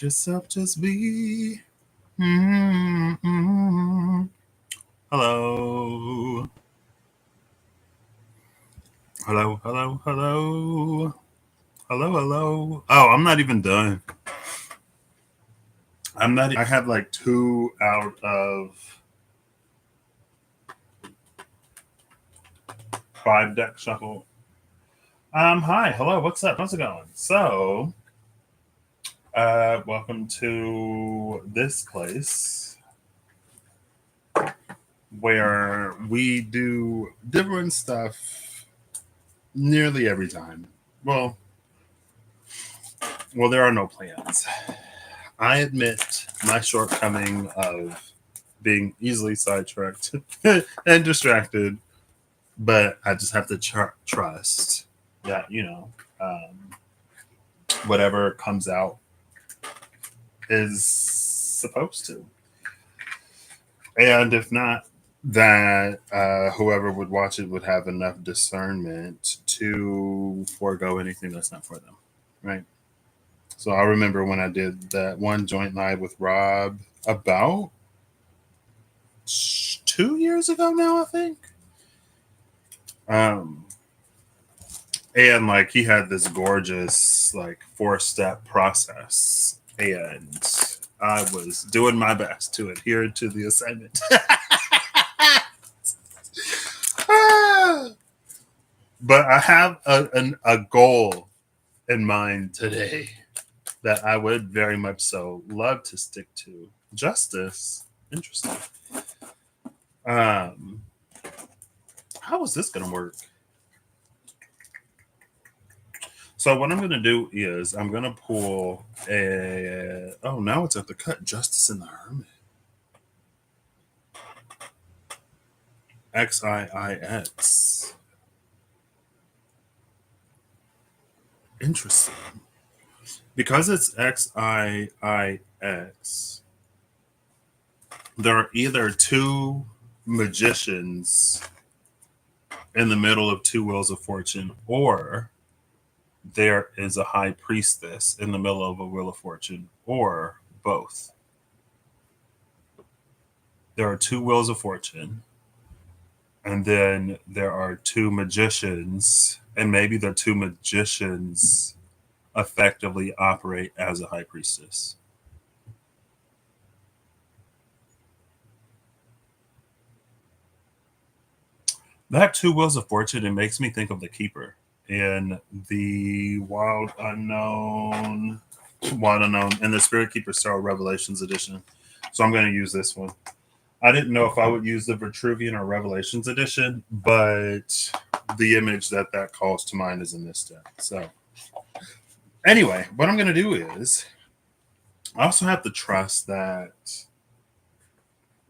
Yourself, just be. Mm-hmm. Hello. Hello, hello, hello. Hello, hello. Oh, I'm not even done. I'm not. I have like two out of five deck shuffle. Hi, hello, what's up? How's it going? Welcome to this place where we do different stuff nearly every time. Well, there are no plans. I admit my shortcoming of being easily sidetracked and distracted, but I just have to trust that, whatever comes out is supposed to. And if not, that whoever would watch it would have enough discernment to forego anything that's not for them, right? So I remember when I did that one joint live with Rob about 2 years ago now, I think. Um, and like he had this gorgeous like 4-step process, and I was doing my best to adhere to the assignment. But I have a goal in mind today that I would very much so love to stick to. Justice. Interesting. How is this going to work? So what I'm going to do is I'm going to pull a... Oh, now it's at the cut. Justice in the Hermit. XIIX. Interesting. Because it's XIIX, there are either two magicians in the middle of two wheels of fortune, or there is a high priestess in the middle of a wheel of fortune, or both. There are two wheels of fortune, and then there are two magicians, and maybe the two magicians effectively operate as a high priestess. That two wheels of fortune, it makes me think of the keeper in the wild unknown in the Spirit Keeper Star Revelations edition. So I'm going to use this one. I didn't know if I would use the Vitruvian or Revelations edition, but the image that calls to mind is in this deck. So anyway, what I'm going to do is I also have to trust that.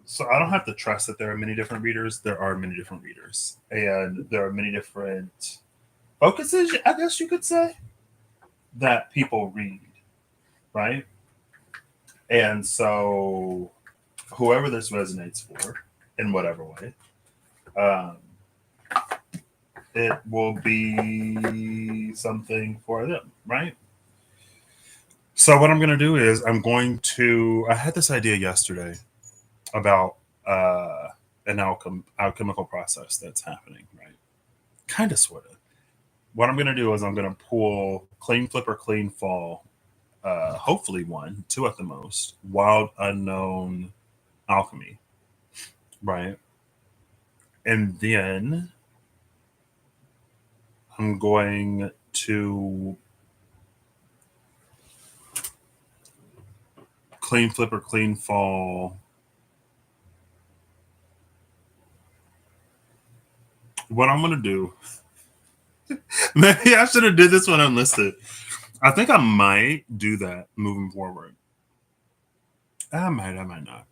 So I don't have to trust that there are many different readers. There are many different readers, and there are many different focuses, I guess you could say, that people read, right? And so whoever this resonates for, in whatever way, it will be something for them, right? So what I'm going to do is I had this idea yesterday about an alchemical process that's happening, right? Kind of, sort of. What I'm going to do is I'm going to pull Clean Flip or Clean Fall, hopefully one, two at the most, Wild Unknown Alchemy, right? And then I'm going to Clean Flip or Clean Fall. What I'm going to do, maybe I should have did this one unlisted. I think I might do that moving forward. I might not.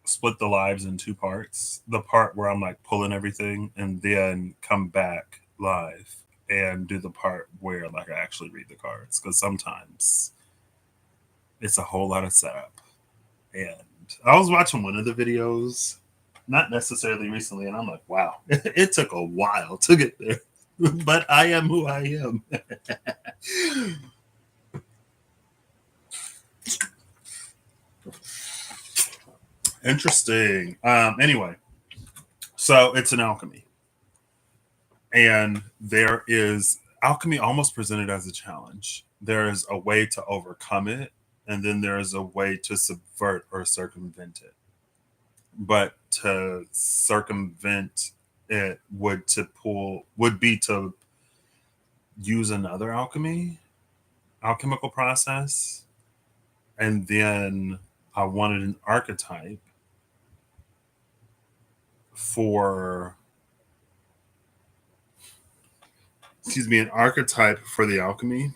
Split the lives in two parts. The part where I'm like pulling everything, and then come back live and do the part where like I actually read the cards, because sometimes it's a whole lot of setup. And I was watching one of the videos, not necessarily recently, and I'm like, wow, it took a while to get there, but I am who I am. Interesting. Anyway, so it's an alchemy. And there is alchemy almost presented as a challenge. There is a way to overcome it, and then there is a way to subvert or circumvent it. But to circumvent it would be to use another alchemical process, and then I wanted an archetype for an archetype for the alchemy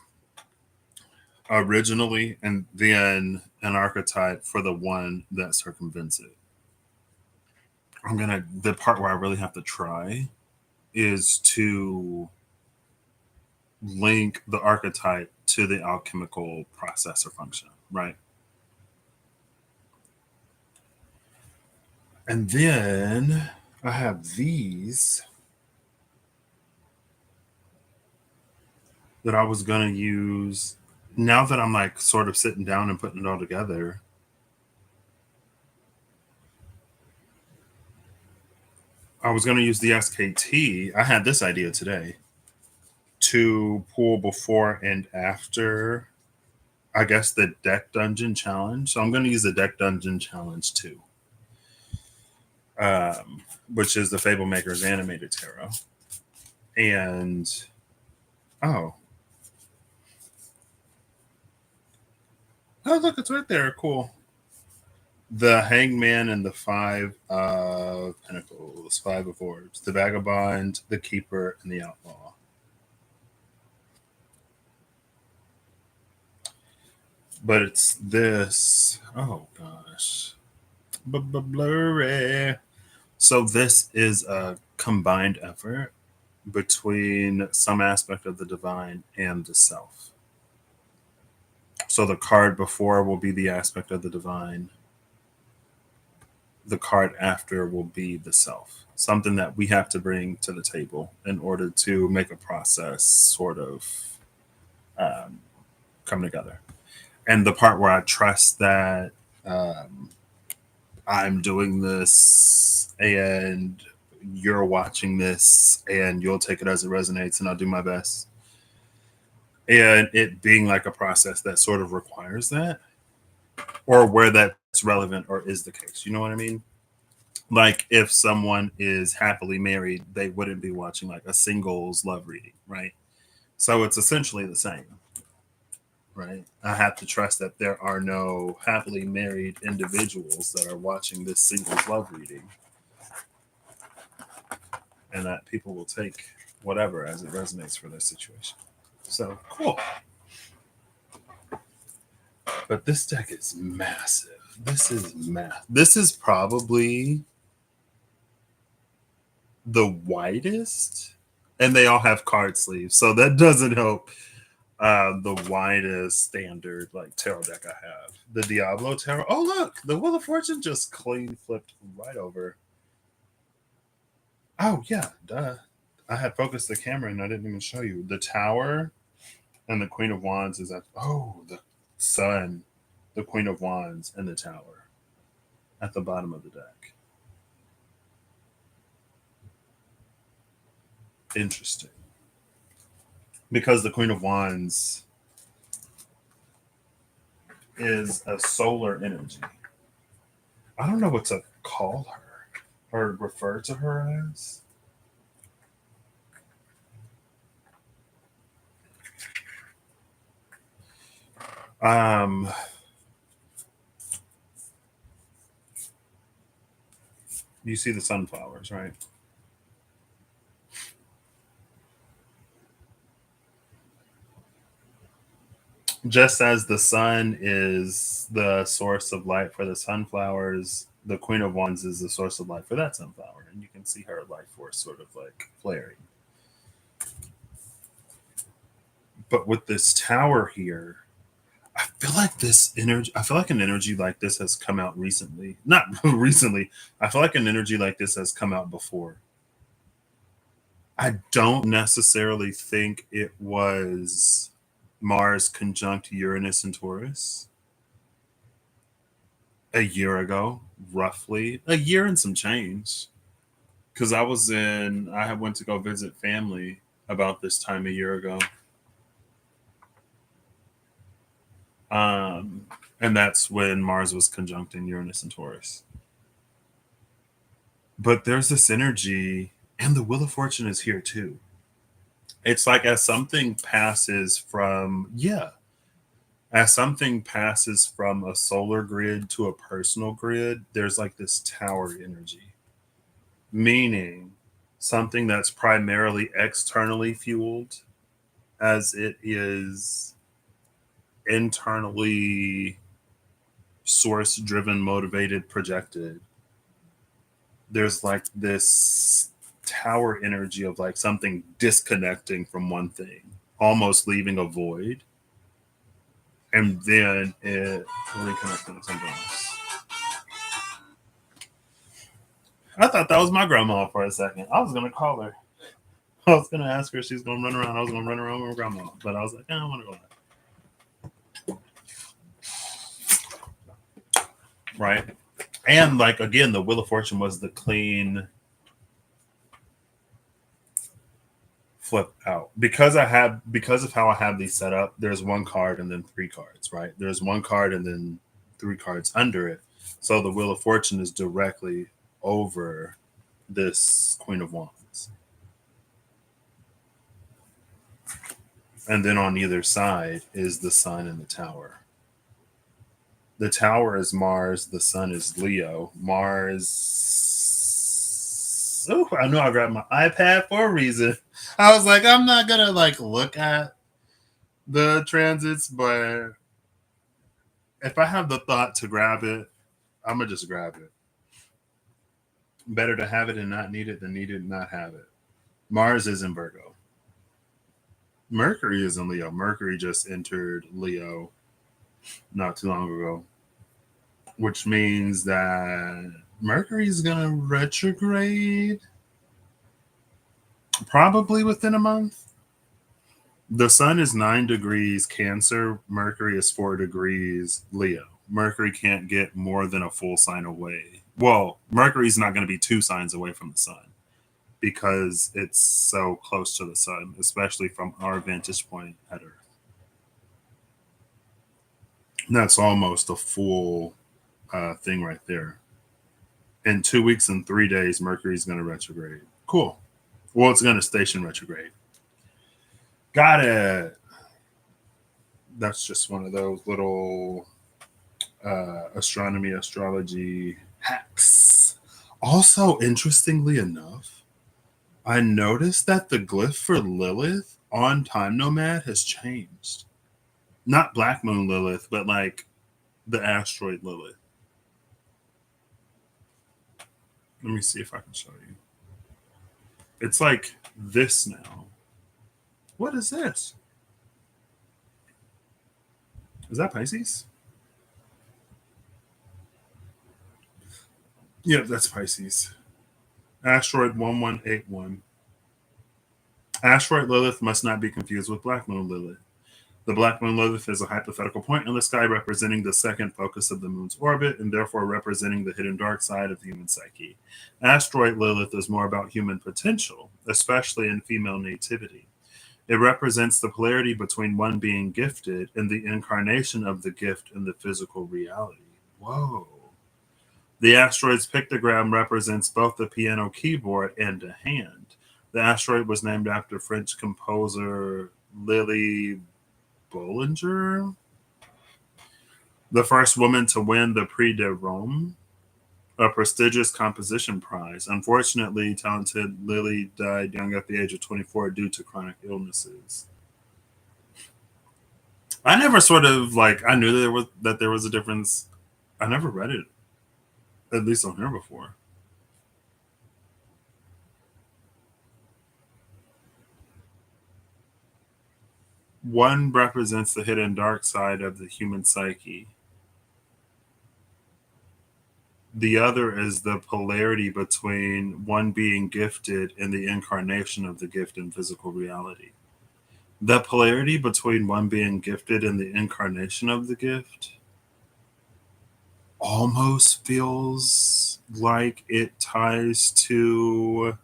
originally, and then an archetype for the one that circumvents it. The part where I really have to try is to link the archetype to the alchemical process or function, right? And then I have these that I was going to use now that I'm like sort of sitting down and putting it all together. I was going to use the SKT. I had this idea today to pull before and after, I guess, the deck dungeon challenge. So I'm going to use the deck dungeon challenge too, which is the Fable Maker's animated tarot. And oh, look, it's right there. Cool. The Hangman and the Five of Pentacles, Five of Orbs, the Vagabond, the Keeper, and the Outlaw. But it's this. Oh gosh, blurry. So this is a combined effort between some aspect of the divine and the self. So the card before will be the aspect of the divine. The card after will be the self, something that we have to bring to the table in order to make a process sort of come together. And the part where I trust that I'm doing this and you're watching this and you'll take it as it resonates and I'll do my best. And it being like a process that sort of requires that, or where that's relevant or is the case. You know what I mean? Like if someone is happily married, they wouldn't be watching like a singles love reading, right? So it's essentially the same, right? I have to trust that there are no happily married individuals that are watching this singles love reading, and that people will take whatever as it resonates for their situation. So cool. But this deck is massive. This is massive. This is probably the widest, and they all have card sleeves, so that doesn't help. The widest standard like tarot deck I have, the Diablo tarot. Oh look, the Wheel of Fortune just clean flipped right over. Oh yeah, duh. I had focused the camera and I didn't even show you the Tower and the Queen of Wands is at the Sun, the Queen of Wands, and the Tower at the bottom of the deck. Interesting. Because the Queen of Wands is a solar energy. I don't know what to call her or refer to her as. You see the sunflowers, right? Just as the sun is the source of light for the sunflowers, the Queen of Wands is the source of light for that sunflower. And you can see her life force sort of like flaring. But with this tower here, I feel like an energy like this has come out recently. Not recently. I feel like an energy like this has come out before. I don't necessarily think it was Mars conjunct Uranus and Taurus. a year ago, roughly a year and some change. Because I had went to go visit family about this time a year ago. Um, and that's when Mars was conjuncting Uranus and Taurus. But there's this energy, and the Wheel of Fortune is here too. It's like as something passes from, yeah, as something passes from a solar grid to a personal grid, there's like this tower energy, meaning something that's primarily externally fueled as it is internally source driven, motivated, projected. There's like this tower energy of like something disconnecting from one thing, almost leaving a void, and then it reconnecting to something else. I thought that was my grandma for a second. I was gonna call her. I was gonna ask her if she's gonna run around. I was gonna run around with my grandma, but I was like, I don't want to go. Right, and like again, the Wheel of Fortune was the clean flip out because of how I have these set up. There's one card and then three cards, right? There's one card and then three cards under it. So the Wheel of Fortune is directly over this Queen of Wands. And then on either side is the Sun and the Tower. The Tower is Mars, the Sun is Leo. Mars. Oh, I know I grabbed my iPad for a reason. I was like, I'm not gonna like look at the transits, but if I have the thought to grab it, I'm gonna just grab it. Better to have it and not need it than need it and not have it. Mars is in Virgo. Mercury is in Leo. Mercury just entered Leo not too long ago, which means that Mercury is gonna retrograde probably within a month. The Sun is 9 degrees Cancer. Mercury is 4 degrees Leo. Mercury can't get more than a full sign away. Well, Mercury's not going to be 2 signs away from the Sun because it's so close to the Sun, especially from our vantage point at Earth. And that's almost a full thing right there. In 2 weeks and 3 days, Mercury's going to retrograde. Cool. Well, it's going to station retrograde. Got it. That's just one of those little astrology hacks. Also, interestingly enough, I noticed that the glyph for Lilith on Time Nomad has changed. Not Black Moon Lilith, but like the asteroid Lilith. Let me see if I can show you. It's like this now. What is this? Is that Pisces? Yep, that's Pisces. Asteroid 1181. Asteroid Lilith must not be confused with Black Moon Lilith. The Black Moon Lilith is a hypothetical point in the sky representing the second focus of the moon's orbit and therefore representing the hidden dark side of the human psyche. Asteroid Lilith is more about human potential, especially in female nativity. It represents the polarity between one being gifted and the incarnation of the gift in the physical reality. Whoa. The asteroid's pictogram represents both the piano keyboard and a hand. The asteroid was named after French composer Lily Bollinger, the first woman to win the Prix de Rome, a prestigious composition prize. Unfortunately, talented Lily died young at the age of 24 due to chronic illnesses. I never sort of like I knew that there was a difference. I never read it, at least on here before. One represents the hidden dark side of the human psyche. The other is the polarity between one being gifted and the incarnation of the gift in physical reality. The polarity between one being gifted and the incarnation of the gift almost feels like it ties to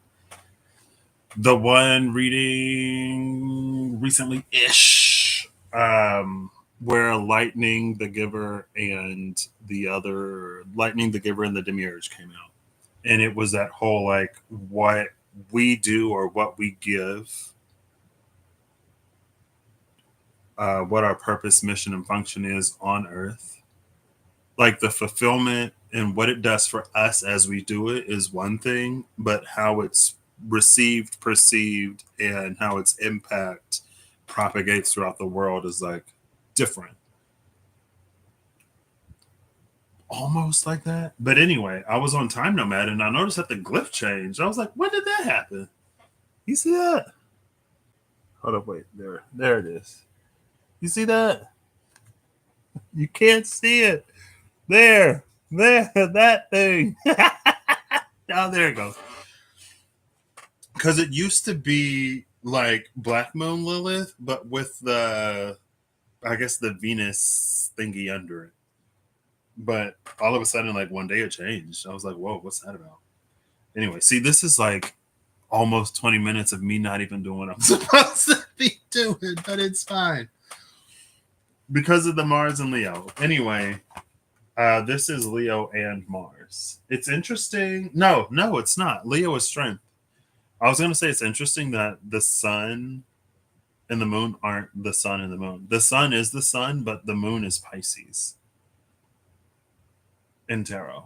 the one reading recently ish, where lightning the giver and the demiurge came out, and it was that whole like what we do or what we give, what our purpose, mission, and function is on earth, like the fulfillment and what it does for us as we do it is one thing, but how it's received, perceived, and how its impact propagates throughout the world is like different. Almost like that. But anyway, I was on Time Nomad and I noticed that the glyph changed. I was like, when did that happen? You see that? Hold up, wait. There it is. You see that? You can't see it. There. That thing. Oh, there it goes. Because it used to be like Black Moon Lilith, but with I guess the Venus thingy under it. But all of a sudden, like one day it changed. I was like, whoa, what's that about? Anyway, see, this is like almost 20 minutes of me not even doing what I'm supposed to be doing, but it's fine. Because of the Mars and Leo. Anyway, this is Leo and Mars. It's interesting. No, it's not. Leo is strength. I was going to say it's interesting that the sun and the moon aren't the sun and the moon. The sun is the sun, but the moon is Pisces in tarot.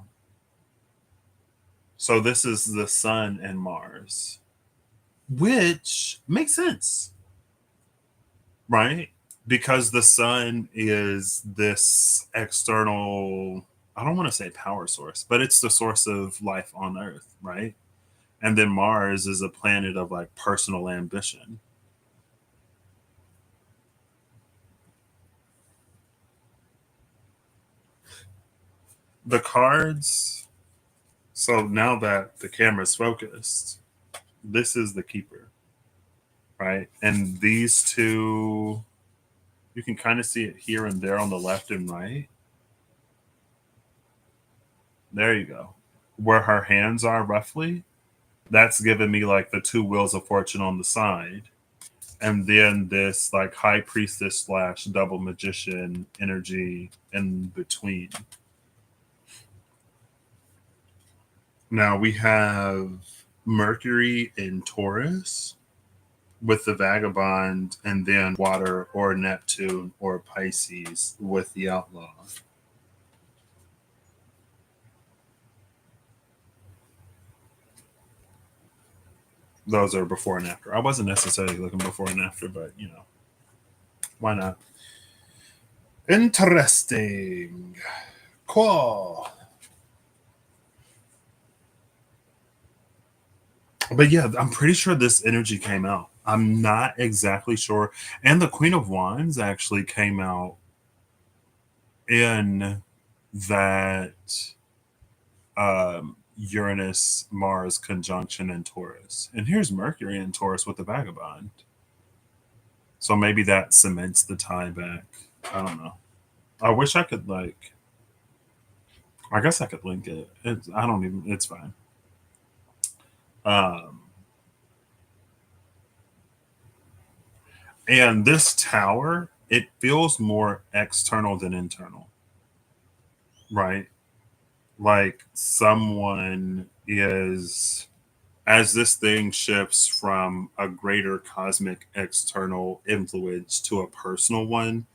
So this is the sun and Mars, which makes sense, right? Because the sun is this external, I don't want to say power source, but it's the source of life on Earth, right? And then Mars is a planet of like personal ambition. The cards, so now that the camera's focused, this is the keeper, right? And these two, you can kind of see it here and there on the left and right. There you go. Where her hands are roughly, that's giving me like the two wheels of fortune on the side. And then this like high priestess slash double magician energy in between. Now we have Mercury in Taurus with the vagabond, and then water or Neptune or Pisces with the outlaw. Those are before and after. I wasn't necessarily looking before and after, but you know, why not? Interesting. Cool. But yeah, I'm pretty sure this energy came out. I'm not exactly sure. And the Queen of Wands actually came out in that Uranus Mars conjunction in Taurus. And here's Mercury in Taurus with the vagabond. So maybe that cements the tie back. I don't know. I wish I could like, I guess I could link it. I don't even, it's fine. Um, and this tower, it feels more external than internal, right? Like someone is, as this thing shifts from a greater cosmic external influence to a personal one,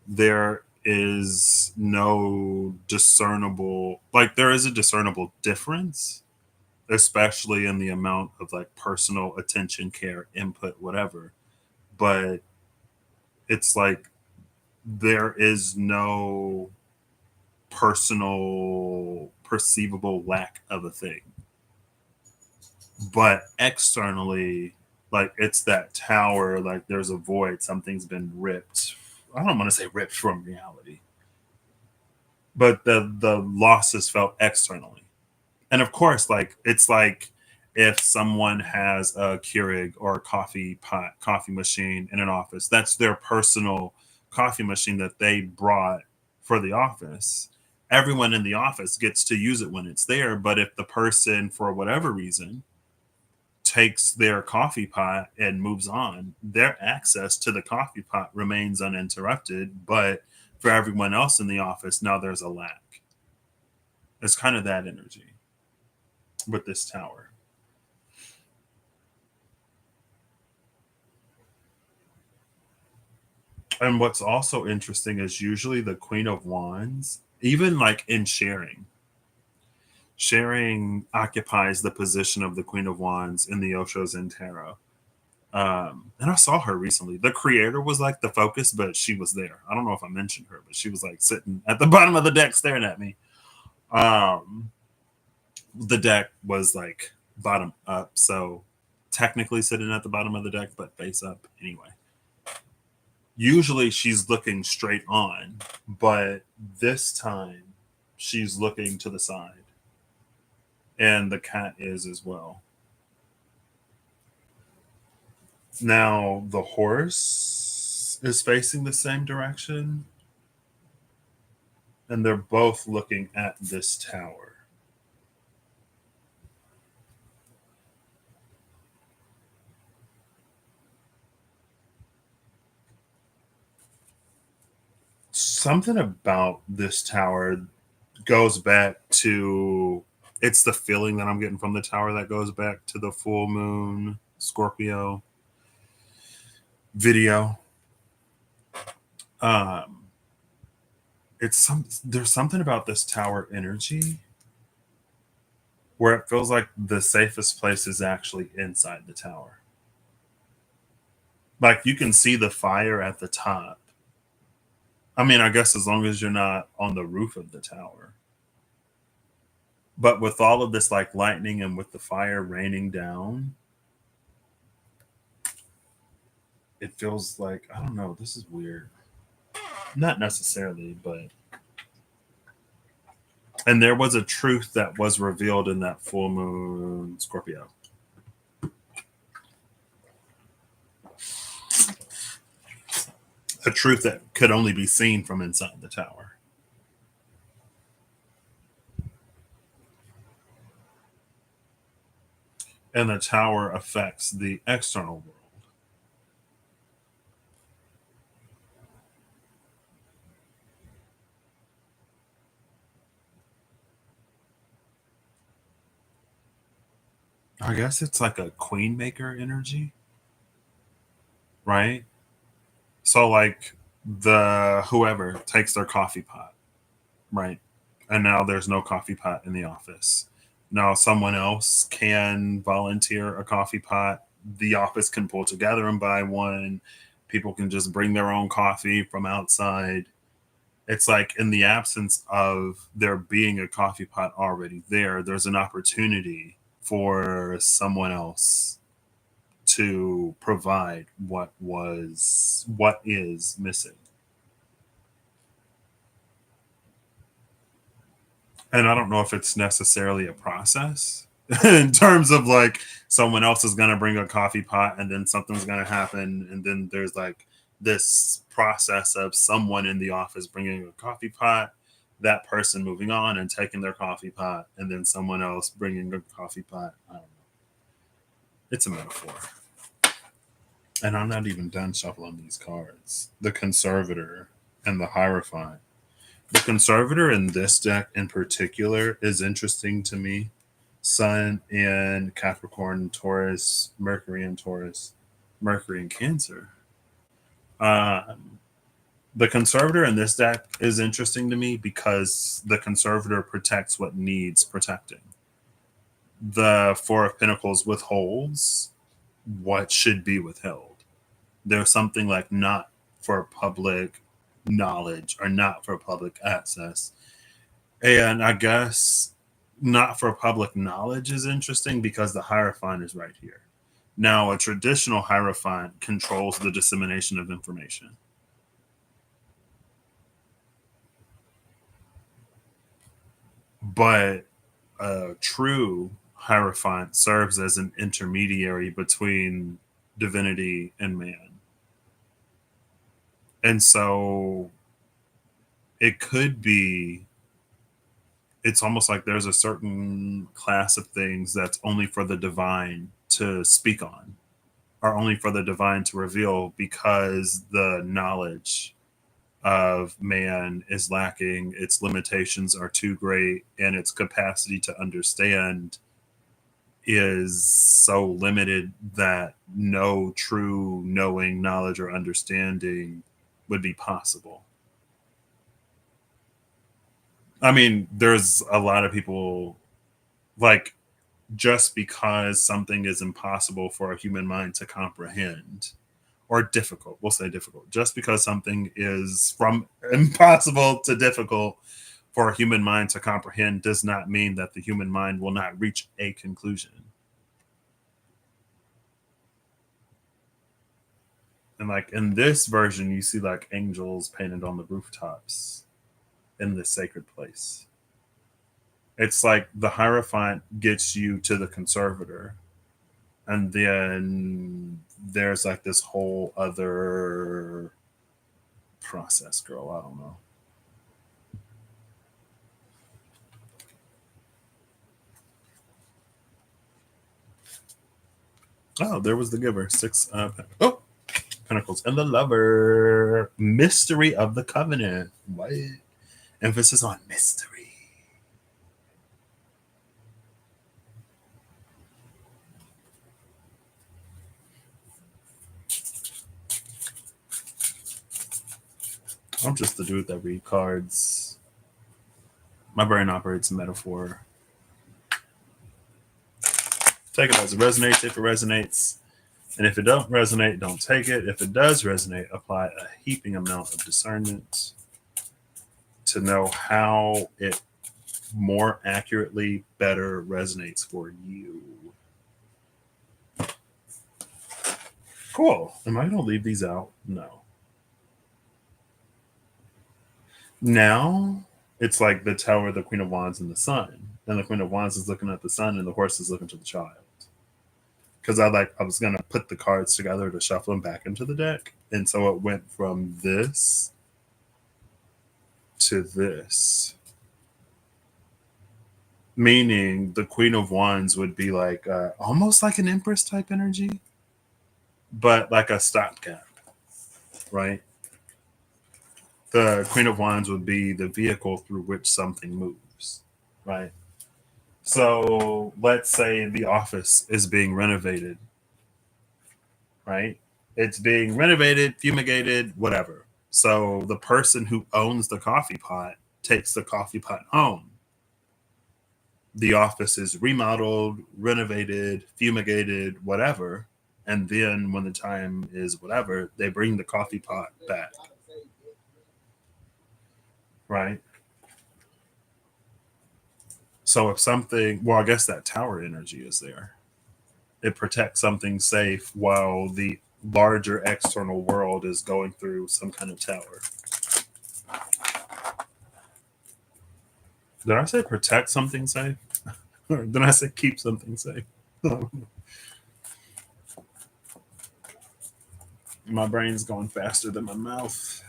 there is no discernible, like there is a discernible difference, especially in the amount of like personal attention, care, input, whatever. But it's like there is no personal perceivable lack of a thing. But externally, like it's that tower, like there's a void, something's been ripped. I don't want to say ripped from reality, but the loss is felt externally. And of course, like it's like if someone has a Keurig or a coffee pot, coffee machine in an office, that's their personal coffee machine that they brought for the office. everyone in the office gets to use it when it's there. But if the person, for whatever reason, takes their coffee pot and moves on, their access to the coffee pot remains uninterrupted. But for everyone else in the office, now there's a lack. It's kind of that energy with this tower. And what's also interesting is usually the Queen of Wands, even like in sharing occupies the position of the Queen of Wands in the Osho Zen Tarot. And I saw her recently. The creator was like the focus, but she was there. I don't know if I mentioned her, but she was like sitting at the bottom of the deck staring at me. Um, the deck was like bottom up, so technically sitting at the bottom of the deck, but face up anyway. Usually she's looking straight on, but this time she's looking to the side. And the cat is as well. Now the horse is facing the same direction, and they're both looking at this tower. Something about this tower goes back to, it's the feeling that I'm getting from the tower that goes back to the full moon Scorpio video. There's something about this tower energy where it feels like the safest place is actually inside the tower. Like you can see the fire at the top. I mean, I guess as long as you're not on the roof of the tower. But with all of this like lightning and with the fire raining down, it feels like, I don't know, this is weird. Not necessarily, but. And there was a truth that was revealed in that full moon Scorpio. A truth that could only be seen from inside the tower. And the tower affects the external world. I guess it's like a queen maker energy, right? So like the whoever takes their coffee pot, right? And now there's no coffee pot in the office. Now someone else can volunteer a coffee pot. The office can pull together and buy one. People can just bring their own coffee from outside. It's like in the absence of there being a coffee pot already there, there's an opportunity for someone else to provide what is missing. And I don't know if it's necessarily a process in terms of like someone else is going to bring a coffee pot and then something's going to happen. And then there's like this process of someone in the office bringing a coffee pot, that person moving on and taking their coffee pot, and then someone else bringing a coffee pot. I don't know. It's a metaphor. And I'm not even done shuffling these cards. The Conservator and the Hierophant. The Conservator in this deck in particular is interesting to me. Sun in Capricorn, Taurus, Mercury in Taurus, Mercury in Cancer. The Conservator in this deck is interesting to me because the Conservator protects what needs protecting. The Four of Pentacles withholds what should be withheld. There's something like not for public knowledge or not for public access. And I guess not for public knowledge is interesting because the Hierophant is right here. Now, a traditional Hierophant controls the dissemination of information. But a true Hierophant serves as an intermediary between divinity and man. And so it could be it's almost like there's a certain class of things that's only for the divine to speak on, or only for the divine to reveal, because the knowledge of man is lacking, its limitations are too great, and its capacity to understand is so limited that no true knowing, knowledge, or understanding would be possible. I mean, there's a lot of people, like, just because something is impossible for a human mind to comprehend, or difficult, we'll say difficult, just because something is from impossible to difficult for a human mind to comprehend does not mean that the human mind will not reach a conclusion. And like in this version, you see like angels painted on the rooftops in this sacred place. It's like the Hierophant gets you to the conservator, and then there's like this whole other process, girl. I don't know. Oh, there was the giver. Six. Oh, Pentacles and the Lover. Mystery of the Covenant. What? Emphasis on mystery. I'm just the dude that read cards. My brain operates in metaphor. Take it as it resonates. If it resonates, and if it don't resonate, don't take it. If it does resonate, apply a heaping amount of discernment to know how it more accurately, better resonates for you. Cool. Am I going to leave these out? No. Now it's like the Tower, the Queen of Wands, and the Sun. And the Queen of Wands is looking at the Sun, and the horse is looking to the child. Because I was gonna put the cards together to shuffle them back into the deck, and so it went from this to this. Meaning the Queen of Wands would be like almost like an Empress type energy, but like a stopgap, right? The Queen of Wands would be the vehicle through which something moves, right? So let's say the office is being renovated, right? It's being renovated, fumigated, whatever. So the person who owns the coffee pot takes the coffee pot home. The office is remodeled, renovated, fumigated, whatever. And then when the time is whatever, they bring the coffee pot back. Right? So if something, well, I guess that tower energy is there. It protects something safe while the larger external world is going through some kind of tower. Did I say protect something safe? Or did I say keep something safe? My brain's going faster than my mouth.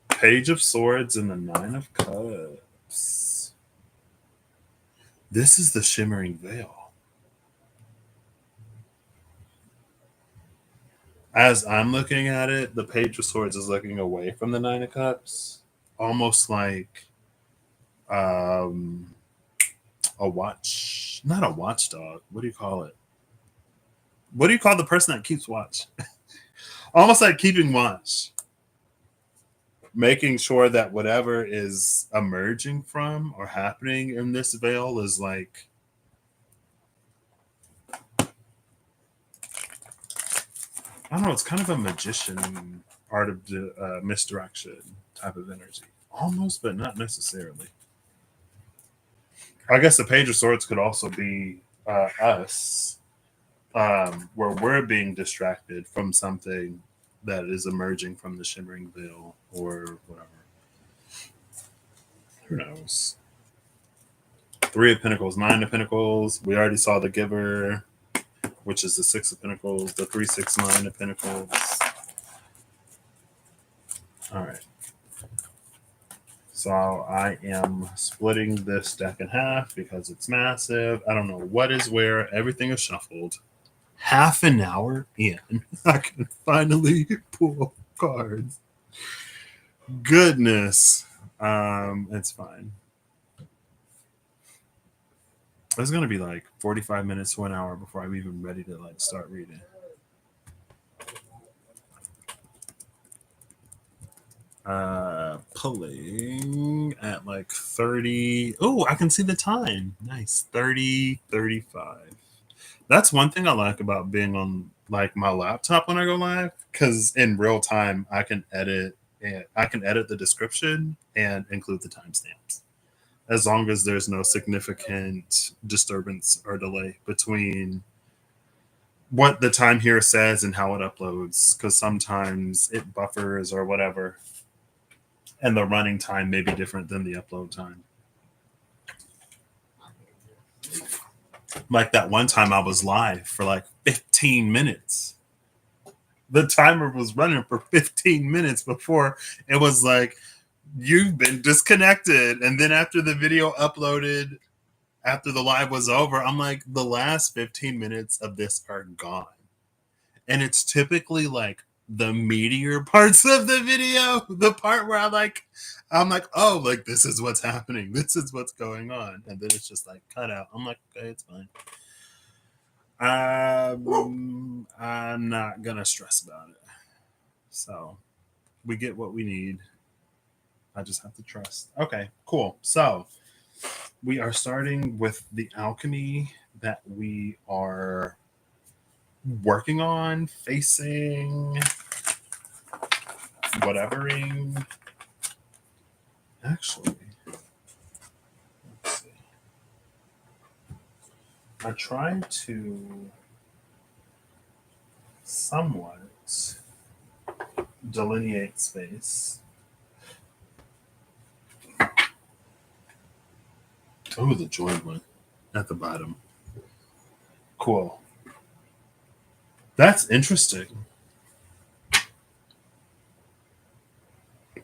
Page of Swords and the Nine of Cups. This is the shimmering veil. As I'm looking at it, the Page of Swords is looking away from the Nine of Cups, almost like um, not a watchdog. What do you call it? What do you call the person that keeps watch? Almost like keeping watch, making sure that whatever is emerging from or happening in this veil is like, I don't know, it's kind of a magician, art of misdirection type of energy. Almost, but not necessarily. I guess the Page of Swords could also be us, where we're being distracted from something that is emerging from the shimmering veil or whatever. Who knows? Three of Pentacles, Nine of Pentacles. We already saw the Giver, which is the Six of Pentacles, the 3, 6, 9 of Pentacles. All right. So I am splitting this deck in half because it's massive. I don't know what is where. Everything is shuffled. Half an hour in, I can finally pull cards. Goodness. It's fine. It's gonna be like 45 minutes to an hour before I'm even ready to like start reading. Pulling at like 30. Oh, I can see the time. Nice. 30:35. That's one thing I like about being on like my laptop when I go live, because in real time I can edit and I can edit the description and include the timestamps, as long as there's no significant disturbance or delay between what the time here says and how it uploads, because sometimes it buffers or whatever, and the running time may be different than the upload time. Like that one time I was live for like 15 minutes. The timer was running for 15 minutes before it was like, you've been disconnected. And then after the video uploaded, after the live was over, I'm like, the last 15 minutes of this are gone. And it's typically like the meatier parts of the video, the part where I'm like, oh, like this is what's happening. This is what's going on. And then it's just like cut out. I'm like, okay, it's fine. I'm not gonna stress about it. So we get what we need. I just have to trust. Okay, cool. So we are starting with the alchemy that we are working on, facing, whatevering. Actually, let's see. I tried to somewhat delineate space. Oh, the joined one at the bottom. Cool. That's interesting.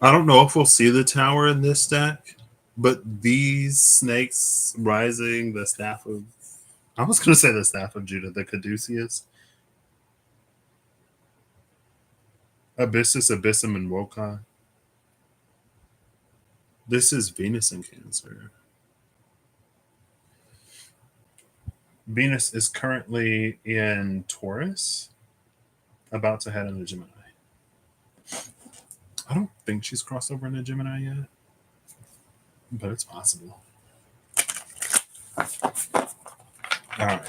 I don't know if we'll see the tower in this deck, but these snakes rising, the staff of, I was going to say the staff of Judah, the Caduceus, Abyssus, Abyssum, and Wokai. This is Venus in Cancer. Venus is currently in Taurus, about to head into Gemini. I don't think she's crossed over into Gemini yet, but it's possible. All right.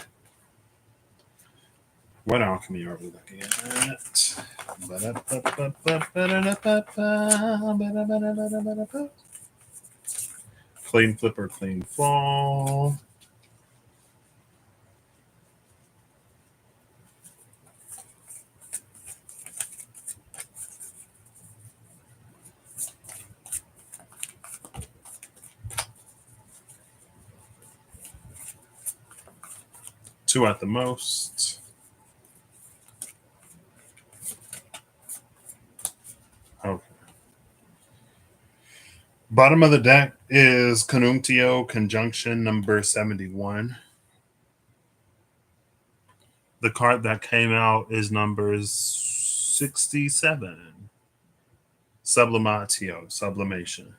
What alchemy are we looking at? Clean flip or clean fall. Two at the most. Okay. Bottom of the deck is Conjunctio Conjunction number 71. The card that came out is number 67. Sublimatio, sublimation.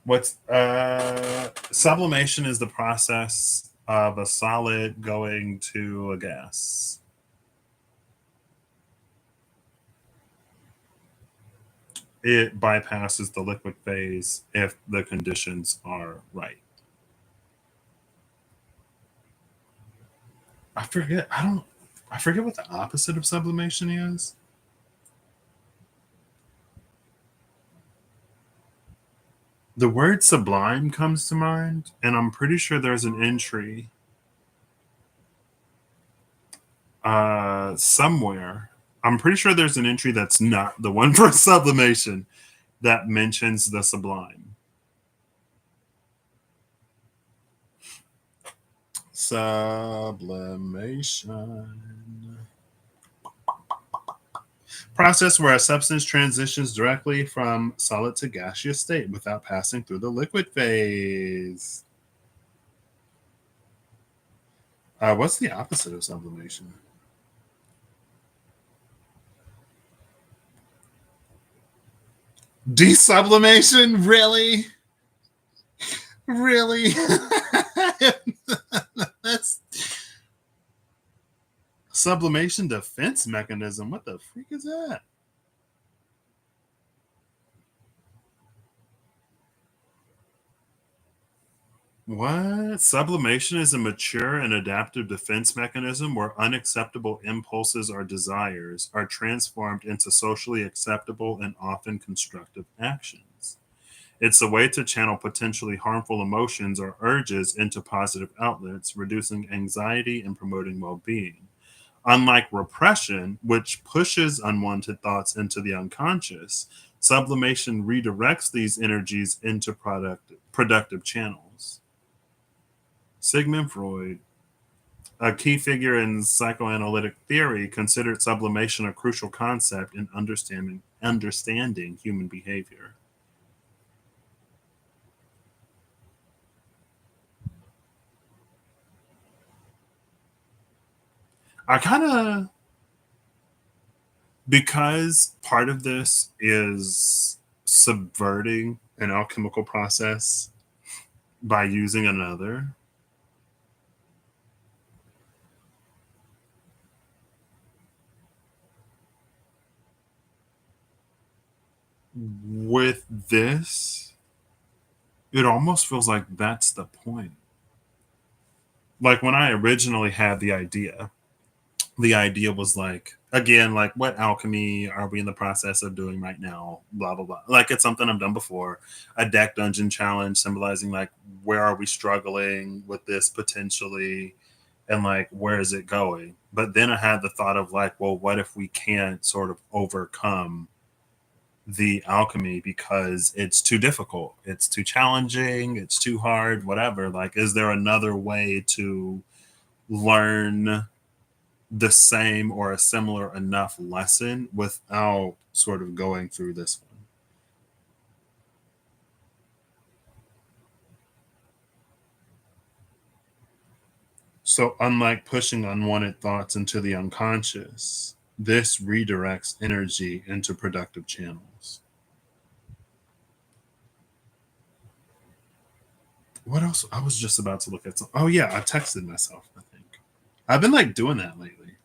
What's sublimation is the process of a solid going to a gas. It bypasses the liquid phase if the conditions are right. I forget what the opposite of sublimation is. The word sublime comes to mind, and I'm pretty sure there's an entry somewhere. I'm pretty sure there's an entry that's not the one for sublimation that mentions the sublime. Sublimation. Process where a substance transitions directly from solid to gaseous state without passing through the liquid phase. What's the opposite of sublimation? Desublimation? Really? Really? That's sublimation defense mechanism. What the freak is that? What? Sublimation is a mature and adaptive defense mechanism where unacceptable impulses or desires are transformed into socially acceptable and often constructive actions. It's a way to channel potentially harmful emotions or urges into positive outlets, reducing anxiety and promoting well being. Unlike repression, which pushes unwanted thoughts into the unconscious, sublimation redirects these energies into productive channels. Sigmund Freud, a key figure in psychoanalytic theory, considered sublimation a crucial concept in understanding human behavior. I kind of, because part of this is subverting an alchemical process by using another, with this, it almost feels like that's the point. Like when I originally had the idea was like, again, like what alchemy are we in the process of doing right now? Blah blah blah. Like it's something I've done before. A deck dungeon challenge symbolizing like where are we struggling with this potentially, and like where is it going? But then I had the thought of like, well, what if we can't sort of overcome the alchemy because it's too difficult, it's too challenging, it's too hard, whatever. Like, is there another way to learn the same or a similar enough lesson without sort of going through this one? So, unlike pushing unwanted thoughts into the unconscious, this redirects energy into productive channels. What else? I was just about to look at some. Oh, yeah, I texted myself, I think. I've been like doing that lately.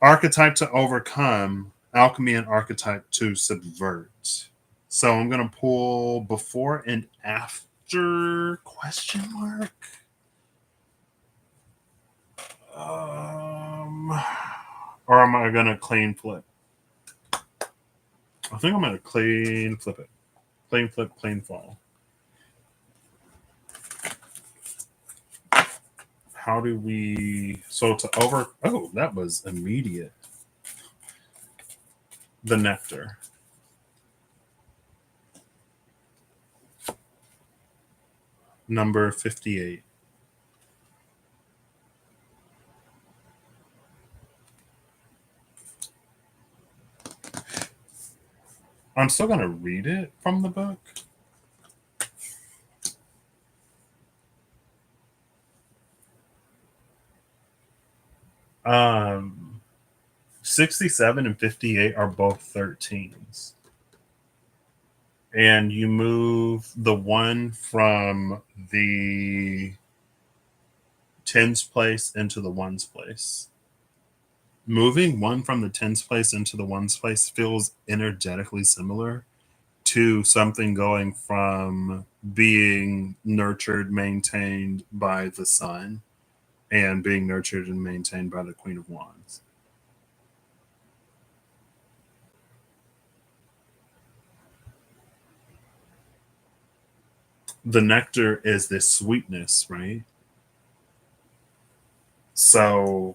Archetype to overcome, alchemy and archetype to subvert. So I'm gonna pull before and after question mark. Um, or am I gonna clean flip? I think I'm gonna clean flip it. Clean flip, clean fall. How do we? So to over. Oh, that was immediate. The nectar. Number 58. I'm still gonna read it from the book. Um, 67 and 58 are both 13s. And you move the one from the tens place into the ones place. Moving one from the tens place into the ones place feels energetically similar to something going from being nurtured, maintained by the sun, and being nurtured and maintained by the Queen of Wands. The nectar is this sweetness, right? So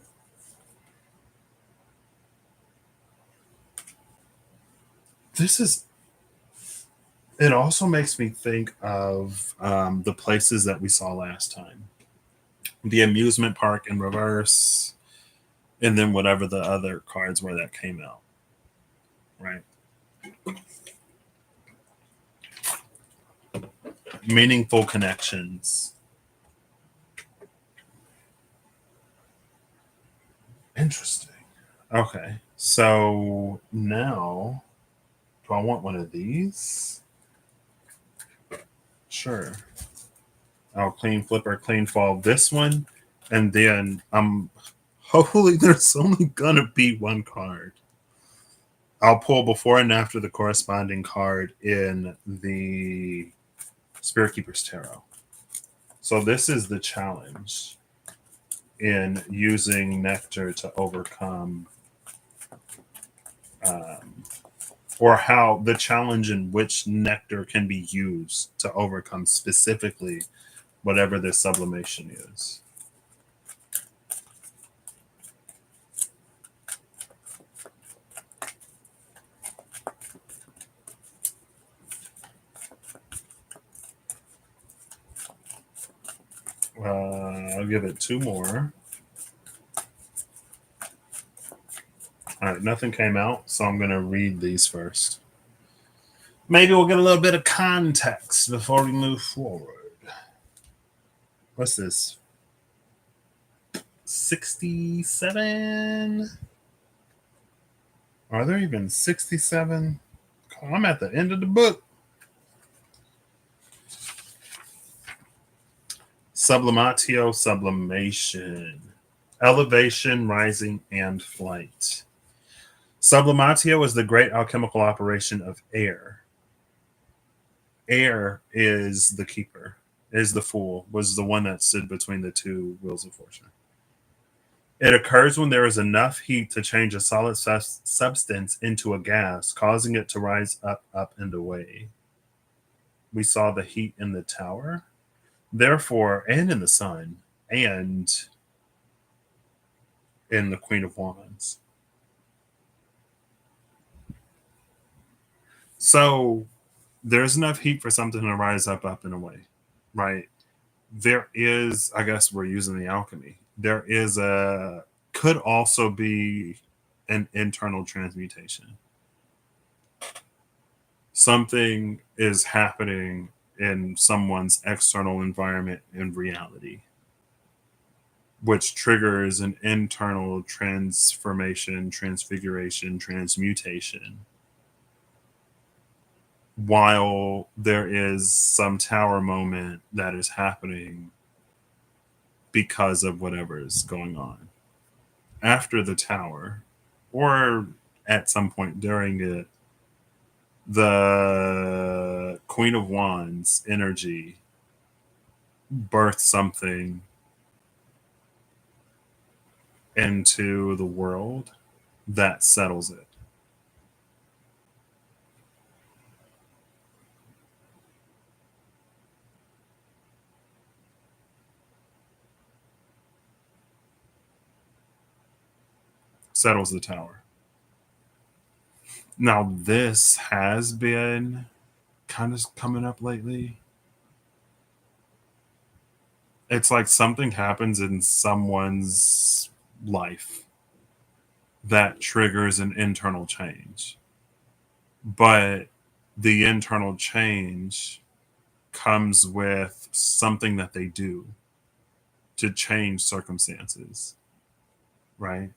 this is, it also makes me think of the places that we saw last time. The amusement park in reverse, and then whatever the other cards were that came out, right? Meaningful connections. Interesting. Okay, so now, do I want one of these? Sure. I'll clean flip or clean fall this one, and then hopefully there's only gonna be one card. I'll pull before and after the corresponding card in the Spirit Keeper's Tarot. So this is the challenge in using Nectar to overcome, or how the challenge in which Nectar can be used to overcome specifically whatever this sublimation is. I'll give it two more. All right, nothing came out, so I'm going to read these first. Maybe we'll get a little bit of context before we move forward. What's this? 67? Are there even 67? I'm at the end of the book. Sublimatio, sublimation. Elevation, rising, and flight. Sublimatio is the great alchemical operation of air. Air is the keeper, is the fool, was the one that stood between the two wheels of fortune. It occurs when there is enough heat to change a solid substance into a gas, causing it to rise up, up, and away. We saw the heat in the tower, therefore, and in the sun, and in the Queen of Wands. So there's enough heat for something to rise up, up, and away, right? There is, I guess we're using the alchemy. There is could also be an internal transmutation. Something is happening in someone's external environment and reality, which triggers an internal transformation, transfiguration, transmutation, while there is some tower moment that is happening because of whatever is going on. After the tower, or at some point during it, the Queen of Wands energy birthed something into the world that settles it. Settles the tower. Now, this has been kind of coming up lately. It's like something happens in someone's life that triggers an internal change. But the internal change comes with something that they do to change circumstances, right?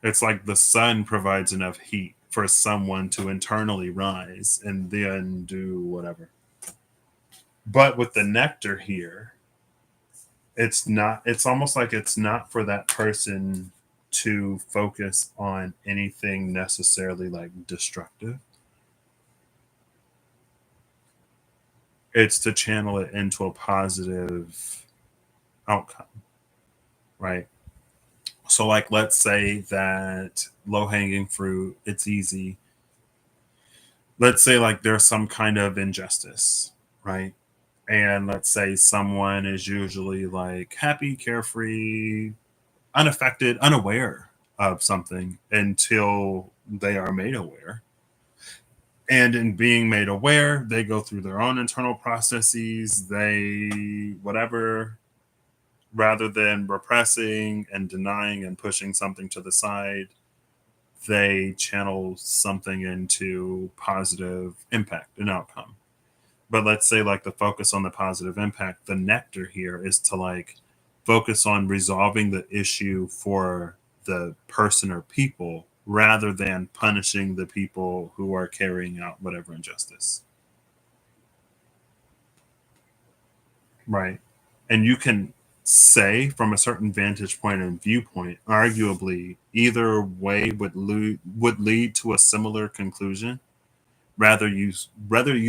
It's like the sun provides enough heat for someone to internally rise and then do whatever. But with the nectar here, it's not, it's almost like it's not for that person to focus on anything necessarily like destructive. It's to channel it into a positive outcome, right? So, like, let's say that low hanging fruit, it's easy. Let's say, like, there's some kind of injustice, right? And let's say someone is usually like happy, carefree, unaffected, unaware of something until they are made aware. And in being made aware, they go through their own internal processes, they whatever rather than repressing and denying and pushing something to the side, they channel something into positive impact and outcome. But let's say like the focus on the positive impact, the nectar here is to like focus on resolving the issue for the person or people rather than punishing the people who are carrying out whatever injustice. Right. And you can say from a certain vantage point and viewpoint, arguably either way would lead to a similar conclusion. Rather you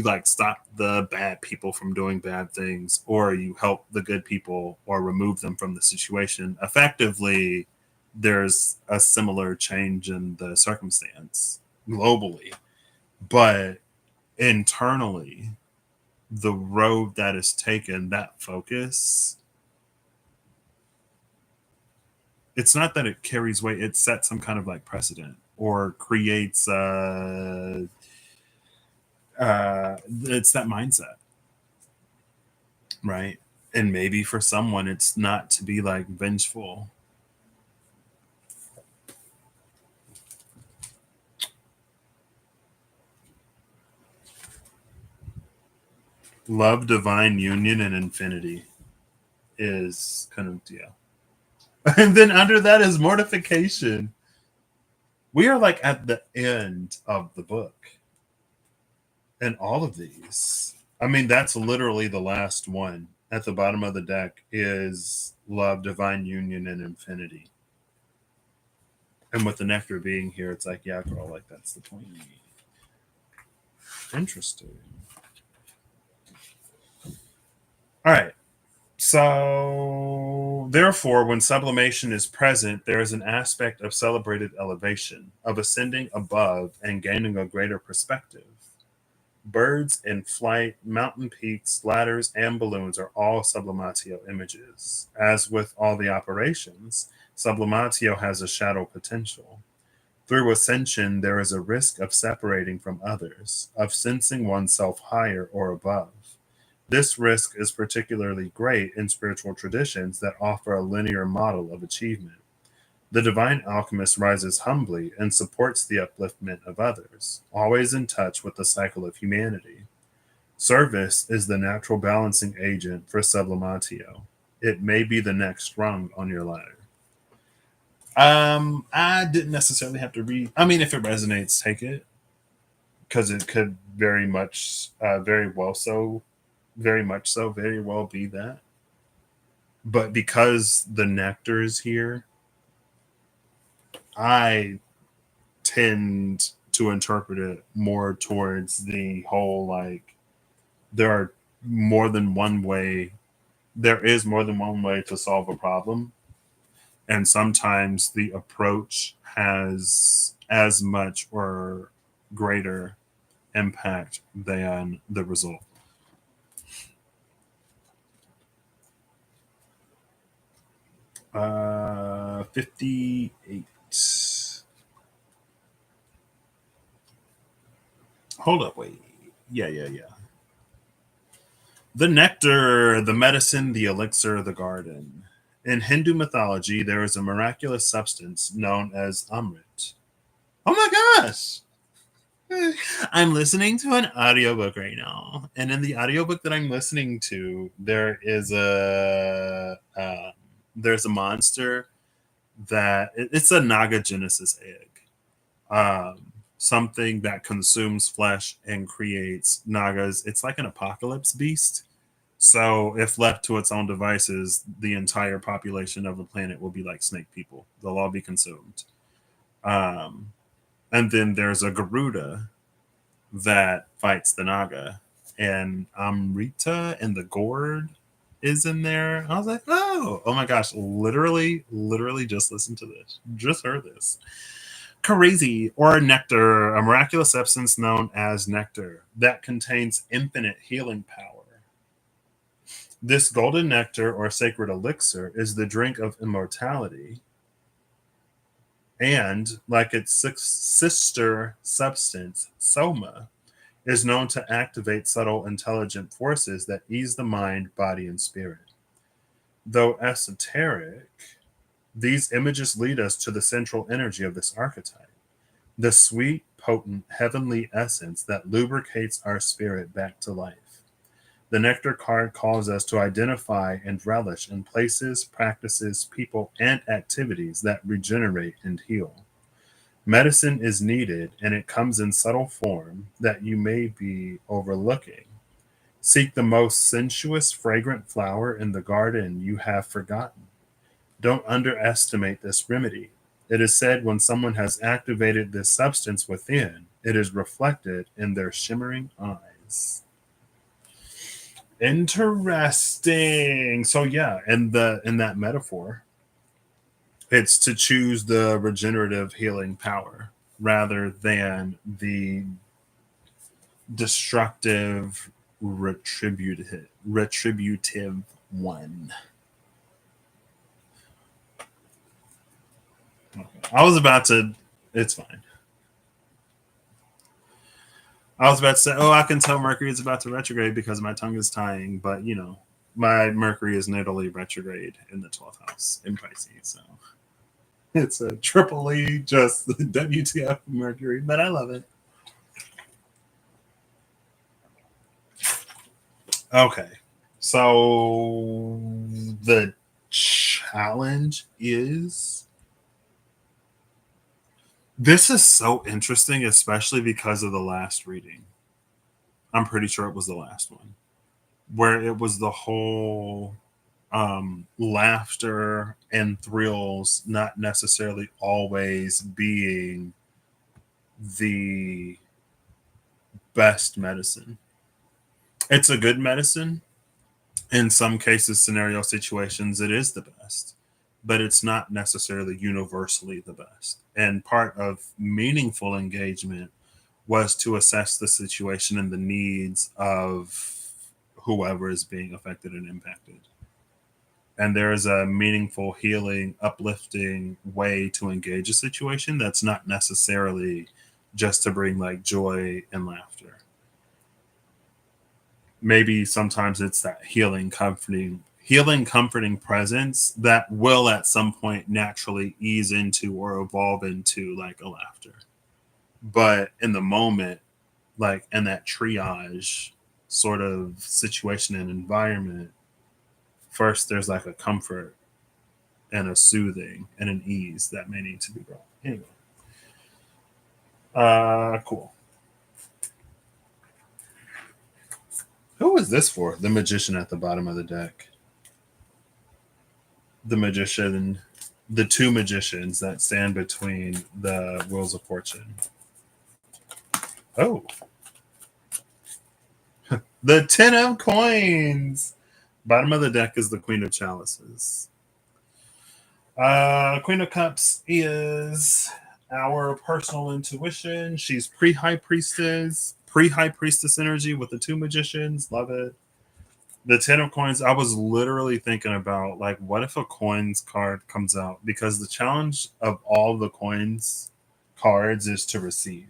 like stop the bad people from doing bad things, or you help the good people or remove them from the situation. Effectively, there's a similar change in the circumstance globally, but internally, the road that is taken, that focus, it's not that it carries weight, it sets some kind of like precedent or creates it's that mindset, right? And maybe for someone it's not to be like vengeful. Love, divine union, and infinity is kind of, yeah. And then under that is mortification. We are like at the end of the book and all of these. I mean, that's literally the last one. At the bottom of the deck is love, divine union, and infinity. And with the nectar being here, it's like, yeah, girl, like that's the point. Interesting. All right. So, therefore, when sublimation is present, there is an aspect of celebrated elevation, of ascending above and gaining a greater perspective. Birds in flight, mountain peaks, ladders, and balloons are all sublimatio images. As with all the operations, sublimatio has a shadow potential. Through ascension, there is a risk of separating from others, of sensing oneself higher or above. This risk is particularly great in spiritual traditions that offer a linear model of achievement. The divine alchemist rises humbly and supports the upliftment of others, always in touch with the cycle of humanity. Service is the natural balancing agent for sublimatio. It may be the next rung on your ladder. I didn't necessarily have to read. I mean, if it resonates, take it, because it could very much, very well be that. But because the nectar is here, I tend to interpret it more towards the whole like there are more than one way. There is more than one way to solve a problem, and sometimes the approach has as much or greater impact than the result. 58. Hold up, wait. Yeah. The nectar, the medicine, the elixir, the garden. In Hindu mythology, there is a miraculous substance known as Amrit. Oh my gosh! I'm listening to an audiobook right now. And in the audiobook that I'm listening to, there's a monster that it's a Naga Genesis egg. Something that consumes flesh and creates Nagas. It's like an apocalypse beast. So, if left to its own devices, the entire population of the planet will be like snake people. They'll all be consumed. Um, and then there's a Garuda that fights the Naga, and Amrita and the Gourd is in there. I was like, oh my gosh, literally just listened to this, just heard this. Crazy. Or nectar, a miraculous substance known as nectar that contains infinite healing power. This golden nectar or sacred elixir is the drink of immortality, and, like its sister substance, soma, is known to activate subtle intelligent forces that ease the mind, body, and spirit. Though esoteric, these images lead us to the central energy of this archetype, the sweet, potent, heavenly essence that lubricates our spirit back to life. The Nectar card calls us to identify and relish in places, practices, people, and activities that regenerate and heal. Medicine is needed, and it comes in subtle form that you may be overlooking. Seek the most sensuous, fragrant flower in the garden you have forgotten. Don't underestimate this remedy. It is said when someone has activated this substance within, it is reflected in their shimmering eyes. Interesting. So yeah, in that metaphor, it's to choose the regenerative healing power rather than the destructive retributive one. Okay. I was about to. It's fine. I was about to say, oh, I can tell Mercury is about to retrograde because my tongue is tying, but my Mercury is natally retrograde in the 12th house in Pisces, so it's a triple E, just WTF Mercury, but I love it. Okay, so the challenge is this is so interesting, especially because of the last reading. I'm pretty sure it was the last one where it was the whole laughter and thrills not necessarily always being the best medicine. It's a good medicine. In some cases, scenario situations, it is the best, but it's not necessarily universally the best. And part of meaningful engagement was to assess the situation and the needs of whoever is being affected and impacted. And there is a meaningful, healing, uplifting way to engage a situation that's not necessarily just to bring like joy and laughter. Maybe sometimes it's that comforting presence that will at some point naturally ease into or evolve into like a laughter. But in the moment, like in that triage sort of situation and environment, first there's like a comfort and a soothing and an ease that may need to be brought. Anyway. Cool. Who is this for? The magician at the bottom of the deck. The magician, the two magicians that stand between the wheels of fortune. Oh. The 10 of coins. Bottom of the deck is the Queen of Chalices. Queen of Cups is our personal intuition. She's pre-high priestess energy with the two magicians. Love it. The 10 of coins, I was literally thinking about like, what if a coins card comes out? Because the challenge of all the coins cards is to receive.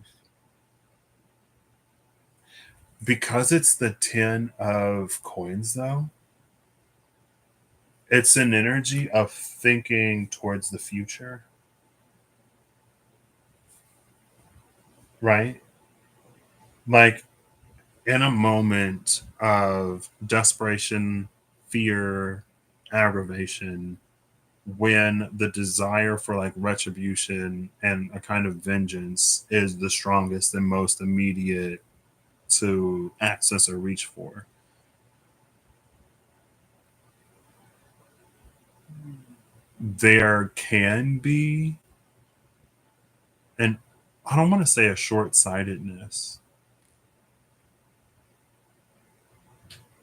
Because it's the 10 of coins, though, it's an energy of thinking towards the future. Right? Like in a moment of desperation, fear, aggravation, when the desire for like retribution and a kind of vengeance is the strongest and most immediate to access or reach for. There can be, and I don't want to say a short sightedness,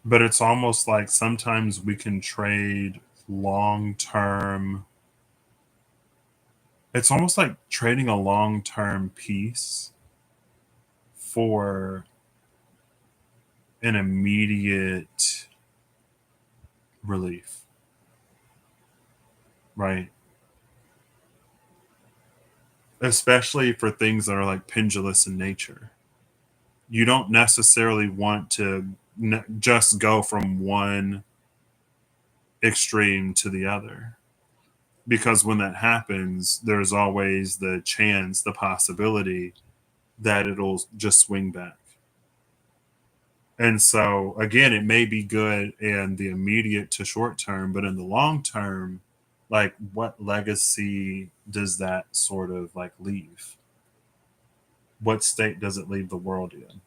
but it's almost like sometimes we can trade long term. It's almost like trading a long term peace for an immediate relief. Right? Especially for things that are like pendulous in nature. You don't necessarily want to just go from one extreme to the other. Because when that happens, there's always the chance, the possibility that it'll just swing back. And so, again, it may be good in the immediate to short term, but in the long term, like what legacy does that sort of like leave? What state does it leave the world in?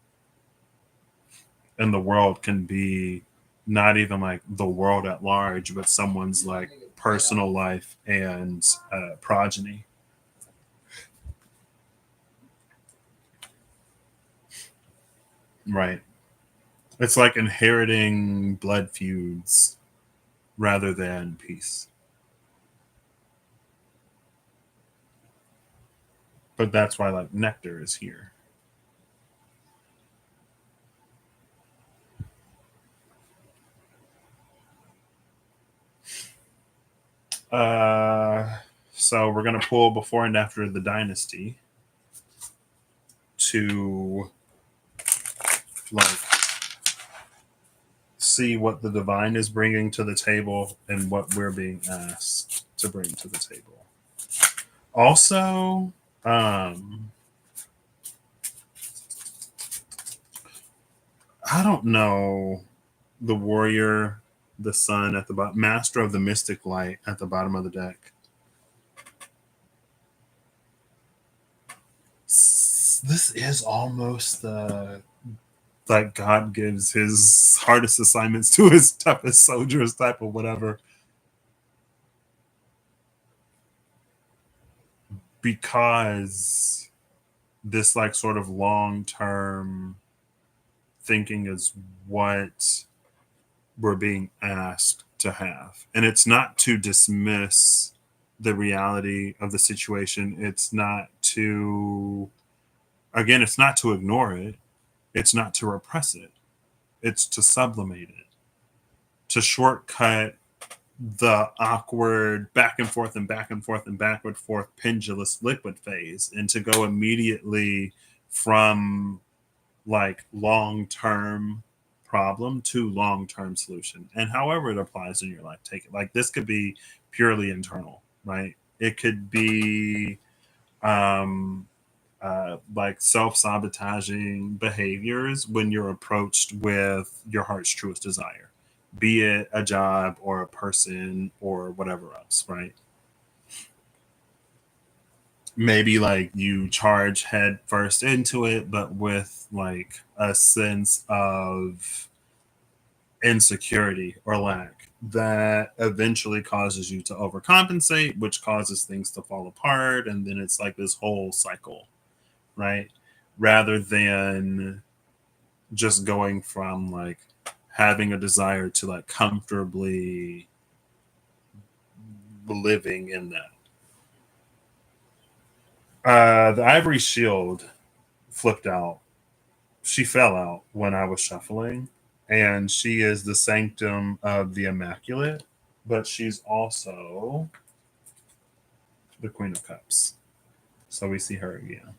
And the world can be not even like the world at large, but someone's like personal life and progeny. Right. It's like inheriting blood feuds rather than peace. But that's why like Nectar is here. Uh, so we're gonna pull before and after the dynasty to like see what the divine is bringing to the table and what we're being asked to bring to the table. Also, I don't know the warrior, the sun at the bottom, master of the mystic light at the bottom of the deck. This is almost the like God gives his hardest assignments to his toughest soldiers type of whatever. Because this like sort of long term thinking is what we're being asked to have. And it's not to dismiss the reality of the situation. It's not to, again, it's not to ignore it. It's not to repress it. It's to sublimate it, to shortcut the awkward back and forth and back and forth and backward forth pendulous liquid phase and to go immediately from like long-term problem to long-term solution. And however it applies in your life, take it. Like this could be purely internal, right? It could be like self-sabotaging behaviors when you're approached with your heart's truest desire, be it a job or a person or whatever else, right? Maybe like you charge head first into it, but with like a sense of insecurity or lack that eventually causes you to overcompensate, which causes things to fall apart. And then it's like this whole cycle, right? Rather than just going from like having a desire to like comfortably living in that. The Ivory Shield flipped out. She fell out when I was shuffling, and she is the sanctum of the Immaculate, but she's also the Queen of Cups. So we see her again.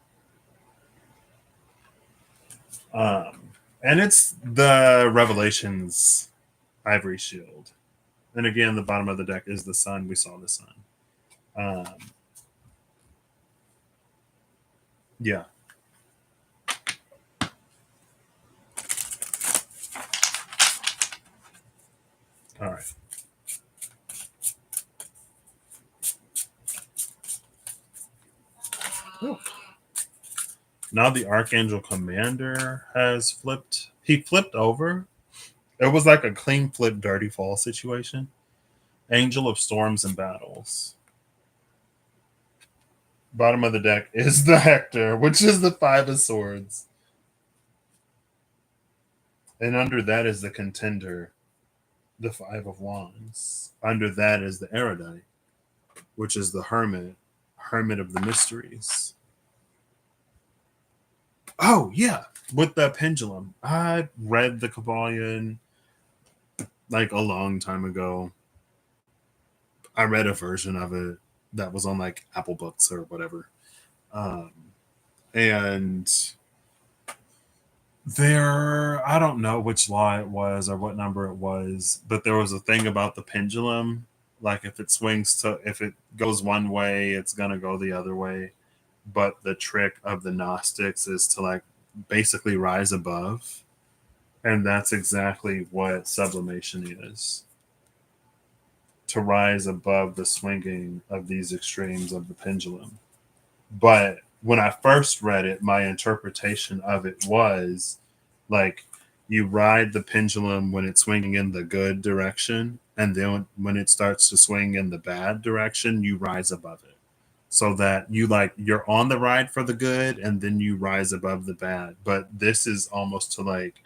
And it's the Revelations Ivory Shield. And again, the bottom of the deck is the sun. We saw the sun. Um, yeah. All right. Ooh. Now the Archangel Commander has flipped. He flipped over. It was like a clean flip, dirty fall situation. Angel of Storms and Battles. Bottom of the deck is the Hector, which is the Five of Swords. And under that is the Contender, the Five of Wands. Under that is the Erudite, which is the Hermit, Hermit of the Mysteries. Oh, yeah, with the Pendulum. I read the Kabbalion like a long time ago. I read a version of it that was on like Apple Books or whatever. And I don't know which law it was or what number it was, but there was a thing about the pendulum. Like if it goes one way, it's going to go the other way. But the trick of the Gnostics is to like basically rise above. And that's exactly what sublimation is, to rise above the swinging of these extremes of the pendulum. But when I first read it, my interpretation of it was like you ride the pendulum when it's swinging in the good direction, and then when it starts to swing in the bad direction, you rise above it. So that you're on the ride for the good and then you rise above the bad. But this is almost to like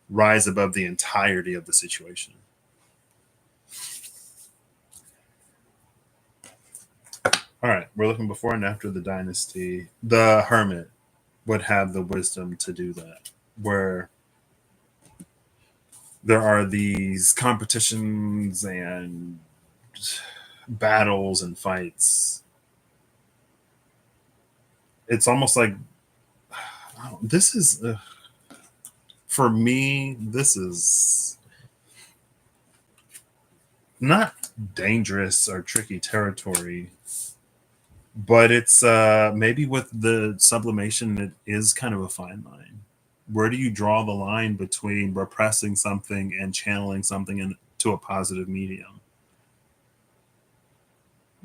rise above the entirety of the situation. All right, we're looking before and after the dynasty. The hermit would have the wisdom to do that, where there are these competitions and battles and fights. It's almost like this is for me. This is not dangerous or tricky territory, but it's maybe with the sublimation, it is kind of a fine line. Where do you draw the line between repressing something and channeling something into a positive medium?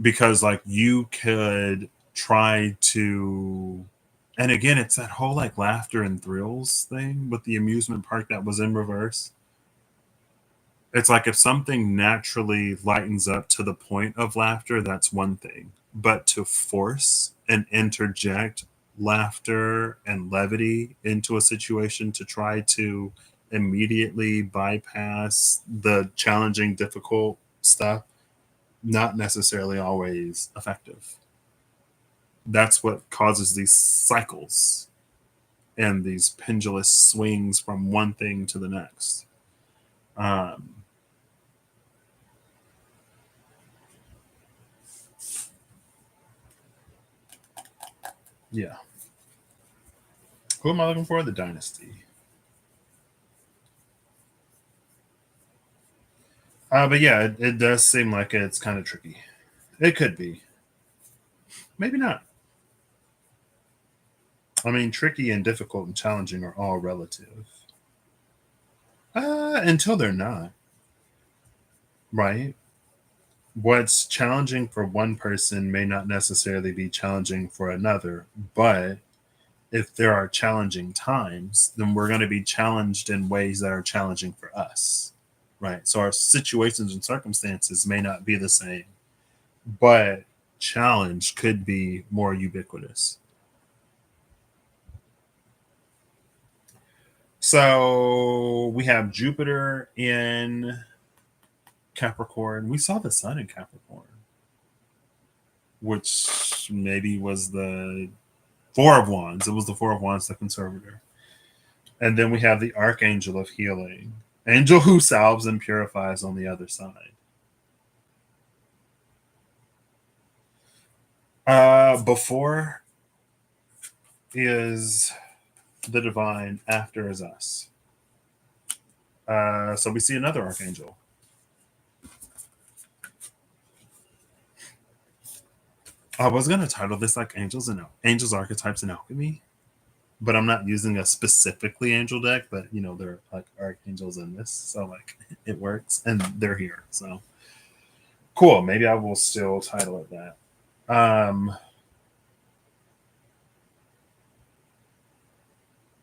Because like you could try to, and again, it's that whole like laughter and thrills thing with the amusement park that was in reverse. It's like if something naturally lightens up to the point of laughter, that's one thing. But to force and interject laughter and levity into a situation to try to immediately bypass the challenging, difficult stuff, not necessarily always effective. That's what causes these cycles and these pendulous swings from one thing to the next. Um, yeah. Who am I looking for? The Dynasty. But yeah, it does seem like it's kind of tricky. It could be. Maybe not. I mean, tricky and difficult and challenging are all relative. Until they're not, right? What's challenging for one person may not necessarily be challenging for another, but if there are challenging times, then we're going to be challenged in ways that are challenging for us, right? So our situations and circumstances may not be the same, but challenge could be more ubiquitous. So we have Jupiter in Capricorn. We saw the sun in Capricorn, which maybe was the Four of Wands. It was the Four of Wands, the conservator. And then we have the Archangel of Healing, angel who salves and purifies on the other side. Before is the divine, after is us. So we see another archangel. I was gonna title this like angels archetypes in alchemy, but I'm not using a specifically angel deck. But you know, there are like archangels in this, so like it works, and they're here. So cool. Maybe I will still title it that.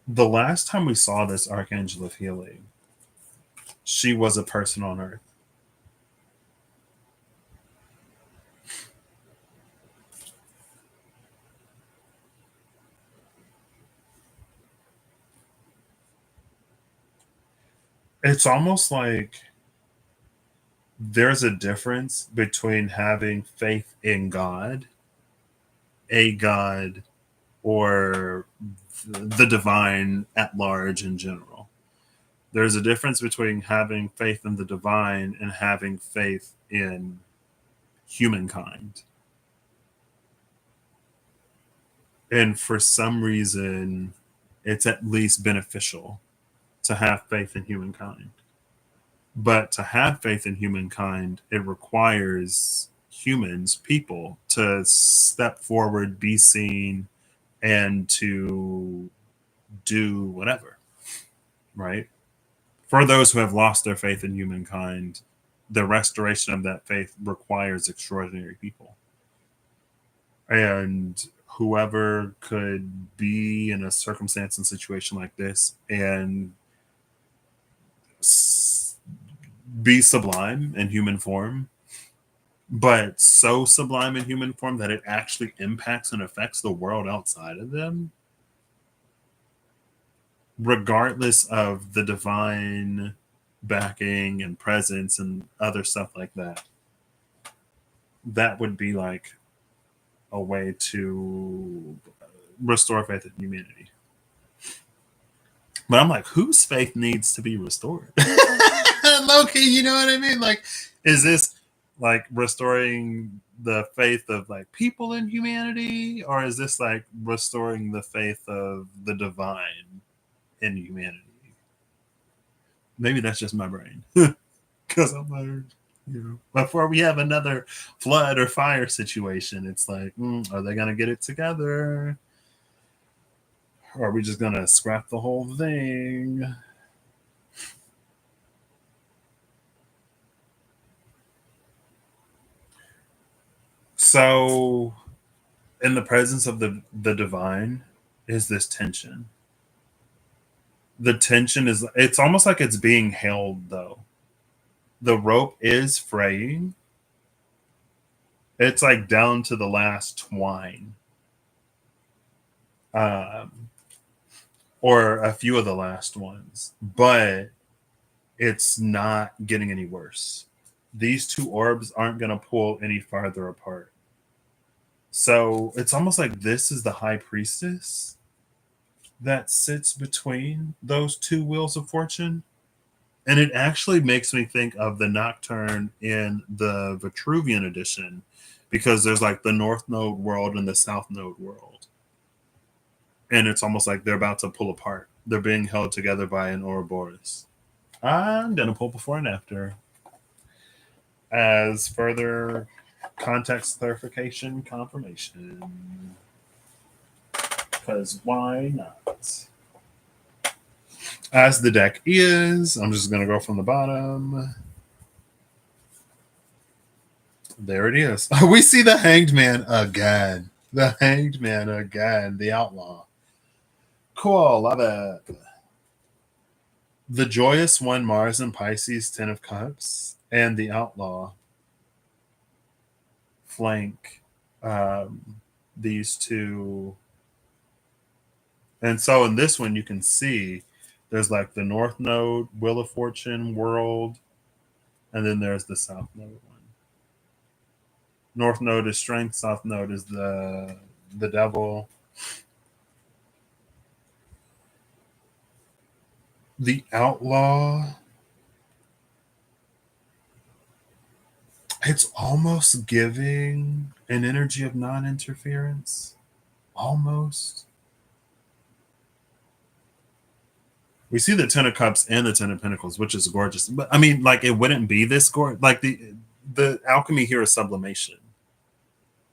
The last time we saw this archangel of healing, she was a person on Earth. It's almost like there's a difference between having faith in God, a God, or the divine at large in general. There's a difference between having faith in the divine and having faith in humankind. And for some reason, it's at least beneficial to have faith in humankind. But to have faith in humankind, it requires humans, people, to step forward, be seen, and to do whatever, right? For those who have lost their faith in humankind, the restoration of that faith requires extraordinary people. And whoever could be in a circumstance and situation like this and be sublime in human form, but so sublime in human form that it actually impacts and affects the world outside of them, regardless of the divine backing and presence and other stuff like that. That would be like a way to restore faith in humanity. But I'm like, whose faith needs to be restored? Low-key, you know what I mean? Like, is this like restoring the faith of like people in humanity, or is this like restoring the faith of the divine in humanity? Maybe that's just my brain. Because I'm like, before we have another flood or fire situation, it's like, are they going to get it together? Or are we just going to scrap the whole thing? So, in the presence of the divine is this tension. The tension is, it's almost like it's being held, though. The rope is fraying. It's like down to the last twine. Or a few of the last ones. But it's not getting any worse. These two orbs aren't going to pull any farther apart. So it's almost like this is the high priestess that sits between those two wheels of fortune. And it actually makes me think of the Nocturne in the Vitruvian edition, because there's like the North Node world and the South Node world. And it's almost like they're about to pull apart. They're being held together by an Ouroboros. I'm going to pull before and after as further context clarification confirmation. Because why not? As the deck is, I'm just going to go from the bottom. There it is. We see the Hanged Man again. The Hanged Man again. The Outlaw. Cool. Love it. The Joyous One, Mars and Pisces, 10 of Cups, and the Outlaw flank these two. And so in this one, you can see there's like the North Node, Wheel of Fortune, World, and then there's the South Node one. North Node is Strength, South Node is the Devil. The Outlaw, it's almost giving an energy of non-interference. Almost. We see the 10 of Cups and the 10 of Pentacles, which is gorgeous. But I mean, like, it wouldn't be this gorgeous. Like, the alchemy here is sublimation.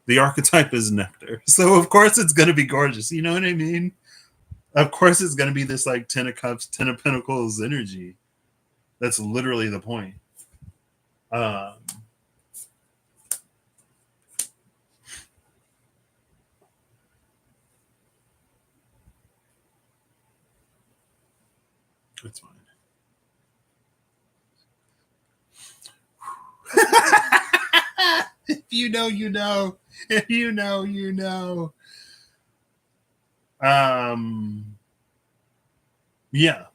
The archetype is Nectar. So, of course, it's going to be gorgeous. You know what I mean? Of course, it's going to be this, like, 10 of Cups, 10 of Pentacles energy. That's literally the point. It's fine. If you know, you know. If you know, you know. Yeah.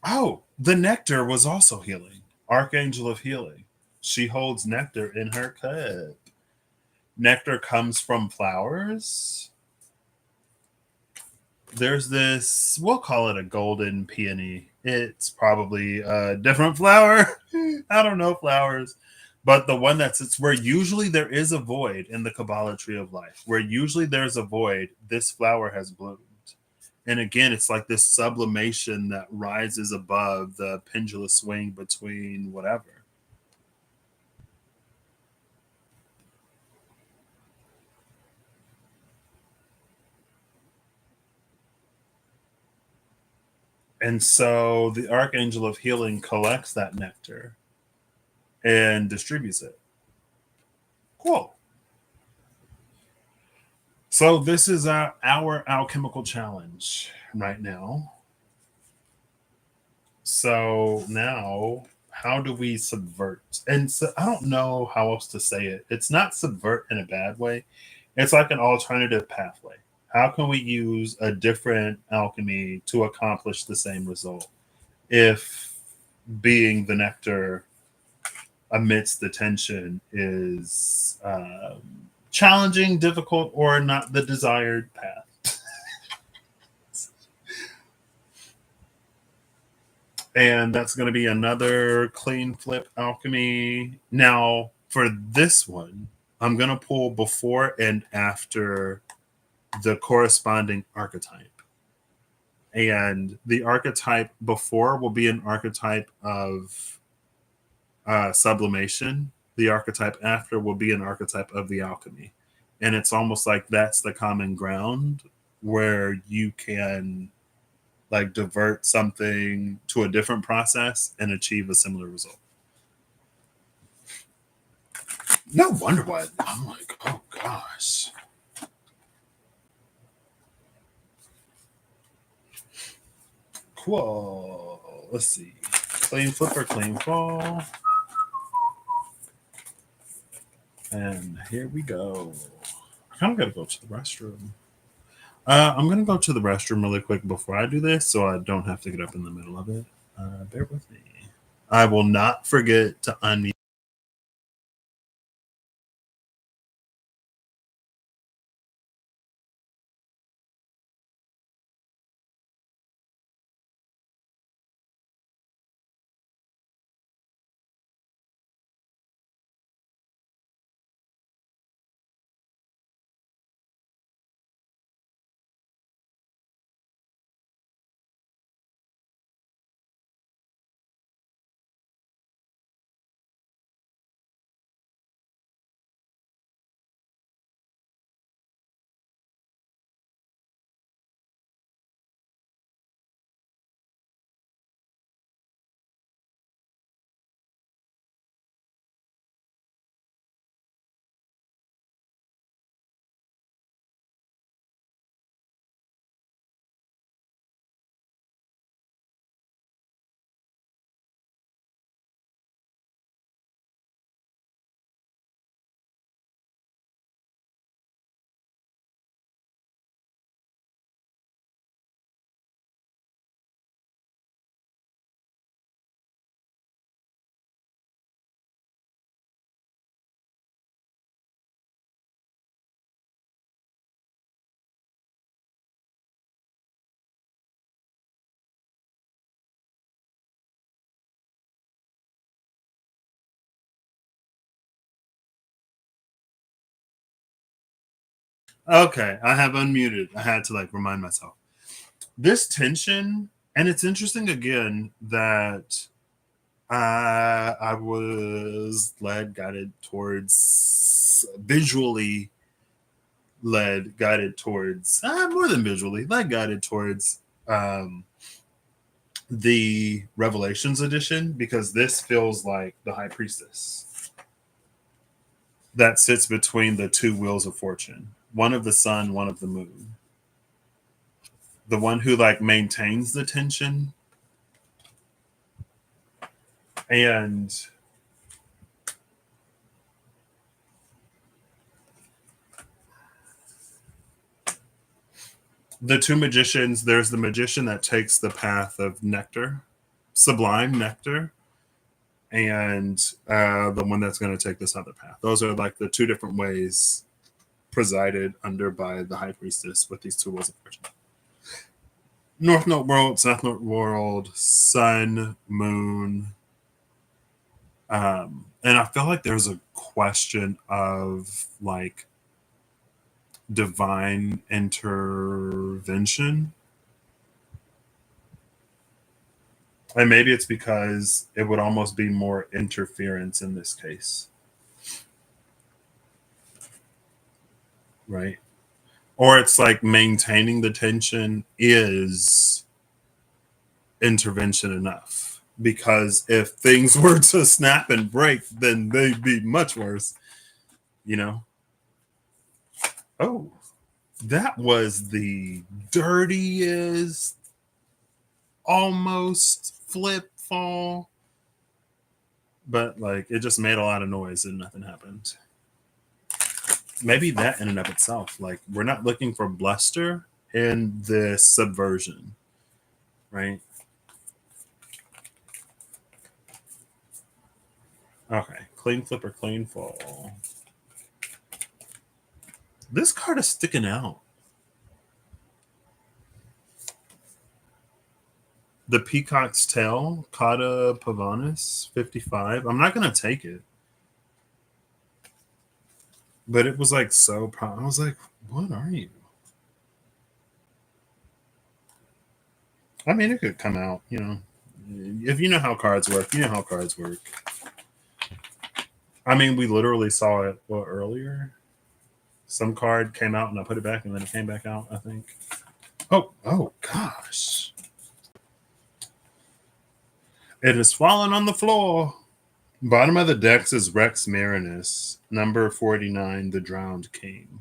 Oh, the Nectar was also healing. Archangel of Healing. She holds nectar in her cup. Nectar comes from flowers. There's this, we'll call it a golden peony. It's probably a different flower. I don't know flowers. But the one that's it's where usually there is a void in the Kabbalah tree of life, where usually there's a void, this flower has bloomed. And again, it's like this sublimation that rises above the pendulous swing between whatever. And so the Archangel of Healing collects that nectar and distributes it. Cool. So this is our alchemical challenge right now. So now, how do we subvert? And so I don't know how else to say it. It's not subvert in a bad way. It's like an alternative pathway. How can we use a different alchemy to accomplish the same result? If being the nectar amidst the tension is challenging, difficult, or not the desired path. And that's going to be another clean flip alchemy. Now, for this one, I'm going to pull before and after the corresponding archetype. And the archetype before will be an archetype of sublimation. The archetype after will be an archetype of the alchemy. And it's almost like that's the common ground where you can like divert something to a different process and achieve a similar result. No wonder why I'm like, oh gosh. Cool. Let's see. Clean flip or clean fall. And here we go. I kind of got to go to the restroom. I'm going to go to the restroom really quick before I do this so I don't have to get up in the middle of it. Bear with me. I will not forget to unmute. Okay, I have unmuted. I had to like remind myself. This tension, and it's interesting again that I was led, guided towards visually led, guided towards more than visually led, guided towards the Revelations edition because this feels like the High Priestess that sits between the two wheels of fortune, one of the sun, one of the moon. The one who like maintains the tension and the two magicians. There's the magician that takes the path of Nectar, Sublime Nectar, and the one that's going to take this other path. Those are like the two different ways presided under by the High Priestess with these two wheels of fortune. North Node world, South Node world, sun, moon, And I feel like there's a question of like divine intervention. And maybe it's because it would almost be more interference in this case. Right. Or it's like maintaining the tension is intervention enough. Because if things were to snap and break, then they'd be much worse, you know? Oh, that was the dirtiest, almost flip fall. But like it just made a lot of noise and nothing happened. Maybe that in and of itself, like we're not looking for bluster in this subversion, right? Okay, clean flip or clean fall. This card is sticking out. The Peacock's Tail, Kata Pavanis, 55. I'm not going to take it. But it was like so I was like, what are you? I mean, it could come out, you know. If you know how cards work, you know how cards work. I mean, we literally saw it earlier. Some card came out and I put it back and then it came back out, I think. Oh gosh. It has fallen on the floor. Bottom of the decks is Rex Marinus, number 49, the Drowned King.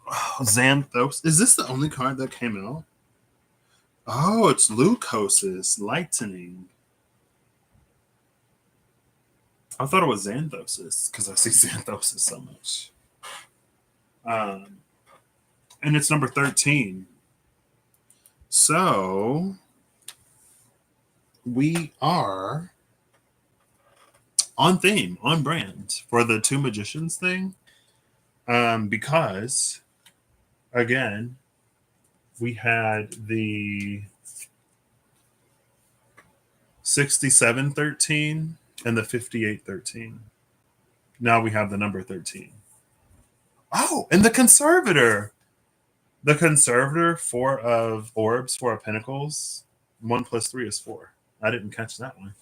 Oh, Xanthos. Is this the only card that came out? Oh, it's Leucosis, Lightning. I thought it was Xanthosis because I see Xanthosis so much. And it's number 13. So we are on theme, on brand for the Two Magicians thing. Because, again, we had the 6713 and the 5813. Now we have the number 13. Oh, and the Conservator. The Conservator, 4 of Orbs, 4 of Pentacles. 1 plus 3 is 4. I didn't catch that one.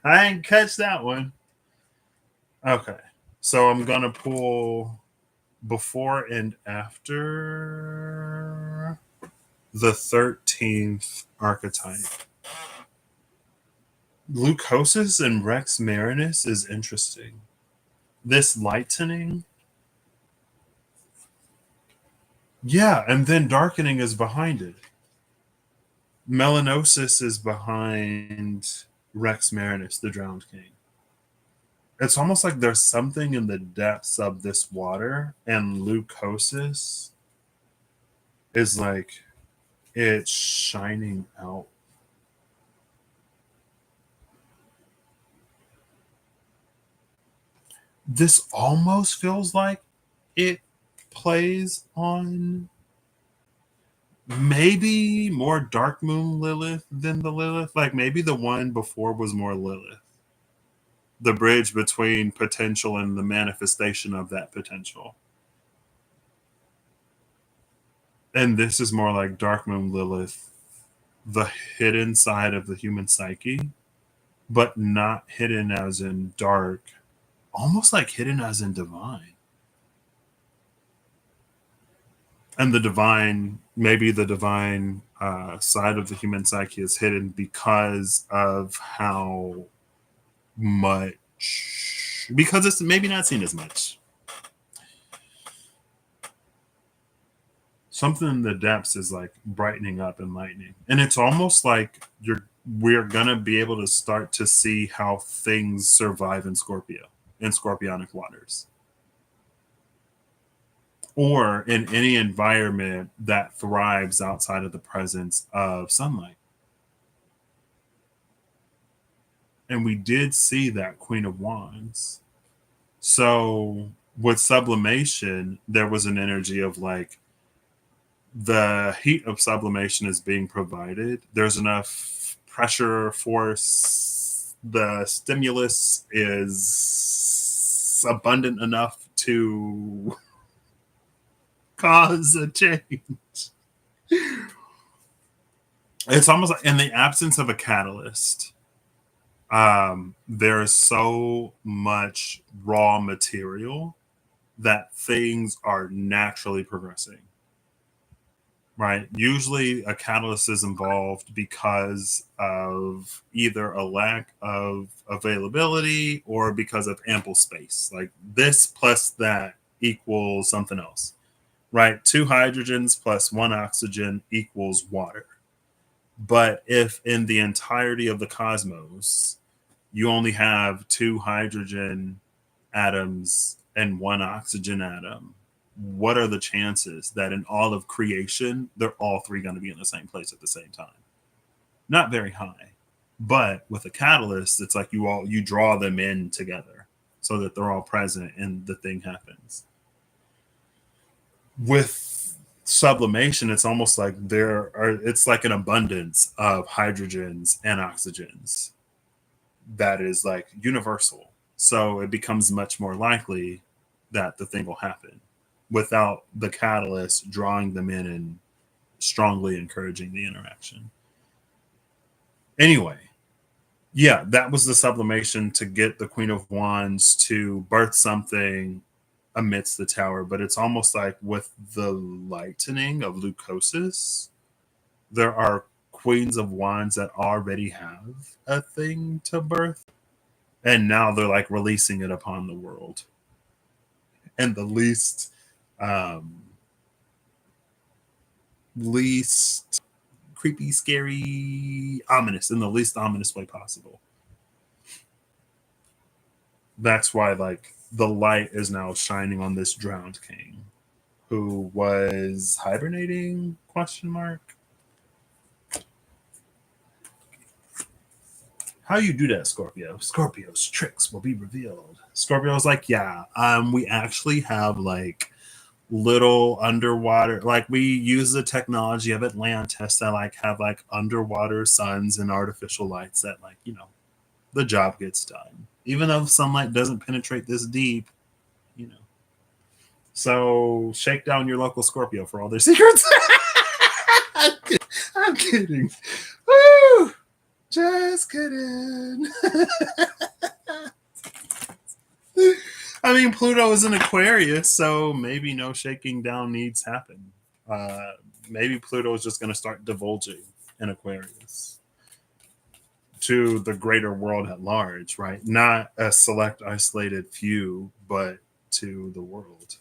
I didn't catch that one. Okay. So I'm going to pull before and after the 13th archetype. Leucosis and Rex Marinus is interesting. This lightening. Yeah, and then darkening is behind it. Melanosis is behind Rex Marinus, the Drowned King. It's almost like there's something in the depths of this water, and Leucosis is like it's shining out. This almost feels like it plays on maybe more Dark Moon Lilith than the Lilith. Like maybe the one before was more Lilith. The bridge between potential and the manifestation of that potential. And this is more like Dark Moon Lilith, the hidden side of the human psyche, but not hidden as in dark, almost like hidden as in divine. And the divine, maybe the divine side of the human psyche is hidden because of how much, because it's maybe not seen as much. Something in the depths is like brightening up and lightening. And it's almost like we're gonna be able to start to see how things survive in Scorpio, in scorpionic waters. Or in any environment that thrives outside of the presence of sunlight. And we did see that Queen of Wands. So with sublimation, there was an energy of like the heat of sublimation is being provided. There's enough pressure, force. The stimulus is abundant enough to cause a change. It's almost like in the absence of a catalyst, there is so much raw material that things are naturally progressing. Right. Usually a catalyst is involved because of either a lack of availability or because of ample space. Like this plus that equals something else. Right. Two hydrogens plus one oxygen equals water. But if in the entirety of the cosmos, you only have two hydrogen atoms and one oxygen atom, what are the chances that in all of creation, they're all three going to be in the same place at the same time? Not very high. But with a catalyst, it's like you draw them in together so that they're all present and the thing happens. With sublimation, it's almost like it's like an abundance of hydrogens and oxygens that is like universal. So it becomes much more likely that the thing will happen without the catalyst drawing them in and strongly encouraging the interaction. Anyway, yeah, that was the sublimation to get the Queen of Wands to birth something amidst the tower. But it's almost like with the lightening of leucosis, there are Queens of Wands that already have a thing to birth. And now they're like releasing it upon the world. And the least creepy, scary, ominous, in the least ominous way possible. That's why like the light is now shining on this drowned king who was hibernating, question mark. How you do that, Scorpio? Scorpio's tricks will be revealed. Scorpio's like, yeah, we actually have like little underwater, like we use the technology of Atlantis that like have like underwater suns and artificial lights that like, you know, the job gets done. Even though sunlight doesn't penetrate this deep, you know. So shake down your local Scorpio for all their secrets. I'm kidding. Woo! Just kidding. I mean, Pluto is in Aquarius, so maybe no shaking down needs happen. Maybe Pluto is just going to start divulging in Aquarius to the greater world at large, right? Not a select, isolated few, but to the world.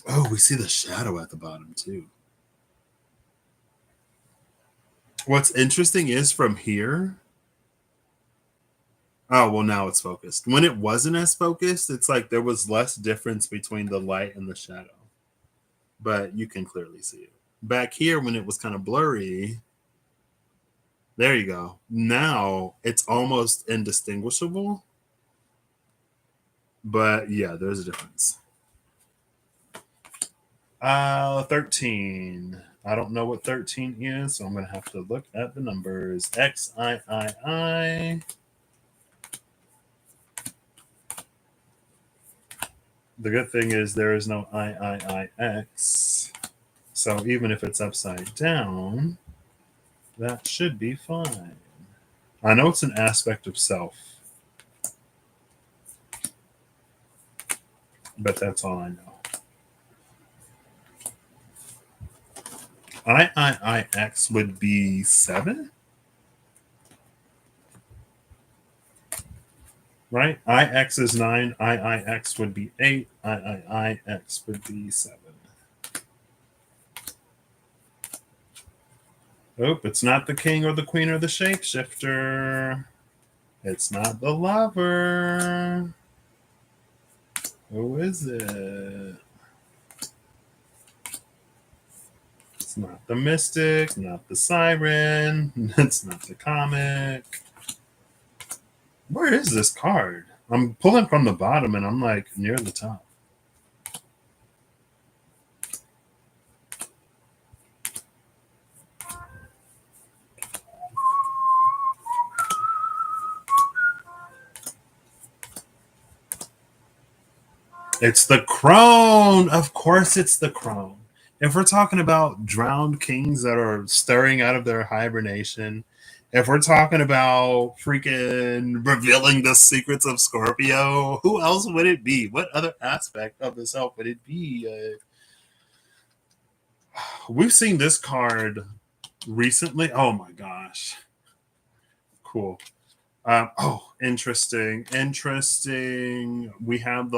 Oh, we see the shadow at the bottom, too. What's interesting is from here. Oh, well, now it's focused. When it wasn't as focused, it's like there was less difference between the light and the shadow. But you can clearly see it. Back here, when it was kind of blurry, there you go. Now it's almost indistinguishable. But yeah, there's a difference. 13. I don't know what 13 is, so I'm going to have to look at the numbers. XIII. The good thing is there is no IIIX. So even if it's upside down, that should be fine. I know it's an aspect of self, but that's all I know. IIIX would be 7? Right? IX is 9, IIX would be 8, IIIX would be 7. Oh, it's not the king or the queen or the shapeshifter. It's not the lover. Who is it? It's not the mystic, not the siren. It's not the comic. Where is this card? I'm pulling from the bottom and I'm like near the top. It's the crone. Of course, it's the crone. If we're talking about drowned kings that are stirring out of their hibernation, if we're talking about freaking revealing the secrets of Scorpio, who else would it be? What other aspect of the self would it be? We've seen this card recently. Oh my gosh. Cool. Interesting. Interesting. We have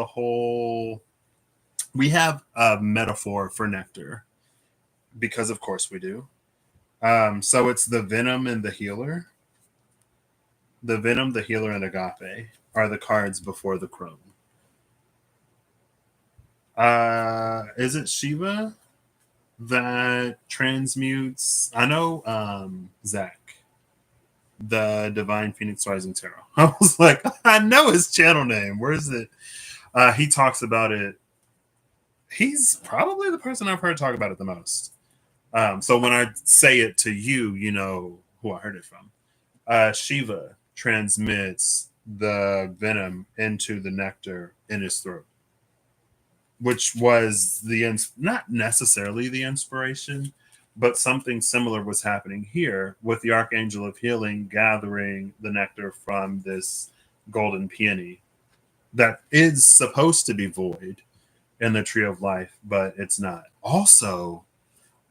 a metaphor for nectar because, of course, we do. So it's the venom and the healer. The venom, the healer, and agape are the cards before the crone. Is it Shiva that transmutes? I know Zach, the Divine Phoenix Rising Tarot. I was like, I know his channel name. Where is it? He talks about it. He's probably the person I've heard talk about it the most. So when I say it to you, you know who I heard it from. Shiva transmits the venom into the nectar in his throat, which was not necessarily the inspiration, but something similar was happening here with the Archangel of Healing gathering the nectar from this golden peony that is supposed to be void in the Tree of Life, but it's not. Also,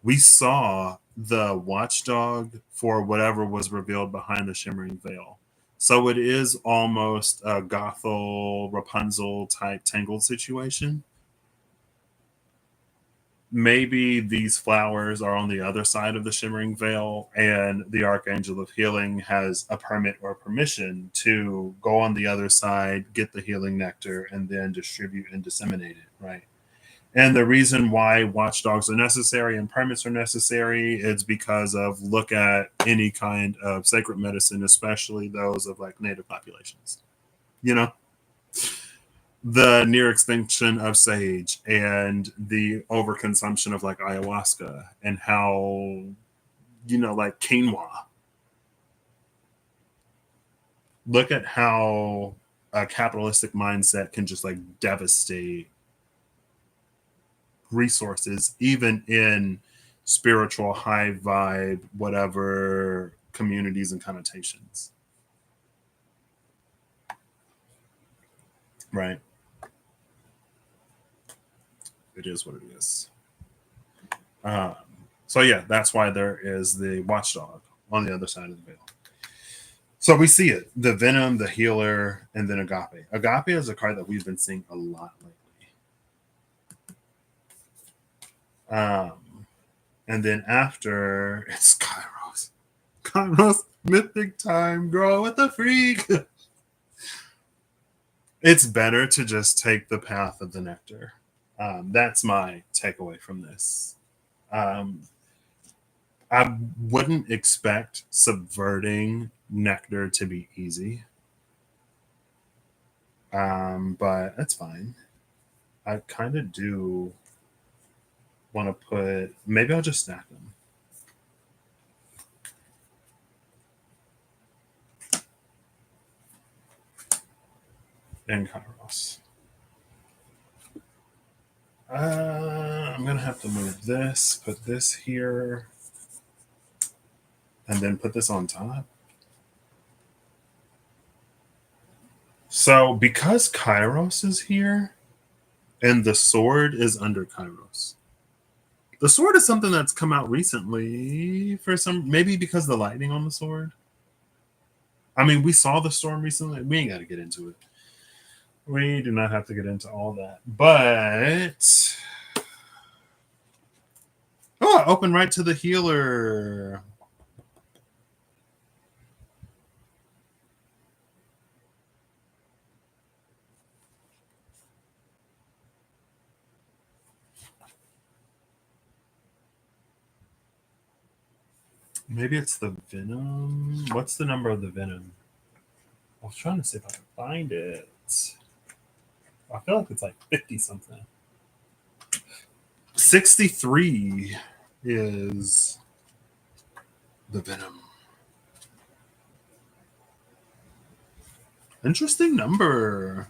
we saw the watchdog for whatever was revealed behind the shimmering veil. So it is almost a Gothel Rapunzel type Tangled situation. Maybe these flowers are on the other side of the shimmering veil, and the Archangel of Healing has a permit or permission to go on the other side, get the healing nectar, and then distribute and disseminate it, right? And the reason why watchdogs are necessary and permits are necessary is because of look at any kind of sacred medicine, especially those of like native populations. You know, the near extinction of sage and the overconsumption of like ayahuasca and how, you know, like quinoa. Look at how a capitalistic mindset can just like devastate resources, even in spiritual, high vibe, whatever communities and connotations. Right. It is what it is. Um, so, yeah, that's why there is the watchdog on the other side of the veil. So we see it, the venom, the healer, and then agape. Agape is a card that we've been seeing a lot lately. And then after, it's Kairos. Kairos, mythic time, girl with the freak. It's better to just take the path of the nectar. That's my takeaway from this. I wouldn't expect subverting nectar to be easy, but that's fine. I kind of do want to put, maybe I'll just stack them. In Kairos. I'm going to have to move this, put this here, and then put this on top. So because Kairos is here and the sword is under Kairos, the sword is something that's come out recently for some, maybe because the lightning on the sword. I mean, we saw the storm recently. We ain't got to get into it. We do not have to get into all that. But oh, open right to the healer. Maybe it's the venom. What's the number of the venom? I was trying to see if I can find it. I feel like it's like 50 something. 63 is the venom. Interesting number.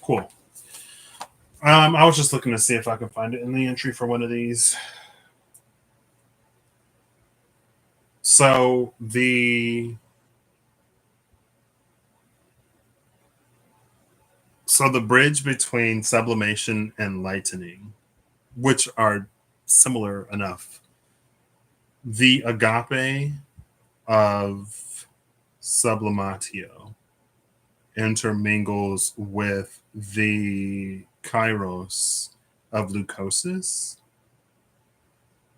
Cool. I was just looking to see if I could find it in the entry for one of these. So the bridge between sublimation and lightening, which are similar enough, the agape of sublimatio intermingles with the kairos of leucosis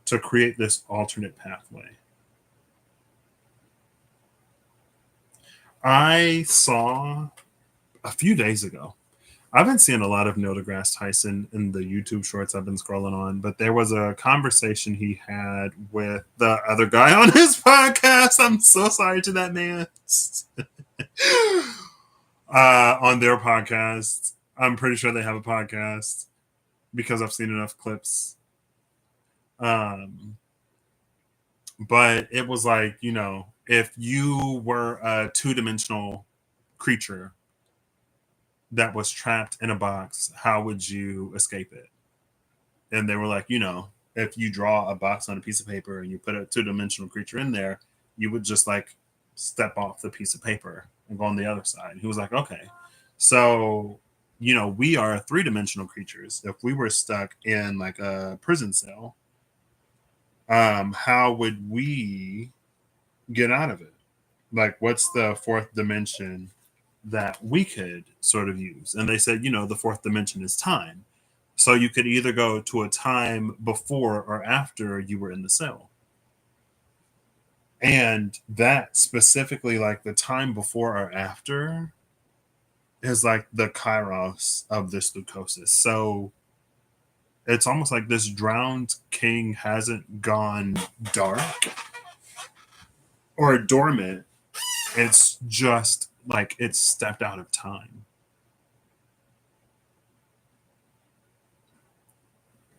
to create this alternate pathway. I saw a few days ago, I've been seeing a lot of Neil deGrasse Tyson in the YouTube shorts I've been scrolling on, but there was a conversation he had with the other guy on his podcast. I'm so sorry to that man. On their podcast. I'm pretty sure they have a podcast because I've seen enough clips. But it was like, if you were a two-dimensional creature that was trapped in a box, how would you escape it? And they were like, if you draw a box on a piece of paper and you put a two-dimensional creature in there, you would just like step off the piece of paper and go on the other side. He was like, okay. So, we are three-dimensional creatures. If we were stuck in like a prison cell, how would we get out of it? Like, what's the fourth dimension that we could sort of use? And they said, the fourth dimension is time. So you could either go to a time before or after you were in the cell. And that specifically, like the time before or after, is like the kairos of this leucosis. So it's almost like this drowned king hasn't gone dark or dormant. It's just like it's stepped out of time.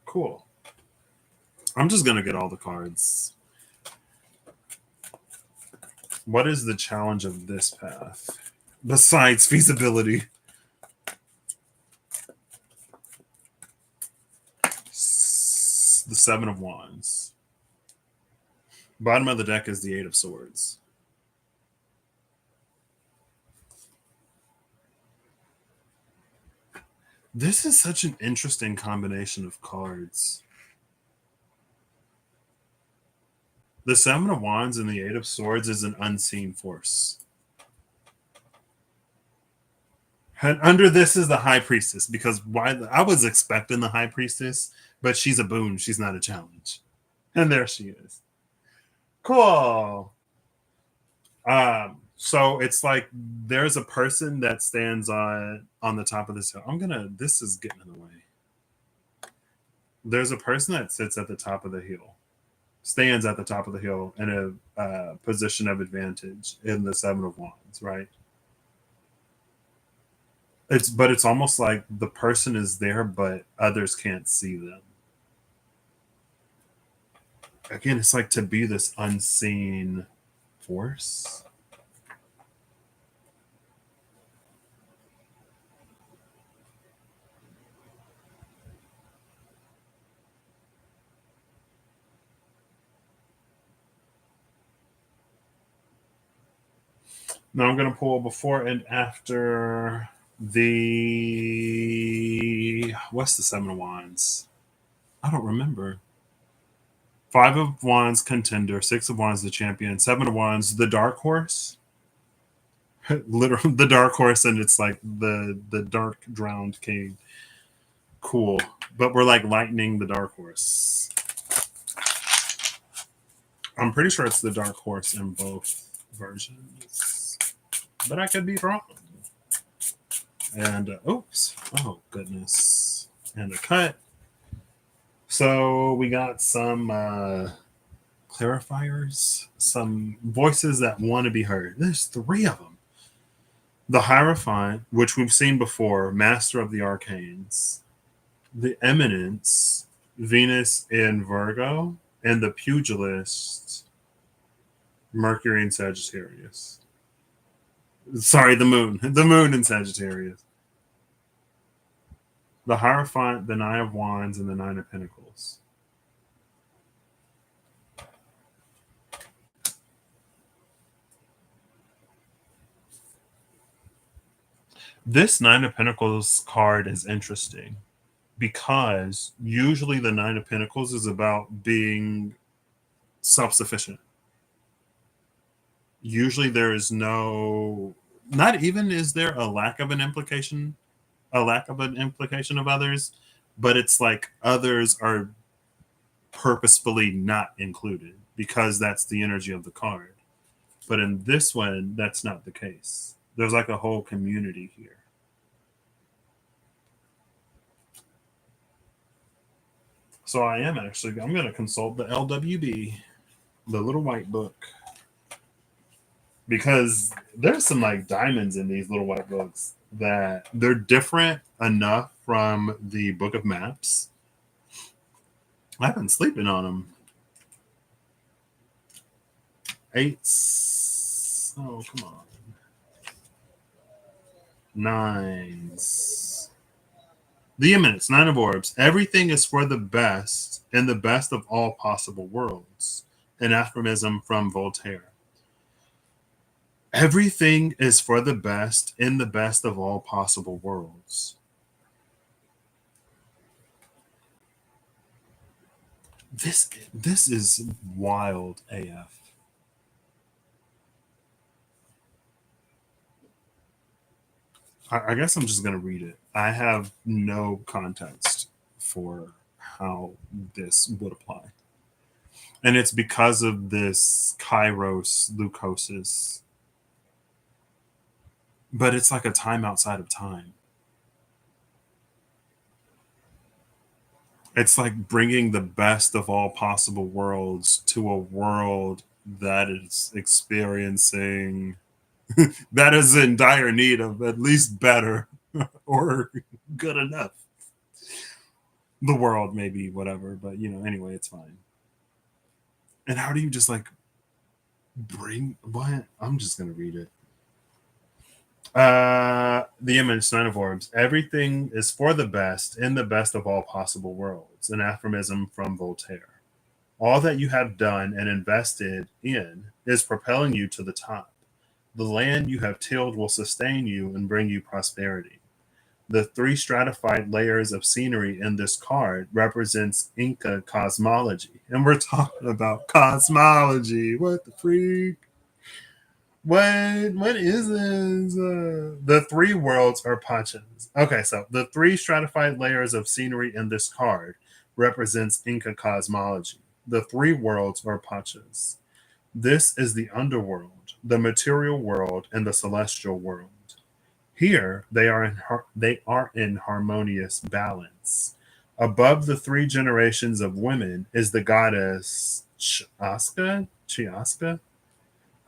Cool. I'm just going to get all the cards. What is the challenge of this path besides feasibility? The Seven of Wands. Bottom of the deck is the Eight of Swords. This is such an interesting combination of cards. The Seven of Wands and the Eight of Swords is an unseen force. And under this is the High Priestess, because I was expecting the High Priestess, but she's a boon. She's not a challenge. And there she is. Cool. So it's like there's a person that stands on the top of this hill. This is getting in the way. There's a person that sits at the top of the hill, stands at the top of the hill in a position of advantage in the Seven of Wands, right? It's almost like the person is there, but others can't see them. Again, it's like to be this unseen force. Now I'm going to pull before and after what's the Seven of Wands? I don't remember. Five of Wands, contender. Six of Wands, the champion. Seven of Wands, the dark horse. Literally, the dark horse, and it's like the dark drowned king. Cool. But we're like lightening the dark horse. I'm pretty sure it's the dark horse in both versions. But I could be wrong. And oops. Oh, goodness. And a cut. So we got some clarifiers, some voices that want to be heard. There's three of them. The Hierophant, which we've seen before, Master of the Arcanes. The Eminence, Venus in Virgo. And the Pugilist, Mercury in Sagittarius. Sorry, the Moon. The Moon in Sagittarius. The Hierophant, the Nine of Wands, and the Nine of Pentacles. This Nine of Pentacles card is interesting because usually the Nine of Pentacles is about being self sufficient. Usually there is no, not even is there a lack of an implication, of others, but it's like others are purposefully not included because that's the energy of the card. But in this one, that's not the case. There's like a whole community here. So I'm going to consult the LWB, the little white book, because there's some like diamonds in these little white books that they're different enough from the book of maps. I've been sleeping on them. Eights. Oh, come on. Nines. The Eminence, Nine of Orbs. Everything is for the best in the best of all possible worlds. An aphorism from Voltaire. Everything is for the best in the best of all possible worlds. This is wild AF. I guess I'm just gonna read it. I have no context for how this would apply, and it's because of this Kairos leucosis. But it's like a time outside of time. It's like bringing the best of all possible worlds to a world that is experiencing that is in dire need of at least better or good enough. The world maybe whatever, but anyway, it's fine. And how do you just like bring what? I'm just gonna read it. The Image, Nine of Orbs. Everything is for the best in the best of all possible worlds. An aphorism from Voltaire. All that you have done and invested in is propelling you to the top. The land you have tilled will sustain you and bring you prosperity. The three stratified layers of scenery in this card represents Inca cosmology. And we're talking about cosmology. What the freak? What is this? The three worlds are Pachas. Okay, so the three stratified layers of scenery in this card represents Inca cosmology. The three worlds are Pachas. This is the underworld, the material world, and the celestial world. Here they are in harmonious balance. Above the three generations of women is the goddess Chiaska,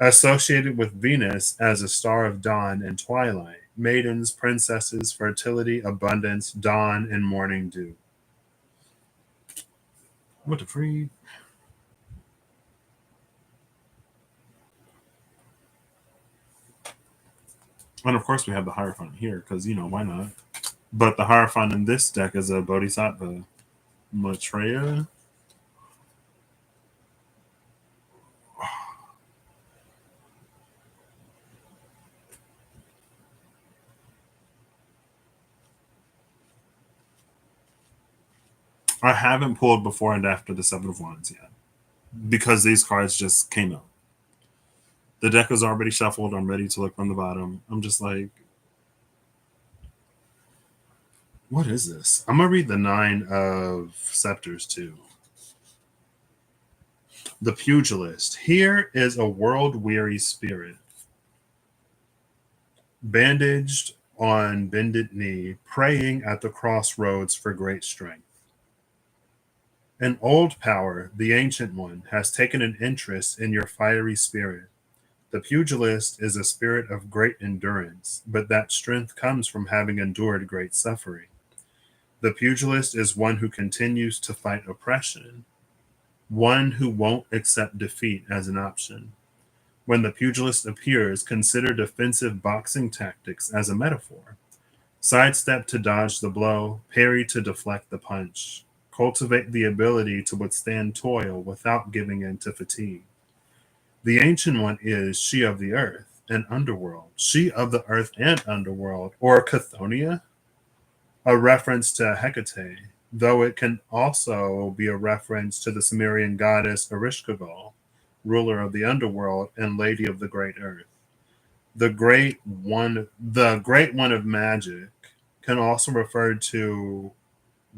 associated with Venus as a star of dawn and twilight, maidens, princesses, fertility, abundance, dawn, and morning dew. What the free? And of course, we have the Hierophant here because, why not? But the Hierophant in this deck is a Bodhisattva. Maitreya. I haven't pulled before and after the Seven of Wands yet because these cards just came out. The deck is already shuffled. I'm ready to look from the bottom. I'm just like, what is this? I'm going to read the Nine of Scepters too. The Pugilist. Here is a world-weary spirit, bandaged on bended knee, praying at the crossroads for great strength. An old power, the ancient one, has taken an interest in your fiery spirit. The pugilist is a spirit of great endurance, but that strength comes from having endured great suffering. The pugilist is one who continues to fight oppression, one who won't accept defeat as an option. When the pugilist appears, consider defensive boxing tactics as a metaphor. Sidestep to dodge the blow, parry to deflect the punch. Cultivate the ability to withstand toil without giving in to fatigue. The ancient one is she of the earth and underworld, she of the earth and underworld, or Chthoniya, a reference to Hecate, though it can also be a reference to the Sumerian goddess Erishkigal, ruler of the underworld and lady of the great earth. The great one of magic can also refer to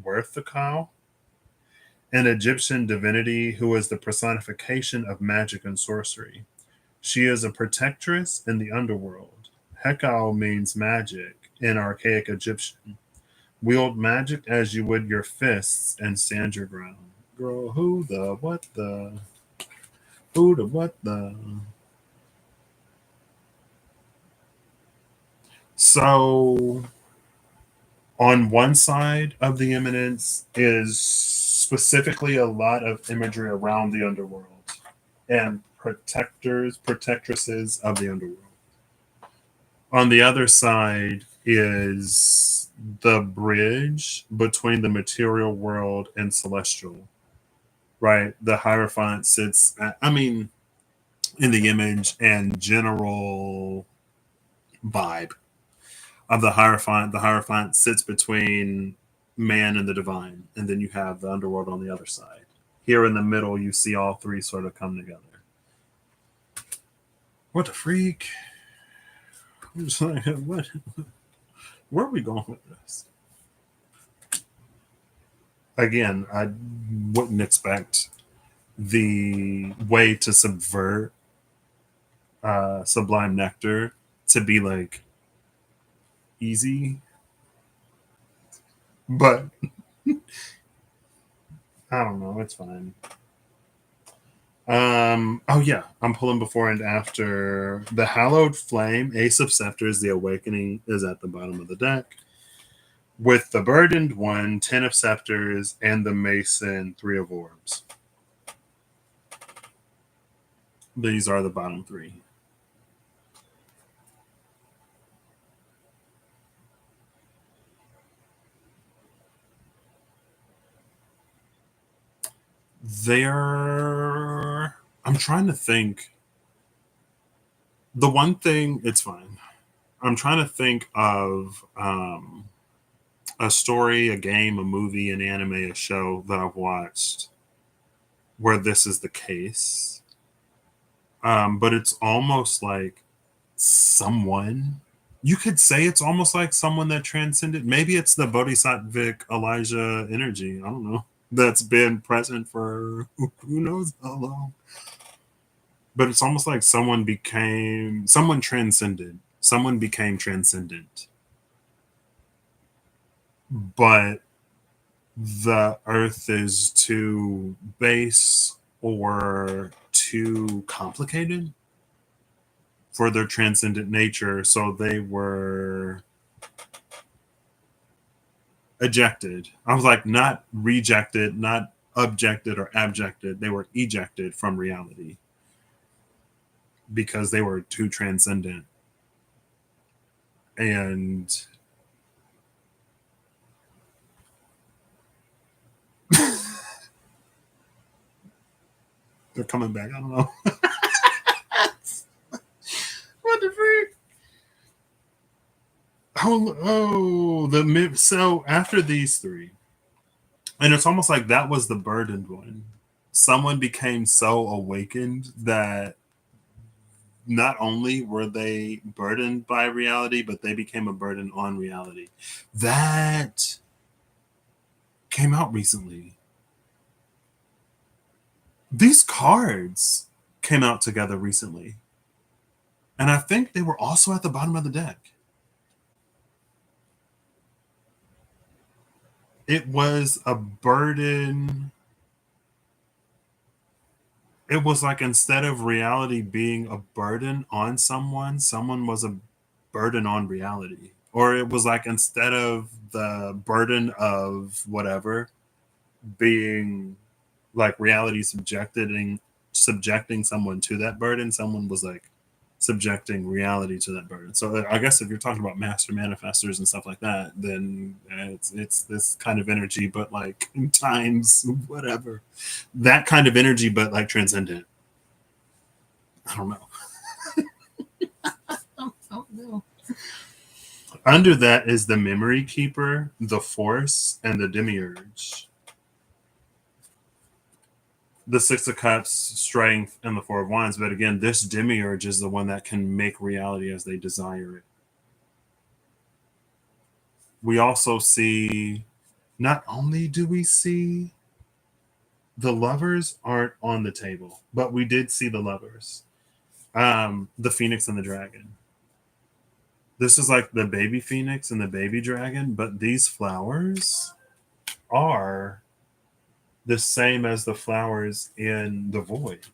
Worth the cow, an Egyptian divinity who is the personification of magic and sorcery. She is a protectress in the underworld. Hekau means magic in archaic Egyptian. Wield magic as you would your fists and stand your ground. Girl, who the what the. So on one side of the eminence is specifically a lot of imagery around the underworld and protectresses of the underworld. On the other side is the bridge between the material world and celestial, right? The Hierophant sits, in the image and general vibe of the Hierophant. The Hierophant sits between man and the divine, and then you have the underworld on the other side. Here in the middle, you see all three sort of come together. What the freak? I'm just like, what? Where are we going with this? Again, I wouldn't expect the way to subvert Sublime Nectar to be like easy, but I don't know. It's fine. Oh yeah, I'm pulling before and after. The Hallowed Flame, Ace of Scepters, the Awakening is at the bottom of the deck. With the Burdened One, 10 of Scepters, and the Mason, 3 of Orbs. These are the bottom three. They're. I'm trying to think. The one thing, it's fine. I'm trying to think of a story, a game, a movie, an anime, a show that I've watched where this is the case. But it's almost like someone. You could say it's almost like someone that transcended. Maybe it's the Bodhisattvic Elijah energy. I don't know. That's been present for who knows how long. But it's almost like someone transcended. Someone became transcendent. But the earth is too base or too complicated for their transcendent nature, so they were ejected. I was like, not rejected, not objected or abjected. They were ejected from reality because they were too transcendent. And they're coming back. I don't know. What the freak? So after these three, and it's almost like that was the burdened one. Someone became so awakened that not only were they burdened by reality, but they became a burden on reality. That came out recently. These cards came out together recently. And I think they were also at the bottom of the deck. It was a burden. It was like instead of reality being a burden on someone, someone was a burden on reality. Or it was like instead of the burden of whatever being like reality subjecting someone to that burden, someone was like subjecting reality to that burden. So I guess if you're talking about master manifestors and stuff like that, then it's this kind of energy, but like times whatever, that kind of energy, but like transcendent. I don't know. I don't know. Under that is the memory keeper, the force, and the demiurge. The Six of Cups, strength, and the Four of Wands. But again, this demiurge is the one that can make reality as they desire it. We also see, not only do we see the lovers aren't on the table, but we did see the lovers. The Phoenix and the Dragon. This is like the baby Phoenix and the baby Dragon, but these flowers are the same as the flowers in the Void,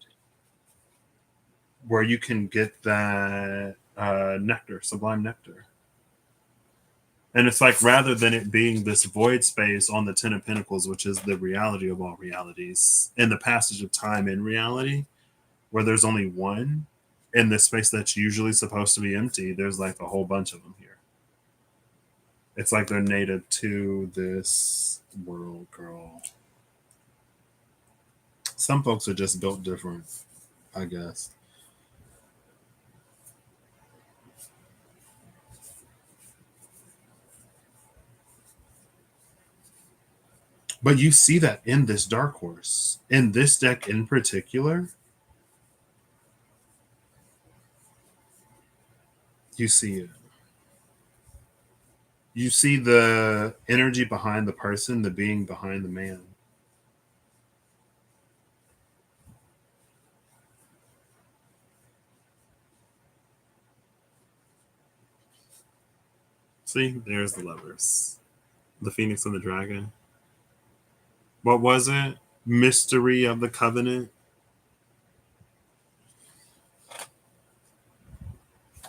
where you can get that nectar, sublime nectar. And it's like, rather than it being this void space on the Ten of Pentacles, which is the reality of all realities, in the passage of time in reality, where there's only one, in this space that's usually supposed to be empty, there's like a whole bunch of them here. It's like they're native to this world, girl. Some folks are just built different, I guess. But you see that in this Dark Horse. In this deck in particular, you see it. You see the energy behind the person, the being behind the man. See, there's the lovers. The Phoenix and the Dragon. What was it? Mystery of the Covenant.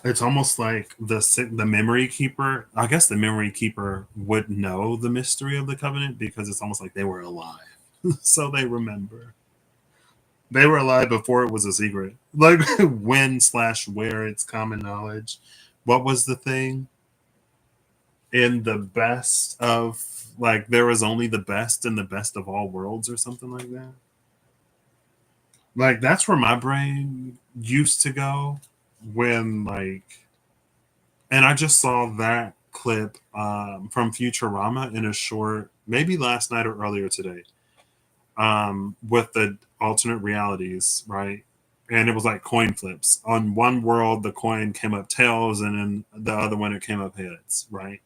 It's almost like the memory keeper. I guess the memory keeper would know the mystery of the covenant because it's almost like they were alive, so they remember. They were alive before it was a secret. Like when/where it's common knowledge. What was the thing? In the best of, like, there was only the best in the best of all worlds or something like that. Like, that's where my brain used to go when, like, and I just saw that clip from Futurama in a short, maybe last night or earlier today, with the alternate realities, right? And it was like coin flips. On one world, the coin came up tails, and in the other one, it came up heads, right?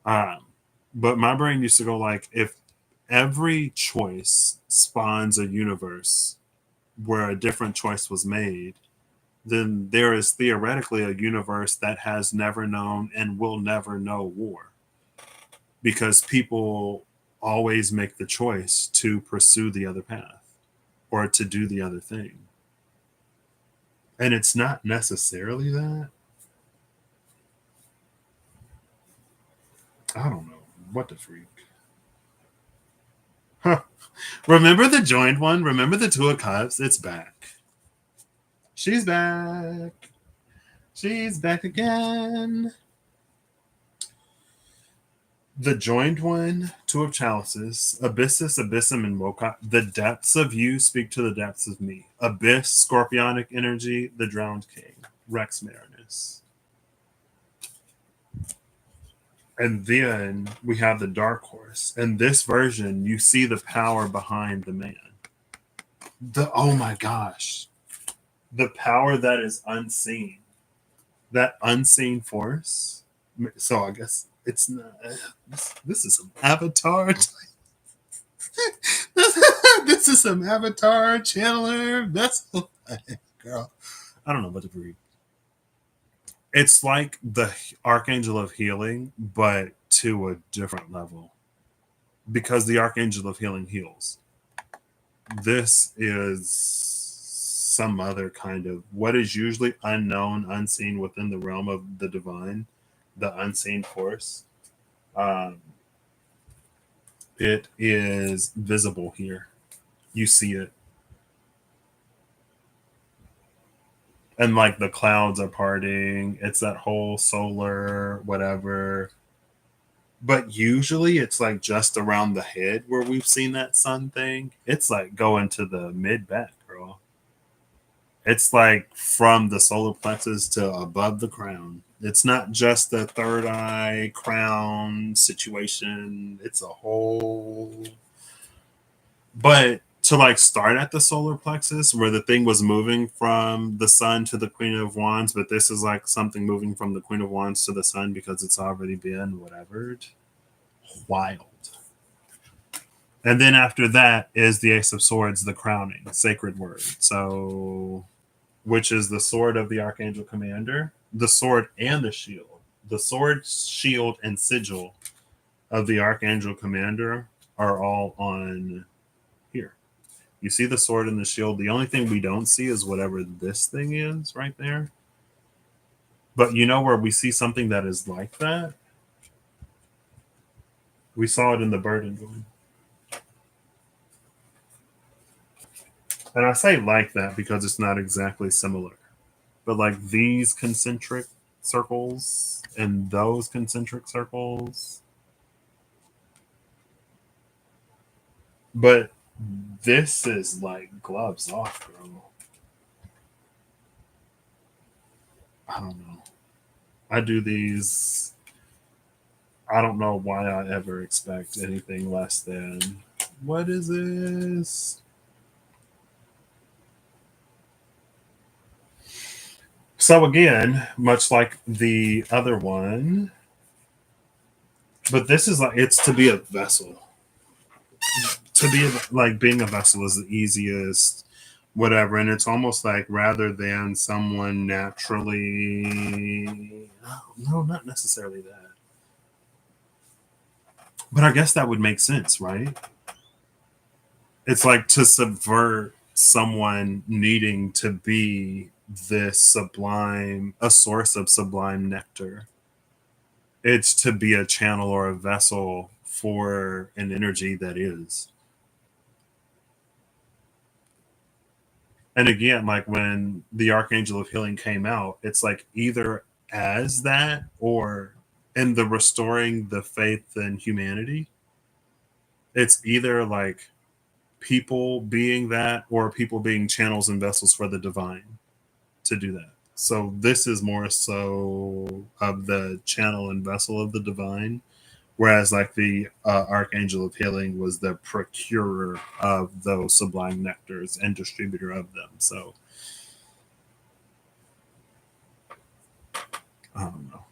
Um, but my brain used to go like, if every choice spawns a universe where a different choice was made, then there is theoretically a universe that has never known and will never know war, because people always make the choice to pursue the other path or to do the other thing. And it's not necessarily that. I don't know. What the freak? Huh. Remember the joined one? Remember the Two of Cups? It's back. She's back. She's back again. The joined one, Two of Chalices, Abyssus, Abyssum, and Woka. The depths of you speak to the depths of me. Abyss, Scorpionic energy, the Drowned King, Rex Marinus. And then we have the Dark Horse. In this version, you see the power behind the man. Oh my gosh. The power that is unseen. That unseen force. So I guess it's not. This is some Avatar. This is some Avatar channeler. That's girl. I don't know what to read. It's like the Archangel of Healing, but to a different level, because the Archangel of Healing heals. This is some other kind of what is usually unknown, unseen within the realm of the divine, the unseen force. It is visible here. You see it. and like the clouds are parting. It's that whole solar whatever. But usually it's like just around the head where we've seen that sun thing. It's like going to the mid back, girl. It's like from the solar plexus to above the crown. It's not just the third eye crown situation. It's a whole. But to like start at the solar plexus where the thing was moving from the sun to the Queen of Wands, but this is like something moving from the Queen of Wands to the sun because it's already been whatever. Wild. And then after that is the Ace of Swords, the crowning, sacred word. So, which is the sword of the Archangel Commander, the sword and the shield. The sword, shield, and sigil of the Archangel Commander are all on here. You see the sword and the shield. The only thing we don't see is whatever this thing is right there. But you know where we see something that is like that? We saw it in the burdened one. And I say like that because it's not exactly similar. But like these concentric circles and those concentric circles. But this is like gloves off, girl. I don't know. I do these. I don't know why I ever expect anything less than. What is this? So again, much like the other one, but this is like it's to be a vessel. To be like being a vessel is the easiest, whatever, and it's almost like rather than someone naturally. No, not necessarily that. But I guess that would make sense, right? It's like to subvert someone needing to be this sublime, a source of sublime nectar. It's to be a channel or a vessel for an energy that is. And again, like when the Archangel of Healing came out, it's like either as that or in the restoring the faith in humanity, it's either like people being that or people being channels and vessels for the divine to do that. So this is more so of the channel and vessel of the divine, whereas like the Archangel of Healing was the procurer of those sublime nectars and distributor of them. So I don't know.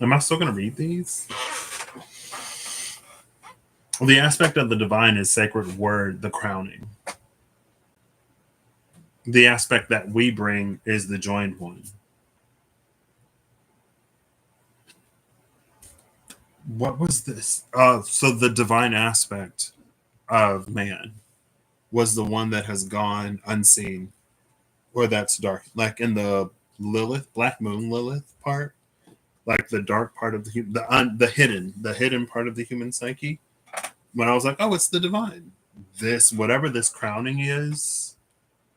Am I still going to read these? The aspect of the divine is sacred word, the crowning. The aspect that we bring is the joined one. What was this? So the divine aspect of man was the one that has gone unseen, or that's dark, like in the Lilith, Black Moon Lilith part, like the dark part of the hidden part of the human psyche. When I was like, oh, it's the divine. This whatever this crowning is,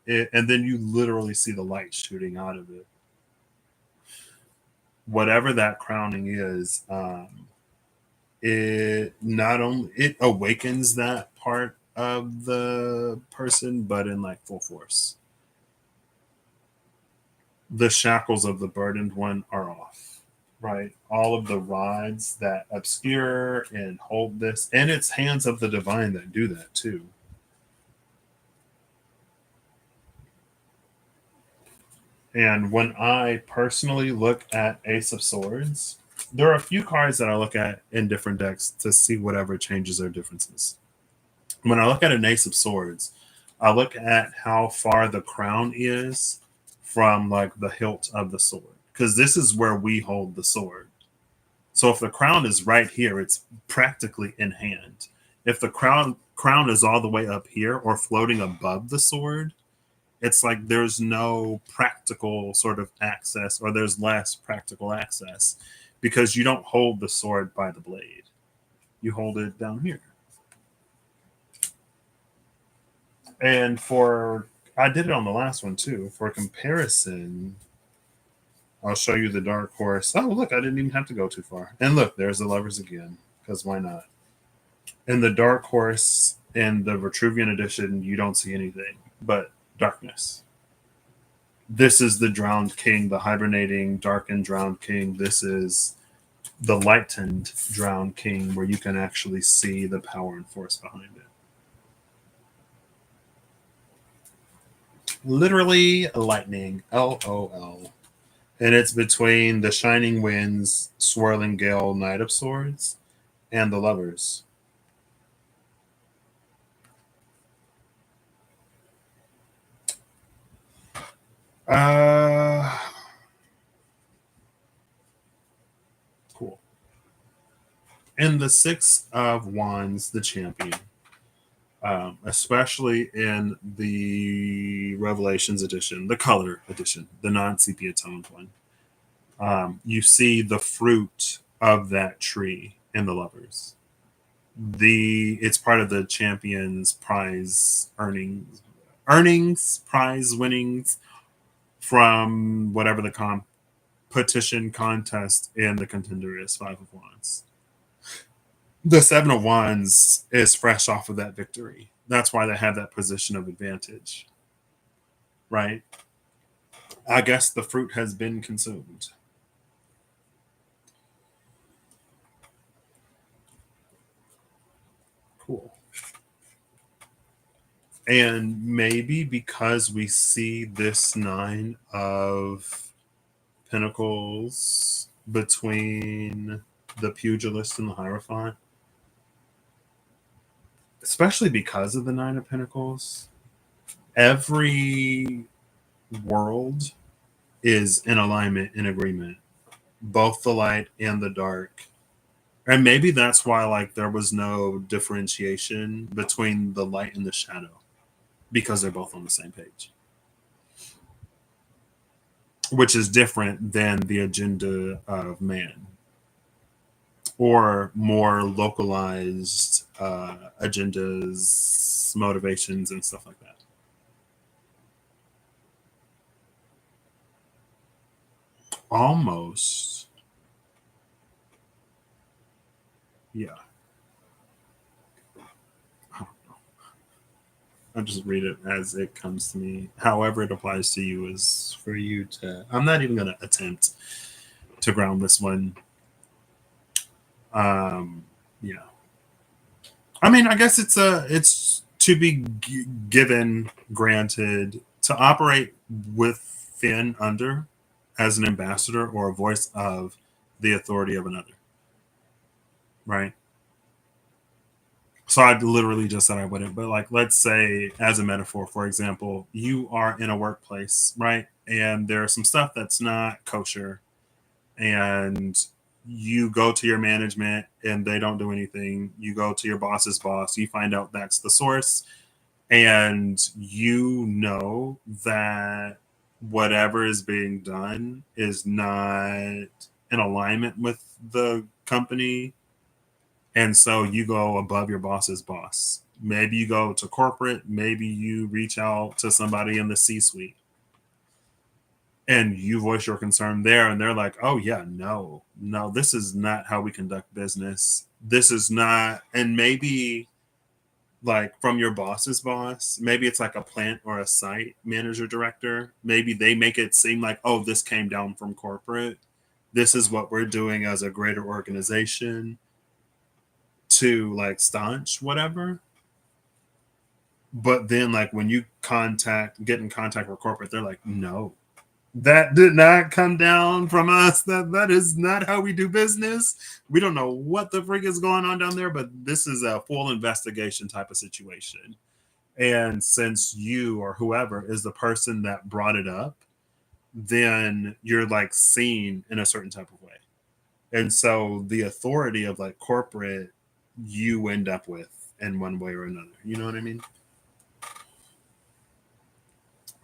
and then you literally see the light shooting out of it. Whatever that crowning is, it not only it awakens that part of the person, but in like full force. The shackles of the burdened one are off, right? All of the rods that obscure and hold this, and it's hands of the divine that do that too. And when I personally look at Ace of Swords, there are a few cards that I look at in different decks to see whatever changes or differences. When I look at an Ace of Swords, I look at how far the crown is from like the hilt of the sword, because this is where we hold the sword. So if the crown is right here, it's practically in hand. If the crown is all the way up here or floating above the sword, it's like there's no practical sort of access, or there's less practical access because you don't hold the sword by the blade. You hold it down here. And I did it on the last one too. For comparison, I'll show you the dark horse. Oh, look, I didn't even have to go too far. And look, there's the lovers again, because why not? In the dark horse in the Vitruvian edition, you don't see anything but darkness. This is the drowned king, the hibernating, darkened, drowned king. This is the lightened, drowned king, where you can actually see the power and force behind it. Literally lightning, LOL. And it's between the shining winds, swirling gale, knight of swords, and the lovers. Uh, cool. In the Six of Wands, the champion, especially in the Revelations edition, the color edition, the non-sepia toned one, you see the fruit of that tree in the lovers. It's part of the champion's prize prize winnings from whatever the competition contest, and the contender is Five of Wands. The Seven of Wands is fresh off of that victory. That's why they have that position of advantage, right? I guess the fruit has been consumed. Cool. And maybe because we see this Nine of Pentacles between the Pugilist and the Hierophant, especially because of the Nine of Pentacles, every world is in alignment, in agreement, both the light and the dark. And maybe that's why like there was no differentiation between the light and the shadow, because they're both on the same page, which is different than the agenda of man, or more localized agendas, motivations, and stuff like that. Almost. Yeah. I'll just read it as it comes to me. However it applies to you is for you to. I'm not even going to attempt to ground this one. Yeah. I mean, I guess it's to be given, granted, to operate within, under, as an ambassador or a voice of the authority of another, right? So I literally just said I wouldn't, but like, let's say, as a metaphor, for example, you are in a workplace, right? And there's some stuff that's not kosher, and you go to your management and they don't do anything. You go to your boss's boss, you find out that's the source, and you know that whatever is being done is not in alignment with the company, and so you go above your boss's boss. Maybe you go to corporate, maybe you reach out to somebody in the C suite and you voice your concern there. And they're like, oh, yeah, no, this is not how we conduct business. This is not. And maybe like from your boss's boss, maybe it's like a plant or a site manager director. Maybe they make it seem like, oh, this came down from corporate. This is what we're doing as a greater organization to like staunch whatever. But then like when you get in contact with corporate, they're like, no, that did not come down from us. That is not how we do business. We don't know what the freak is going on down there, but this is a full investigation type of situation. And since you or whoever is the person that brought it up, then you're like seen in a certain type of way. And so the authority of like corporate, you end up with in one way or another. You know what I mean?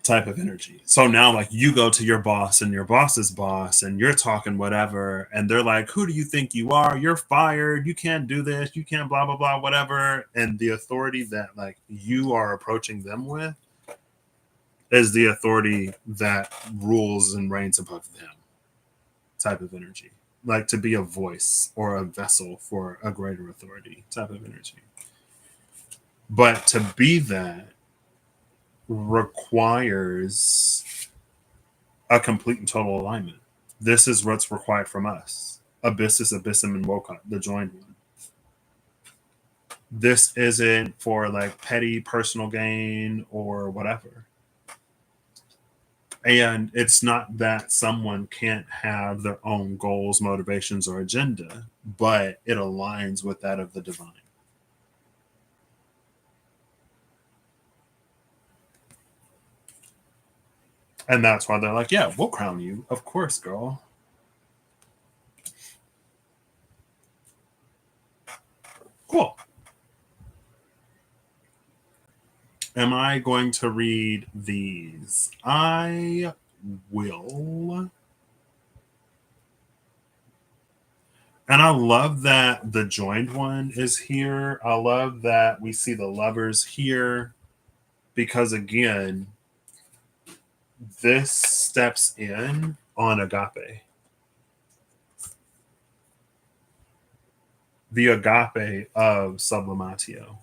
type of energy. So now, like, you go to your boss and your boss's boss, and you're talking whatever, and they're like, "Who do you think you are? You're fired. You can't do this. You can't blah blah blah whatever." And the authority that like you are approaching them with is the authority that rules and reigns above them. Type of energy, like to be a voice or a vessel for a greater authority. Type of energy, but to be that requires a complete and total alignment. This is what's required from us. Abyssis, abyssum, and wokot, the joined one. This isn't for like petty personal gain or whatever. And it's not that someone can't have their own goals, motivations, or agenda, but it aligns with that of the divine. And that's why they're like, yeah, we'll crown you. Of course, girl. Cool. Am I going to read these? I will. And I love that the joined one is here. I love that we see the lovers here because, again, this steps in on agape. The agape of sublimatio.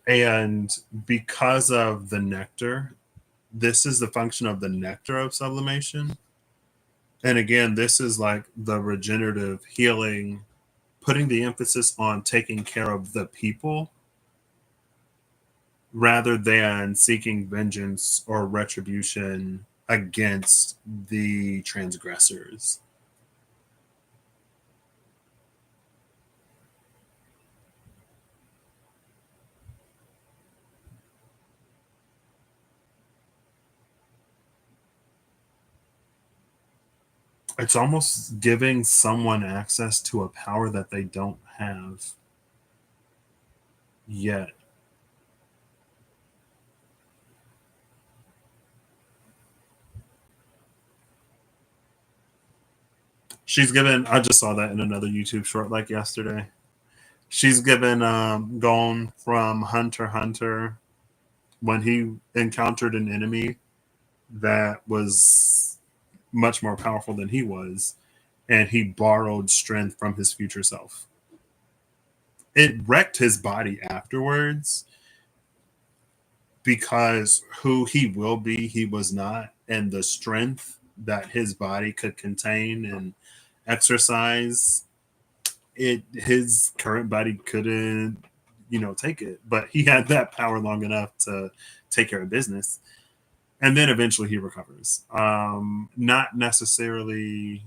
And because of the nectar, this is the function of the nectar of sublimation. And again, this is like the regenerative healing, putting the emphasis on taking care of the people rather than seeking vengeance or retribution against the transgressors. It's almost giving someone access to a power that they don't have yet. She's given, I just saw that in another YouTube short like yesterday. She's given gone from Hunter when he encountered an enemy that was much more powerful than he was, and he borrowed strength from his future self. It wrecked his body afterwards because who he will be, he was not, and the strength that his body could contain and exercise, it his current body couldn't, take it. But he had that power long enough to take care of business. And then eventually he recovers. Not necessarily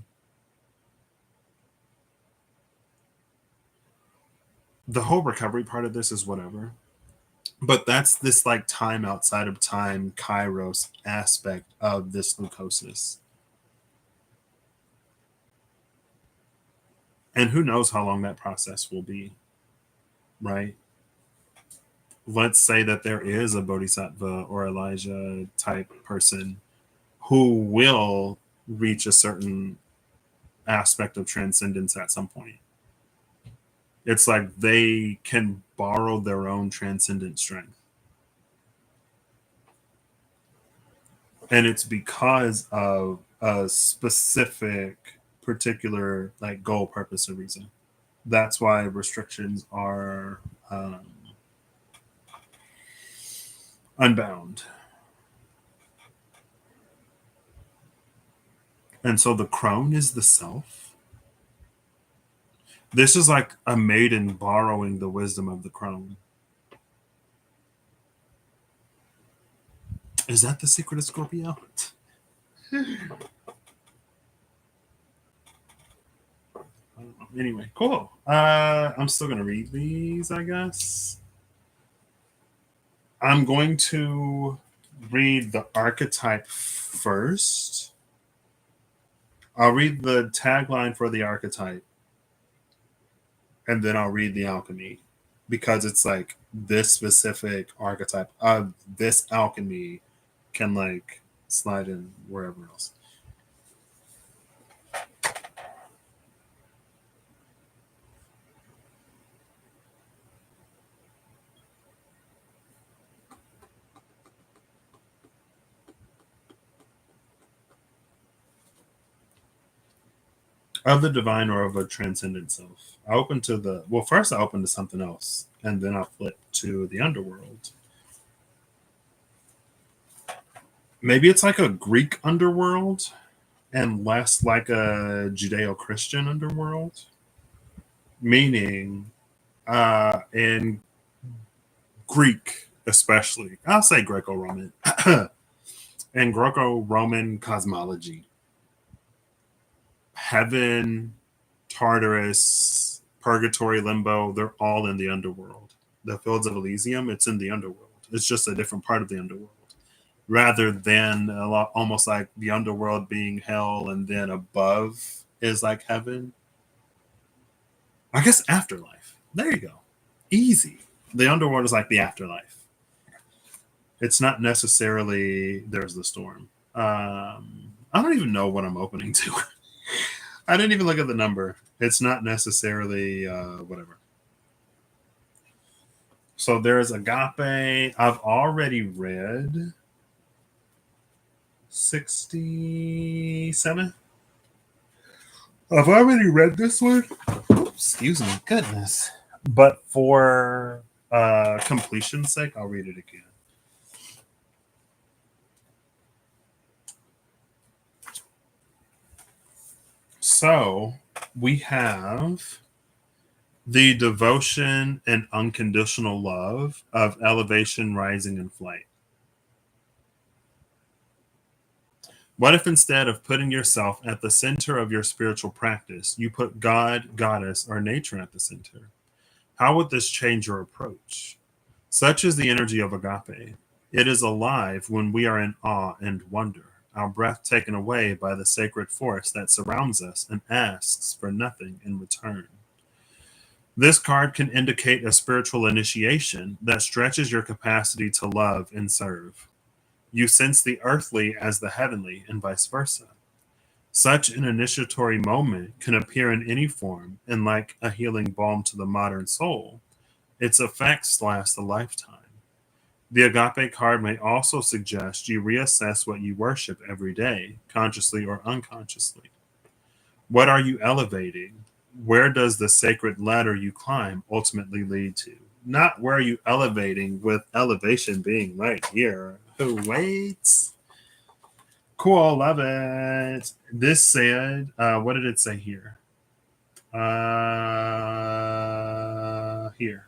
the whole recovery part of this is whatever. But that's this like time outside of time, kairos aspect of this leukosis. And who knows how long that process will be, right? Let's say that there is a bodhisattva or Elijah type person who will reach a certain aspect of transcendence at some point. It's like they can borrow their own transcendent strength. And it's because of a specific, particular like goal, purpose, or reason. That's why restrictions are unbound. And so the crone is the self. This is like a maiden borrowing the wisdom of the crone. Is that the secret of Scorpio? Anyway, cool. I'm still going to read these, I guess. I'm going to read the archetype first. I'll read the tagline for the archetype, and then I'll read the alchemy, because it's like this specific archetype of this alchemy can like slide in wherever else. Of the divine or of a transcendent self. I open to first I open to something else, and then I flip to the underworld. Maybe it's like a Greek underworld and less like a Judeo-Christian underworld. Meaning, in Greek, especially, I'll say Greco-Roman, in Greco-Roman cosmology, heaven, Tartarus, purgatory, limbo, they're all in the underworld. The fields of Elysium, it's in the underworld. It's just a different part of the underworld. Rather than almost like the underworld being hell and then above is like heaven. I guess afterlife. There you go. Easy. The underworld is like the afterlife. It's not necessarily there's the storm. I don't even know what I'm opening to. I didn't even look at the number. It's not necessarily whatever. So there's agape. I've already read 67. I've already read this one. Oops, excuse me. Goodness. But for completion's sake, I'll read it again. So we have the devotion and unconditional love of elevation, rising, and flight. What if instead of putting yourself at the center of your spiritual practice, you put God, goddess, or nature at the center? How would this change your approach? Such is the energy of agape. It is alive when we are in awe and wonder, our breath taken away by the sacred force that surrounds us and asks for nothing in return. This card can indicate a spiritual initiation that stretches your capacity to love and serve. You sense the earthly as the heavenly and vice versa. Such an initiatory moment can appear in any form, and like a healing balm to the modern soul, its effects last a lifetime. The agape card may also suggest you reassess what you worship every day, consciously or unconsciously. What are you elevating? Where does the sacred ladder you climb ultimately lead to? Not where are you elevating, with elevation being right here. Who waits? Cool, love it. This said, what did it say here? Here.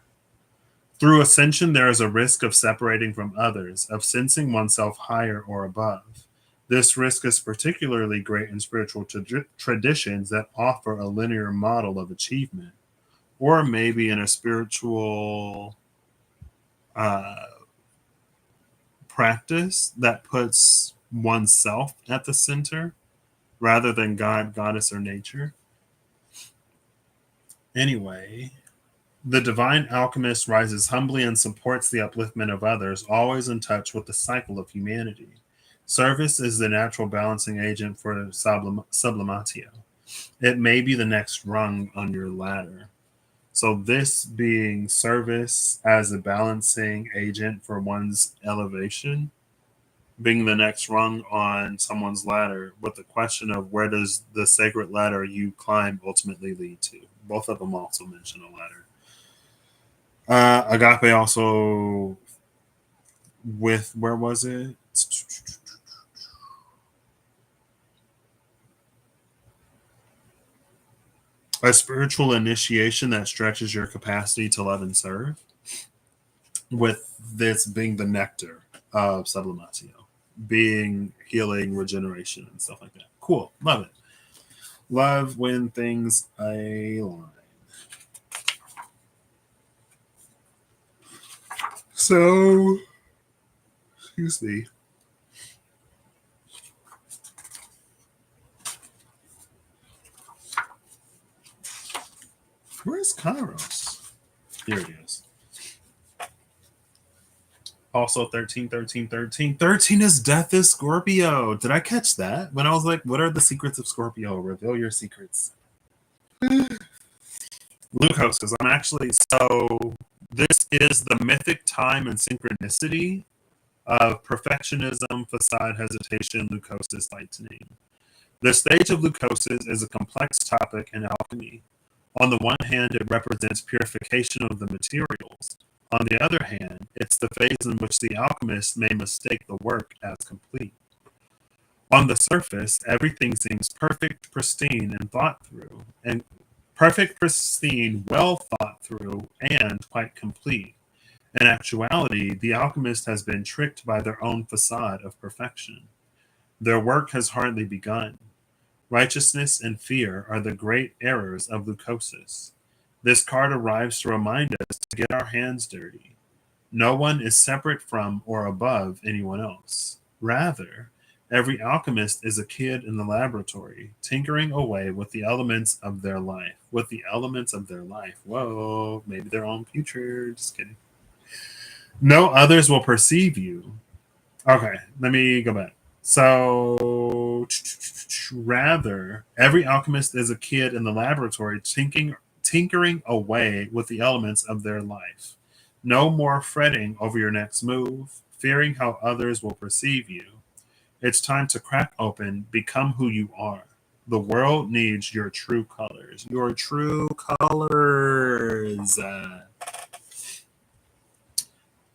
Through ascension, there is a risk of separating from others, of sensing oneself higher or above. This risk is particularly great in spiritual traditions that offer a linear model of achievement, or maybe in a spiritual practice that puts oneself at the center rather than God, goddess, or nature. Anyway, the divine alchemist rises humbly and supports the upliftment of others, always in touch with the cycle of humanity. Service is the natural balancing agent for sublimatio. It may be the next rung on your ladder. So this being service as a balancing agent for one's elevation, being the next rung on someone's ladder, with the question of where does the sacred ladder you climb ultimately lead to. Both of them also mention a ladder. Agape also with, where was it? A spiritual initiation that stretches your capacity to love and serve, with this being the nectar of sublimatio, being healing, regeneration, and stuff like that. Cool. Love it. Love when things align. So, excuse me. Where's Kairos? Here it is. Also 13, 13, 13. 13 is death is Scorpio. Did I catch that? When I was like, what are the secrets of Scorpio? Reveal your secrets. Glucoses. I'm actually, so this is the mythic time and synchronicity of perfectionism, facade, hesitation, leucosis, lightning. The stage of leucosis is a complex topic in alchemy. On the one hand, it represents purification of the materials. On the other hand, it's the phase in which the alchemist may mistake the work as complete. On the surface, everything seems perfect, pristine, and thought through, and perfect, pristine, well thought through, and quite complete. In actuality, the alchemist has been tricked by their own facade of perfection. Their work has hardly begun. Righteousness and fear are the great errors of leucosis. This card arrives to remind us to get our hands dirty. No one is separate from or above anyone else. Rather, every alchemist is a kid in the laboratory, tinkering away with the elements of their life. With the elements of their life. Whoa, maybe their own future. Just kidding. No others will perceive you. Okay, let me go back. So, rather, every alchemist is a kid in the laboratory tinkering away with the elements of their life. No more fretting over your next move, fearing how others will perceive you. It's time to crack open, become who you are. The world needs your true colors. Your true colors.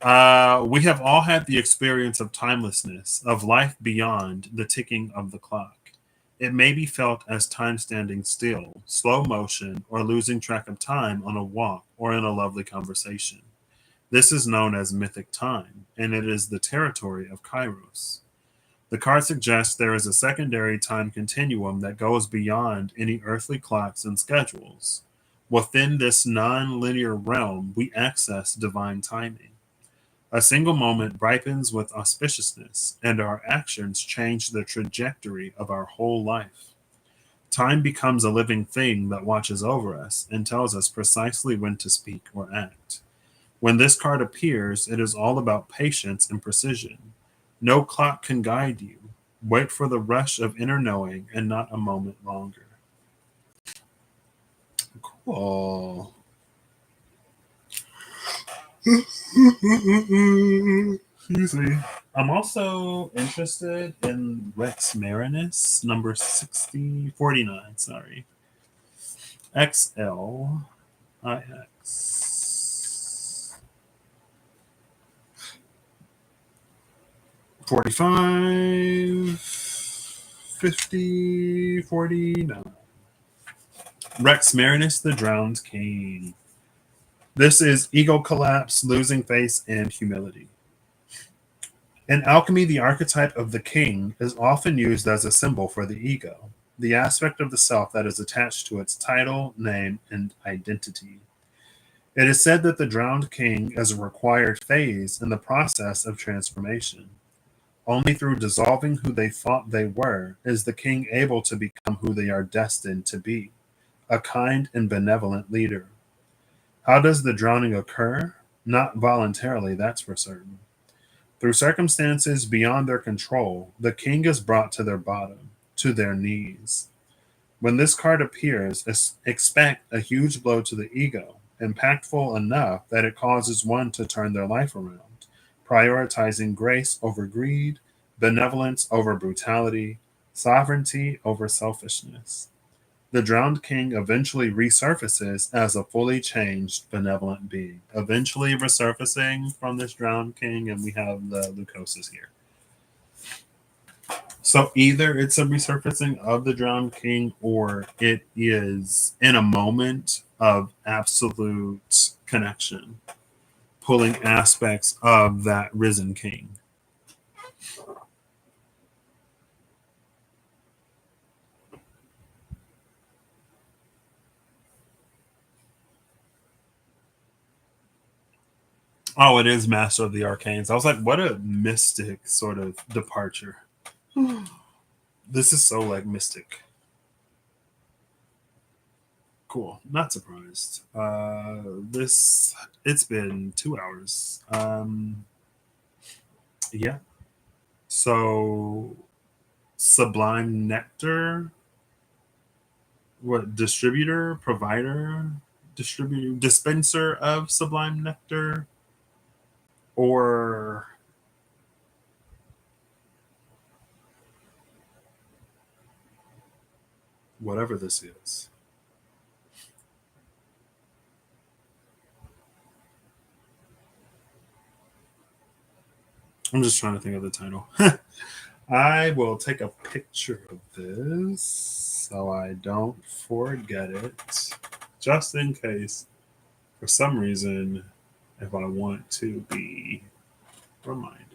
We have all had the experience of timelessness, of life beyond the ticking of the clock. It may be felt as time standing still, slow motion, or losing track of time on a walk or in a lovely conversation. This is known as mythic time, and it is the territory of Kairos. The card suggests there is a secondary time continuum that goes beyond any earthly clocks and schedules. Within this non linear realm, we access divine timing. A single moment ripens with auspiciousness, and our actions change the trajectory of our whole life. Time becomes a living thing that watches over us and tells us precisely when to speak or act. When this card appears, it is all about patience and precision. No clock can guide you. Wait for the rush of inner knowing and not a moment longer. Cool. Excuse me. I'm also interested in Rex Marinus, number 6049. Sorry. XLIX. 45, 50, 49. Rex Marinus, the Drowned King. This is ego collapse, losing face, and humility. In alchemy, the archetype of the king is often used as a symbol for the ego, the aspect of the self that is attached to its title, name, and identity. It is said that the drowned king is a required phase in the process of transformation. Only through dissolving who they thought they were is the king able to become who they are destined to be, a kind and benevolent leader. How does the drowning occur? Not voluntarily, that's for certain. Through circumstances beyond their control, the king is brought to their bottom, to their knees. When this card appears, expect a huge blow to the ego, impactful enough that it causes one to turn their life around, prioritizing grace over greed, benevolence over brutality, sovereignty over selfishness. The drowned king eventually resurfaces as a fully changed, benevolent being. Eventually resurfacing from this drowned king, and we have the leucosis here. So either it's a resurfacing of the drowned king, or it is in a moment of absolute connection, pulling aspects of that risen king. Oh, it is Master of the Arcanes. I was like, what a mystic sort of departure. This is so like mystic. Cool. Not surprised. This it's been 2 hours. Yeah. So Sublime Nectar, what distributor, provider, distributor, dispenser of Sublime Nectar, or whatever this is. I'm just trying to think of the title. I will take a picture of this so I don't forget it, just in case, for some reason, if I want to be reminded.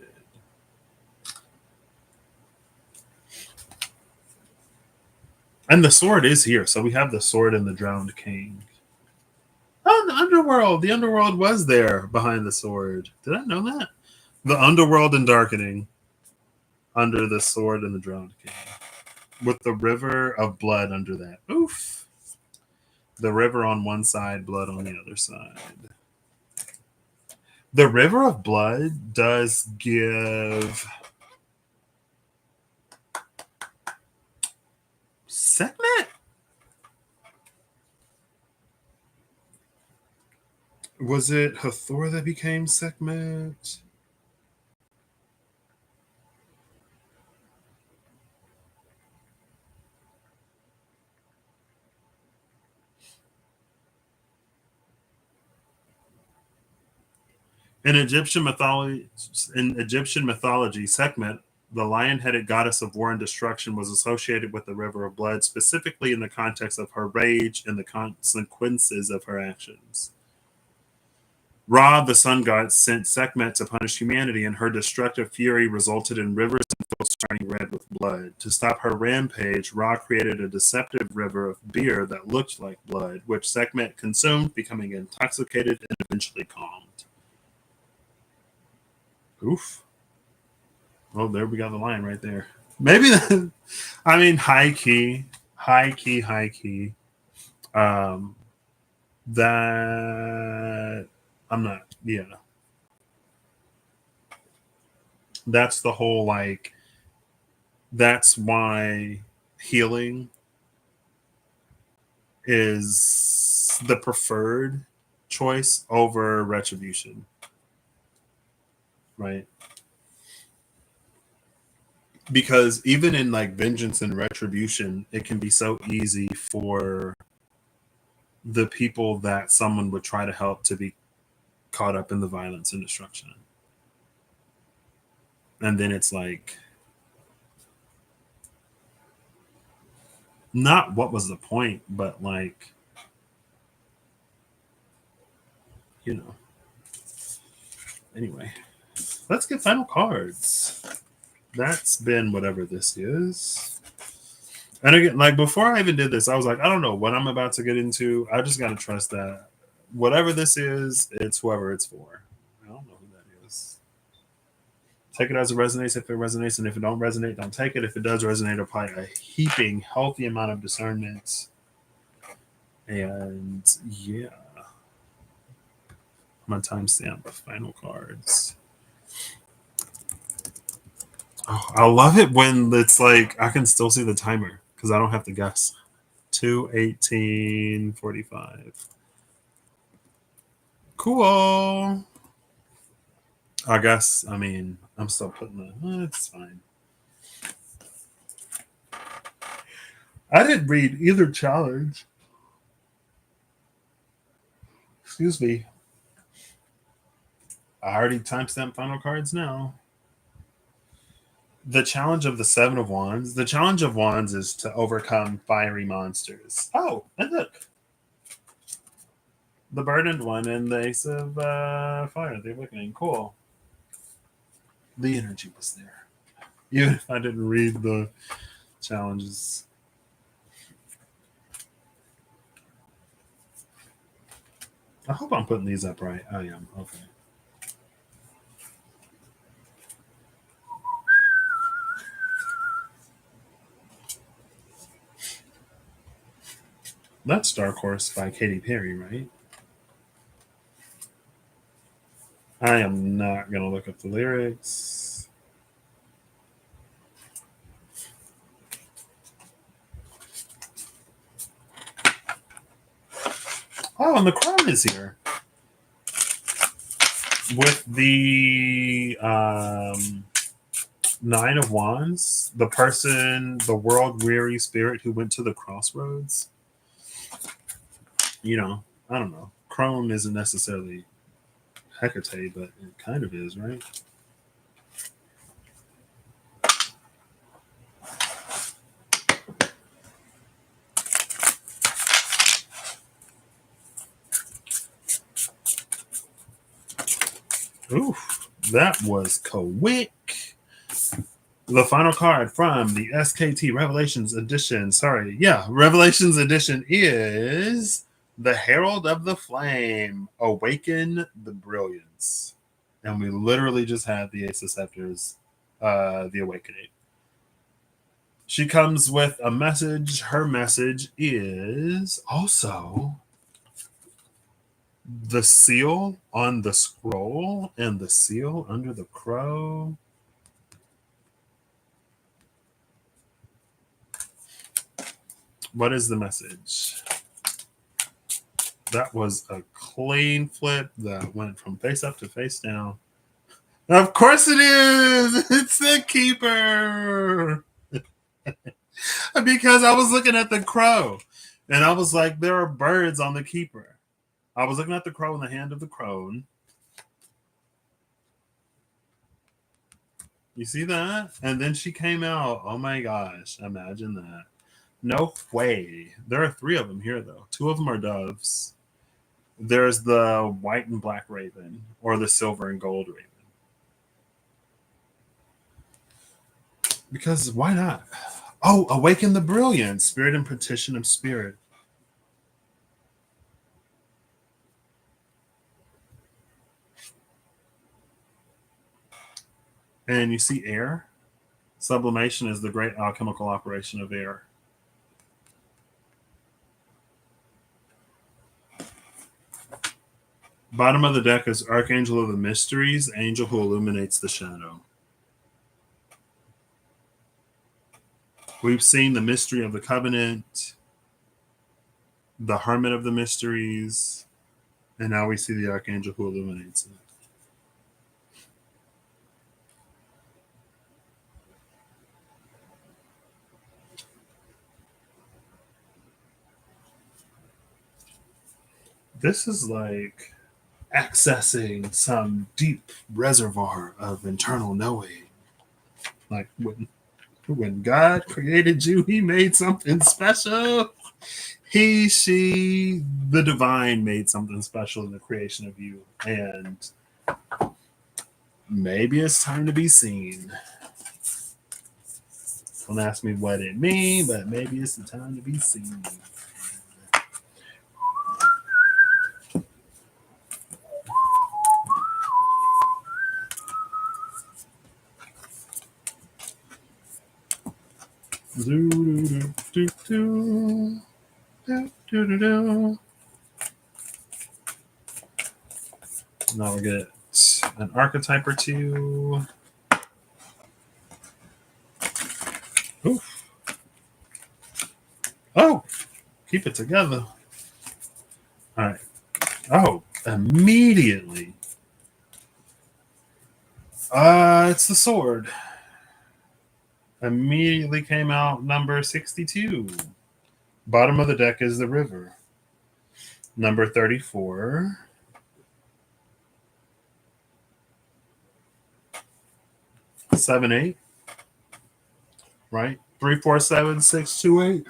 And the sword is here, so we have the sword and the drowned king. Oh, the underworld! The underworld was there behind the sword. Did I know that? The underworld and darkening under the sword and the drowned king, with the river of blood under that. Oof! The river on one side, blood on the other side. The river of blood does give segment. Was it Hathor that became segment? In Egyptian mythology, Sekhmet, the lion-headed goddess of war and destruction, was associated with the river of blood, specifically in the context of her rage and the consequences of her actions. Ra, the sun god, sent Sekhmet to punish humanity, and her destructive fury resulted in rivers and fields turning red with blood. To stop her rampage, Ra created a deceptive river of beer that looked like blood, which Sekhmet consumed, becoming intoxicated and eventually calmed. Oof. Well, there we got the line right there. Maybe that, I mean, high key, high key, high key. Um, that I'm not. Yeah, that's the whole like. That's why healing is the preferred choice over retribution, right? Because even in like vengeance and retribution, it can be so easy for the people that someone would try to help to be caught up in the violence and destruction. And then it's like, not what was the point, but like, you know. Anyway, let's get final cards. That's been whatever this is. And again, like before I even did this, I was like, I don't know what I'm about to get into. I just got to trust that whatever this is, it's whoever it's for. I don't know who that is. Take it as it resonates if it resonates, and if it don't resonate, don't take it. If it does resonate, apply a heaping healthy amount of discernment. And yeah, my timestamp of final cards. Oh, I love it when it's like I can still see the timer because I don't have to guess. 2:18:45. Cool. I guess. I mean, I'm still putting the. It's fine. I didn't read either challenge. Excuse me. I already timestamped final cards now. The challenge of the Seven of Wands. The challenge of Wands is to overcome fiery monsters. Oh, and look, the burdened one and the Ace of Fire. The Awakening. Cool. The energy was there, even if I didn't read the challenges. I hope I'm putting these up right. I am. Okay. That's Dark Horse by Katy Perry, right? I am not going to look up the lyrics. Oh, and the crown is here with the Nine of Wands. The person, the world weary spirit who went to the crossroads. You know, I don't know. Crone isn't necessarily Hecate, but it kind of is, right? Oof, that was quick. The final card from the SKT Revelations Edition. Sorry, yeah, Revelations Edition is the Herald of the Flame. Awaken the Brilliance. And we literally just had the Ace of Scepters, the Awakening. She comes with a message. Her message is also the seal on the scroll and the seal under the crow. What is the message? That was a clean flip that went from face up to face down. Of course it is! It's the keeper! Because I was looking at the crow and I was like, there are birds on the keeper. I was looking at the crow in the hand of the crone. You see that? And then she came out. Oh my gosh. Imagine that. No way. There are 3 of them here, though. 2 of them are doves. There's the white and black raven or the silver and gold raven. Because why not? Oh, awaken the brilliant spirit and petition of spirit. And you see air. Sublimation is the great alchemical operation of air. Bottom of the deck is Archangel of the Mysteries, angel who illuminates the shadow. We've seen the mystery of the covenant, the hermit of the mysteries, and now we see the archangel who illuminates it. This is like accessing some deep reservoir of internal knowing. Like when God created you, he made something special. He, she, the divine made something special in the creation of you. And maybe it's time to be seen. Don't ask me what it means, but maybe it's the time to be seen. Do, do, do, do, do, do, do, do. Now we'll get an archetype or 2. Oof. Oh, keep it together. All right. Oh, immediately. It's the sword. Immediately came out number 62. Bottom of the deck is the river. Number 34. Seven, 8. Right? 3, 4, 7, 6, 2, 8.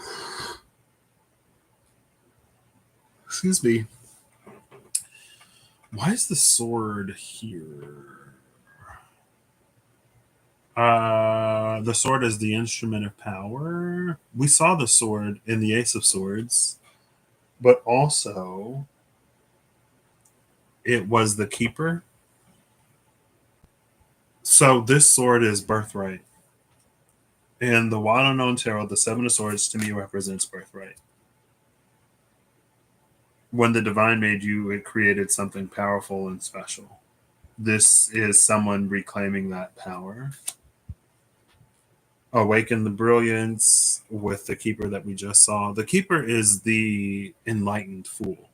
Excuse me. Why is the sword here? The sword is the instrument of power. We saw the sword in the Ace of Swords, but also it was the keeper. So this sword is birthright. And the Wild Unknown Tarot, the 7 of Swords, to me represents birthright. When the divine made you, it created something powerful and special. This is someone reclaiming that power. Awaken the brilliance with the keeper that we just saw. The keeper is the enlightened fool.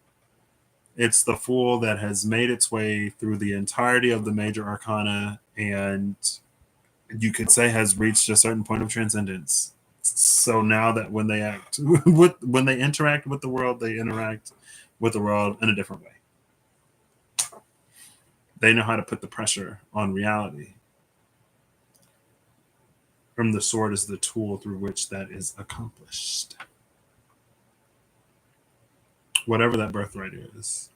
It's the Fool that has made its way through the entirety of the major arcana, and you could say has reached a certain point of transcendence. So now that when they act when they interact with the world, they interact with the world in a different way. They know how to put the pressure on reality. From the sword is the tool through which that is accomplished. Whatever that birthright is.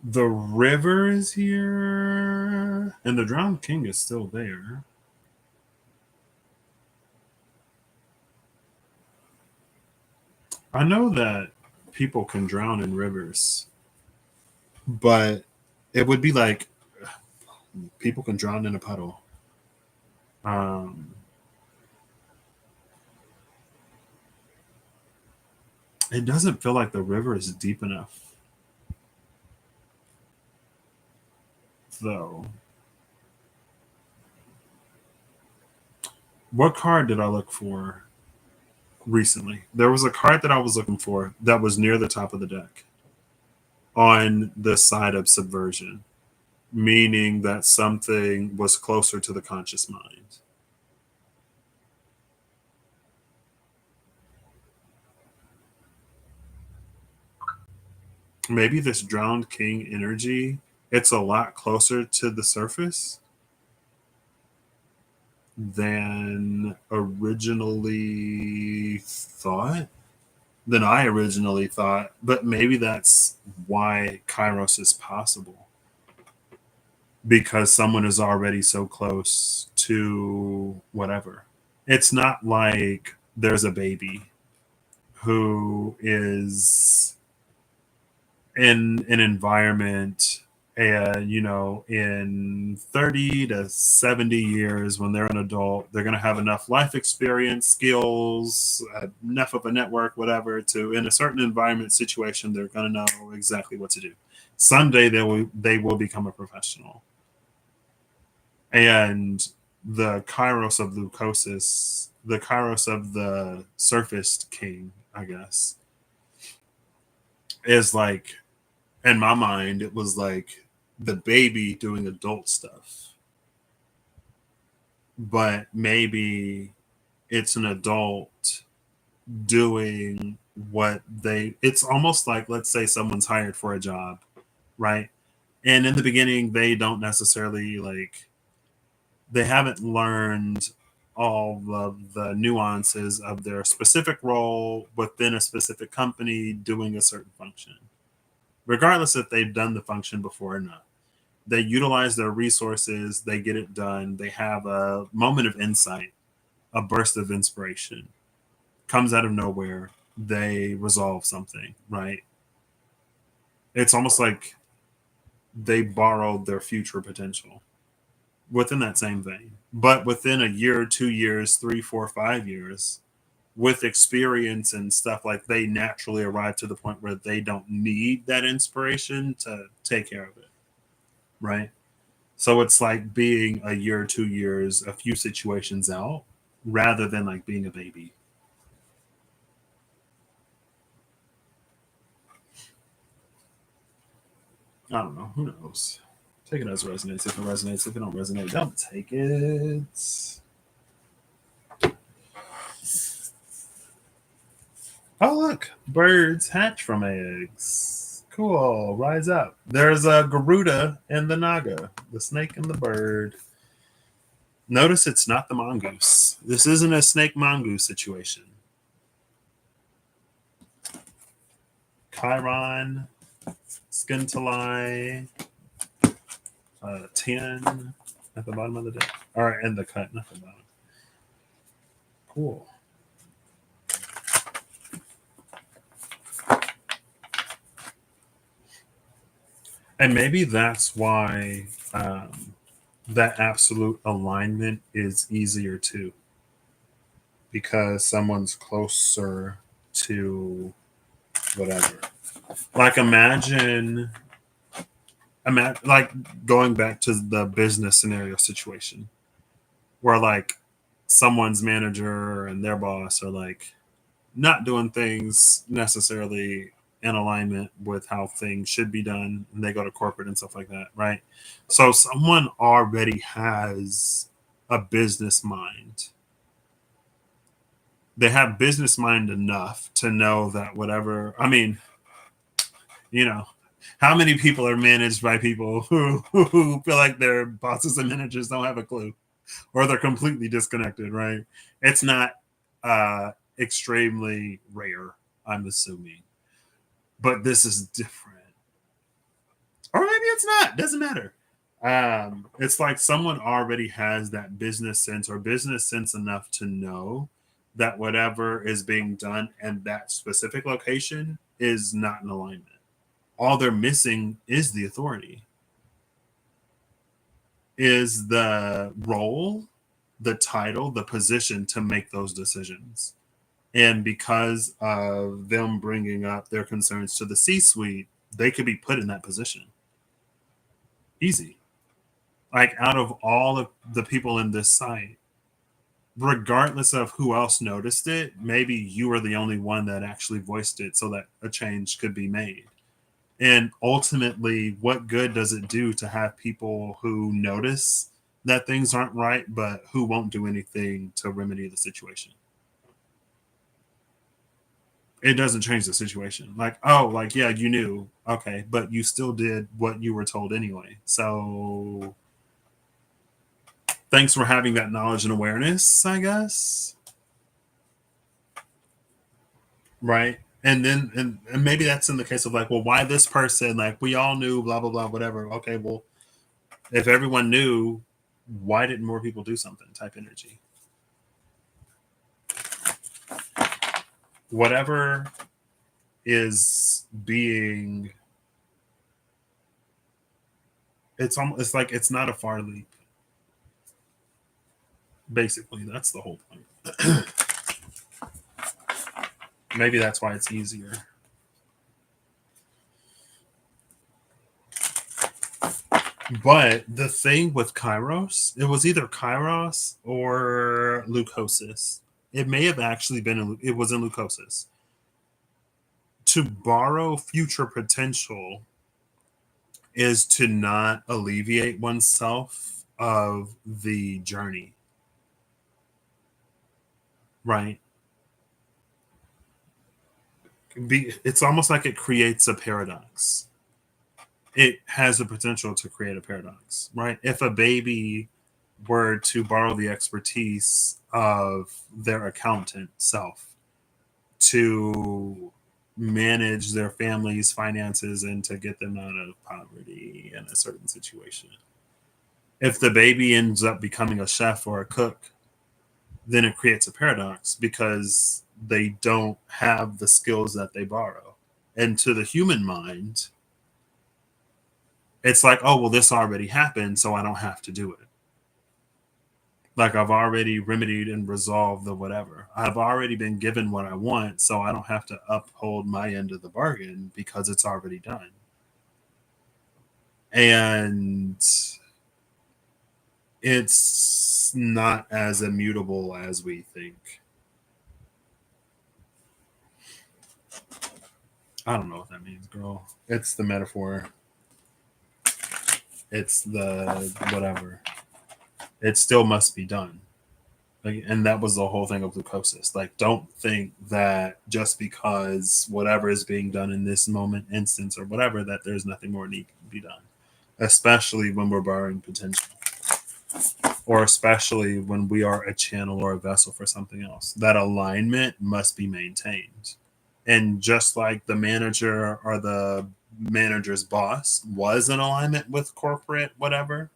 The river is here, and the drowned king is still there. I know that people can drown in rivers, but it would be like people can drown in a puddle. Um, it doesn't feel like the river is deep enough, though. What card did I look for recently? There was a card that I was looking for that was near the top of the deck on the side of subversion, meaning that something was closer to the conscious mind. Maybe this drowned king energy, it's a lot closer to the surface than originally thought. Than I originally thought, but maybe that's why Kairos is possible, because someone is already so close to whatever. It's not like there's a baby who is in an environment, and in 30 to 70 years, when they're an adult, they're going to have enough life experience, skills, enough of a network, whatever, to, in a certain environment situation, they're going to know exactly what to do. Someday they will become a professional. And the Kairos of Leucosis, the Kairos of the surfaced king, I guess, is like, in my mind, it was like the baby doing adult stuff. But maybe it's an adult doing it's almost like, let's say someone's hired for a job, right? And in the beginning, they don't necessarily they haven't learned all of the nuances of their specific role within a specific company doing a certain function, regardless if they've done the function before or not. They utilize their resources, they get it done, they have a moment of insight, a burst of inspiration, comes out of nowhere, they resolve something, right? It's almost like they borrowed their future potential within that same vein. But within a year, 2 years, 3, 4, 5 years, with experience and stuff, like, they naturally arrive to the point where they don't need that inspiration to take care of it, right? So it's like being a year, 2 years, a few situations out, rather than like being a baby. I don't know. Who knows? Take it as it resonates. If it resonates, if it don't resonate, don't take it. Oh, look. Birds hatch from eggs. Cool. Rise up. There's a Garuda and the Naga, the snake and the bird. Notice it's not the mongoose. This isn't a snake mongoose situation. Chiron, Scintillai, 10 at the bottom of the deck. All right, and the cut, not the bottom. Cool. And maybe that's why that absolute alignment is easier too, because someone's closer to whatever. Like, imagine like going back to the business scenario situation, where like someone's manager and their boss are like not doing things necessarily in alignment with how things should be done, and they go to corporate and stuff like that, right? So someone already has a business mind. They have business mind enough to know that whatever, I mean, you know, how many people are managed by people who feel like their bosses and managers don't have a clue, or they're completely disconnected, right? It's not extremely rare, I'm assuming, but this is different. Or maybe it's not, doesn't matter. It's like someone already has that business sense, or business sense enough to know that whatever is being done in that specific location is not in alignment. All they're missing is the authority, is the role, the title, the position to make those decisions. And because of them bringing up their concerns to the C-suite, they could be put in that position. Easy. Like, out of all of the people in this site, regardless of who else noticed it, maybe you were the only one that actually voiced it so that a change could be made. And ultimately, what good does it do to have people who notice that things aren't right, but who won't do anything to remedy the situation? It doesn't change the situation. Like, oh, like, yeah, you knew. Okay, but you still did what you were told anyway. So thanks for having that knowledge and awareness, I guess. Right. And then, and maybe that's in the case of like, well, why this person? Like, we all knew, blah, blah, blah, whatever. Okay, well, if everyone knew, why didn't more people do something? Type energy. Whatever is being, it's like it's not a far leap. Basically, that's the whole point. Maybe that's why it's easier. But the thing with Kairos, it was either Kairos or leucosis. It may have actually been, it was in leucosis. To borrow future potential is to not alleviate oneself of the journey. Right? It's almost like it creates a paradox. It has the potential to create a paradox, right? If a baby were to borrow the expertise of their accountant self to manage their family's finances and to get them out of poverty in a certain situation, if the baby ends up becoming a chef or a cook, then it creates a paradox because they don't have the skills that they borrow. And to the human mind, it's like, oh, well, this already happened, so I don't have to do it. Like, I've already remedied and resolved the whatever. I've already been given what I want, so I don't have to uphold my end of the bargain because it's already done. And it's not as immutable as we think. I don't know what that means, girl. It's the metaphor. It's the whatever. It still must be done. Like, and that was the whole thing of glucosis. Like, don't think that just because whatever is being done in this moment, instance, or whatever, that there's nothing more need to be done. Especially when we're borrowing potential. Or especially when we are a channel or a vessel for something else. That alignment must be maintained. And just like the manager or the manager's boss was in alignment with corporate whatever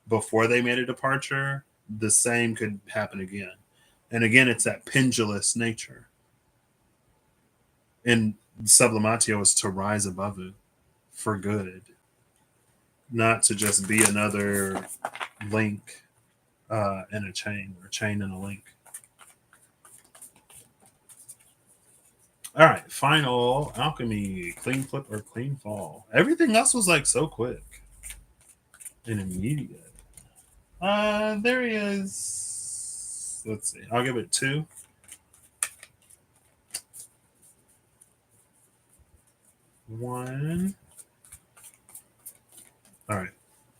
before they made a departure, the same could happen again. And again, it's that pendulous nature. And sublimatio is to rise above it for good, not to just be another link in a chain, or chain in a link. All right, final alchemy, clean flip or clean fall. Everything else was like so quick and immediate. There he is. Let's see. I'll give it 2. one. All right.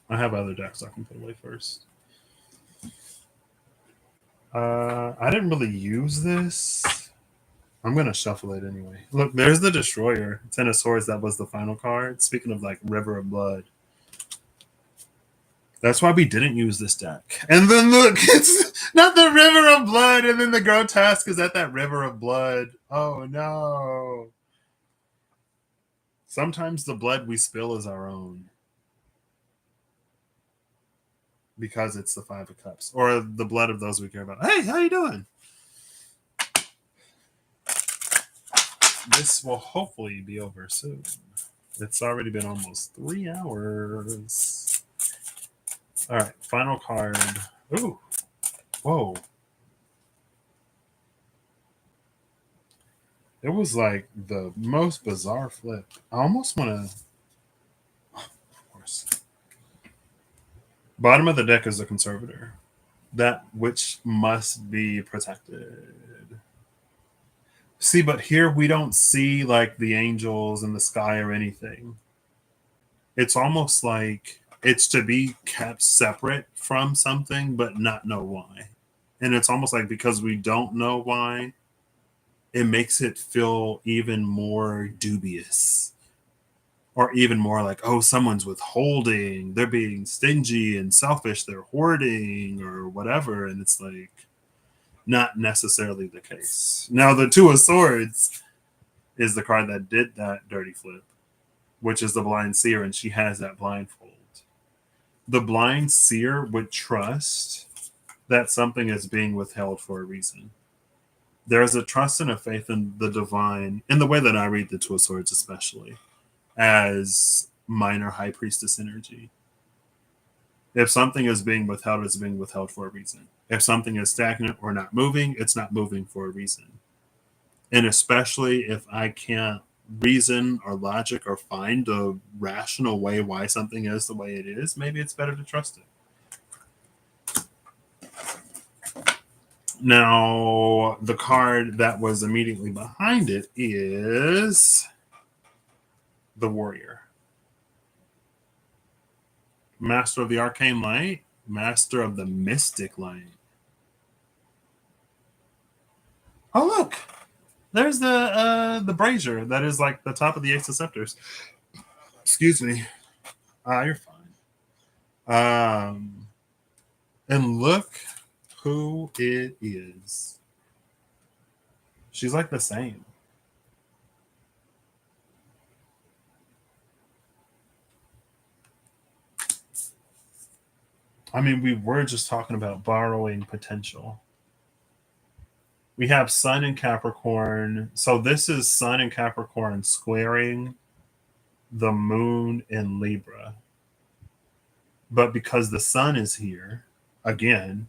I have other decks I can put away first. I didn't really use this. I'm gonna shuffle it anyway. Look, there's the Destroyer. Ten of Swords. That was the final card. Speaking of like River of Blood, that's why we didn't use this deck. And then look, it's not the River of Blood, and then the Grotesque is at that River of Blood. Oh no! Sometimes the blood we spill is our own because it's the Five of Cups or the blood of those we care about. Hey, how you doing? This will hopefully be over soon. It's already been almost 3 hours. All right, final card. Ooh, whoa. It was like the most bizarre flip. I almost want to. Of course. Bottom of the deck is a conservator. That which must be protected. See, but here we don't see like the angels in the sky or anything. It's almost like it's to be kept separate from something, but not know why. And it's almost like because we don't know why, it makes it feel even more dubious. Or even more like, oh, someone's withholding, they're being stingy and selfish, they're hoarding or whatever. And it's like not necessarily the case. Now, the Two of Swords is the card that did that dirty flip, which is the Blind Seer, and she has that blindfold. The Blind Seer would trust that something is being withheld for a reason. There is a trust and a faith in the divine, in the way that I read the Two of Swords, especially as minor high priestess energy. If something is being withheld, it's being withheld for a reason. If something is stagnant or not moving, it's not moving for a reason. And especially if I can't reason or logic or find a rational way why something is the way it is, maybe it's better to trust it. Now, the card that was immediately behind it is the Warrior. Master of the Arcane Light, Master of the Mystic Light. Oh, look. There's the brazier that is like the top of the Ace of Scepters. Excuse me. You're fine. And look who it is. She's like the same. I mean, we were just talking about borrowing potential. We have Sun and Capricorn. So this is Sun and Capricorn squaring the Moon in Libra. But because the Sun is here, again,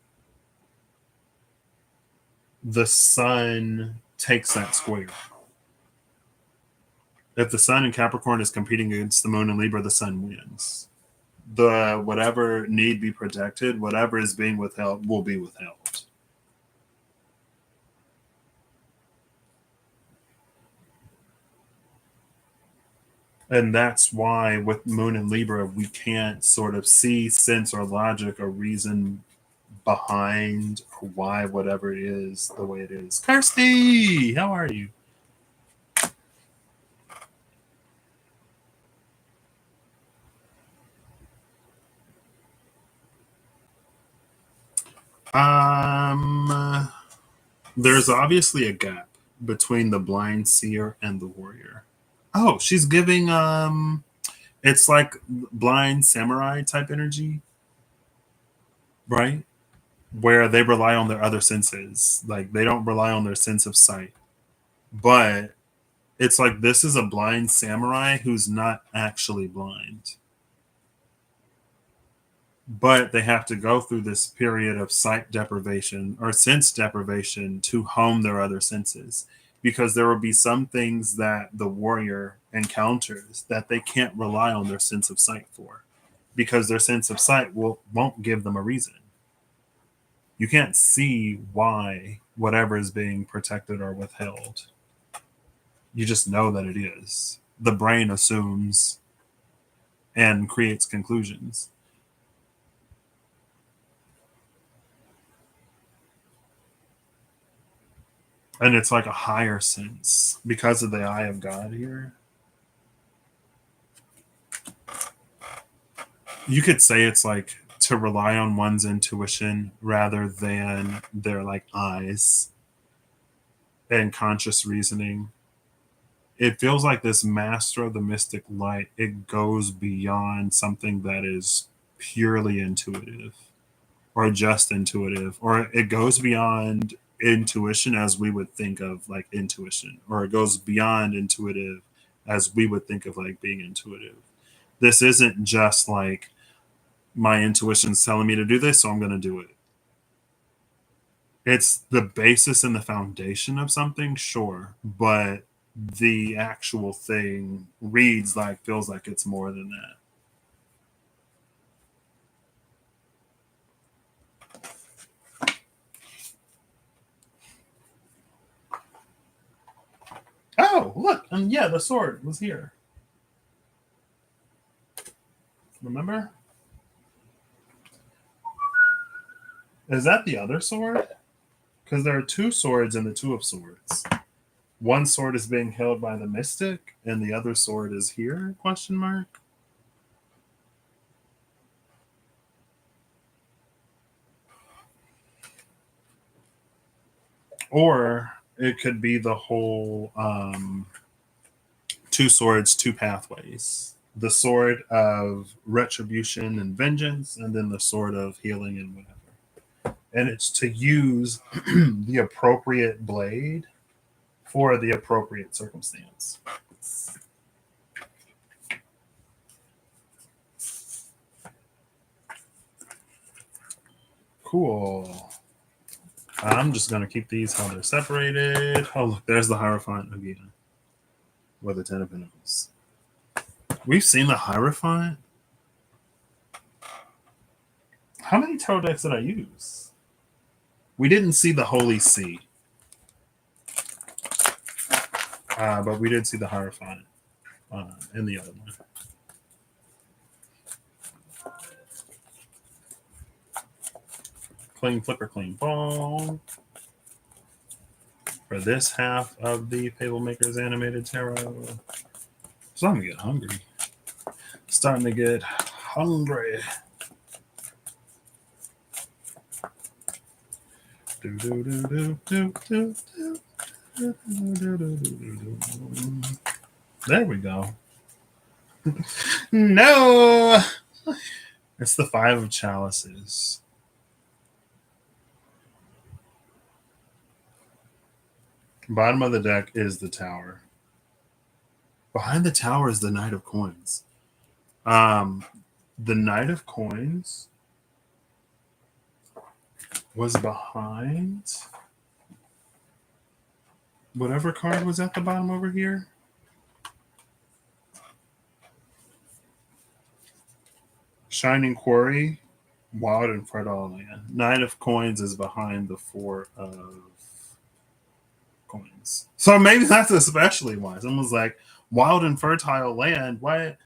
the Sun takes that square. If the Sun in Capricorn is competing against the Moon in Libra, the Sun wins. The whatever need be protected, whatever is being withheld will be withheld. And that's why with Moon and Libra, we can't sort of see, sense, or logic or reason behind why whatever it is the way it is. Kirsty, how are you? There's obviously a gap between the Blind Seer and the Warrior. Oh, she's giving it's like blind samurai type energy, right? Where they rely on their other senses. Like they don't rely on their sense of sight. But it's like this is a blind samurai who's not actually blind. But they have to go through this period of sight deprivation or sense deprivation to hone their other senses, because there will be some things that the warrior encounters that they can't rely on their sense of sight for, because their sense of sight won't give them a reason. You can't see why whatever is being protected or withheld. You just know that it is. the brain assumes and creates conclusions. And it's like a higher sense because of the eye of God here. You could say it's like to rely on one's intuition rather than their like eyes and conscious reasoning. It feels like this master of the mystic light, it goes beyond something that is purely intuitive or just intuitive, or it goes beyond intuition as we would think of like intuition, or it goes beyond intuitive as we would think of like being intuitive. This isn't just like my intuition's telling me to do this, so I'm going to do it. It's the basis and the foundation of something, sure, but the actual thing reads like, feels like it's more than that. Oh, look, and yeah, the sword was here. Remember? Is that the other sword? Because there are two swords in the Two of Swords. One sword is being held by the mystic, and the other sword is here? Question mark. Or it could be the whole two swords, two pathways. The sword of retribution and vengeance, and then the sword of healing and whatever. And it's to use the appropriate blade for the appropriate circumstance. Cool. I'm just going to keep these how they're separated. Oh, look, there's the Hierophant again with the Ten of Pentacles. We've seen the Hierophant. How many tarot decks did I use? We didn't see the Holy See, but we did see the Hierophant in the other one. Clean flipper, clean ball. For this half of the Fable Makers animated tarot. So I'm gonna get hungry. Starting to get hungry. There we go. No! It's the Five of Chalices. Bottom of the deck is the Tower. Behind the Tower is the Knight of Coins. The Knight of Coins was behind whatever card was at the bottom over here. Shining Quarry, Wild and Fertile Land. Knight of Coins is behind the Four of Coins. So maybe that's especially why. Someone's like, Wild and Fertile Land, what?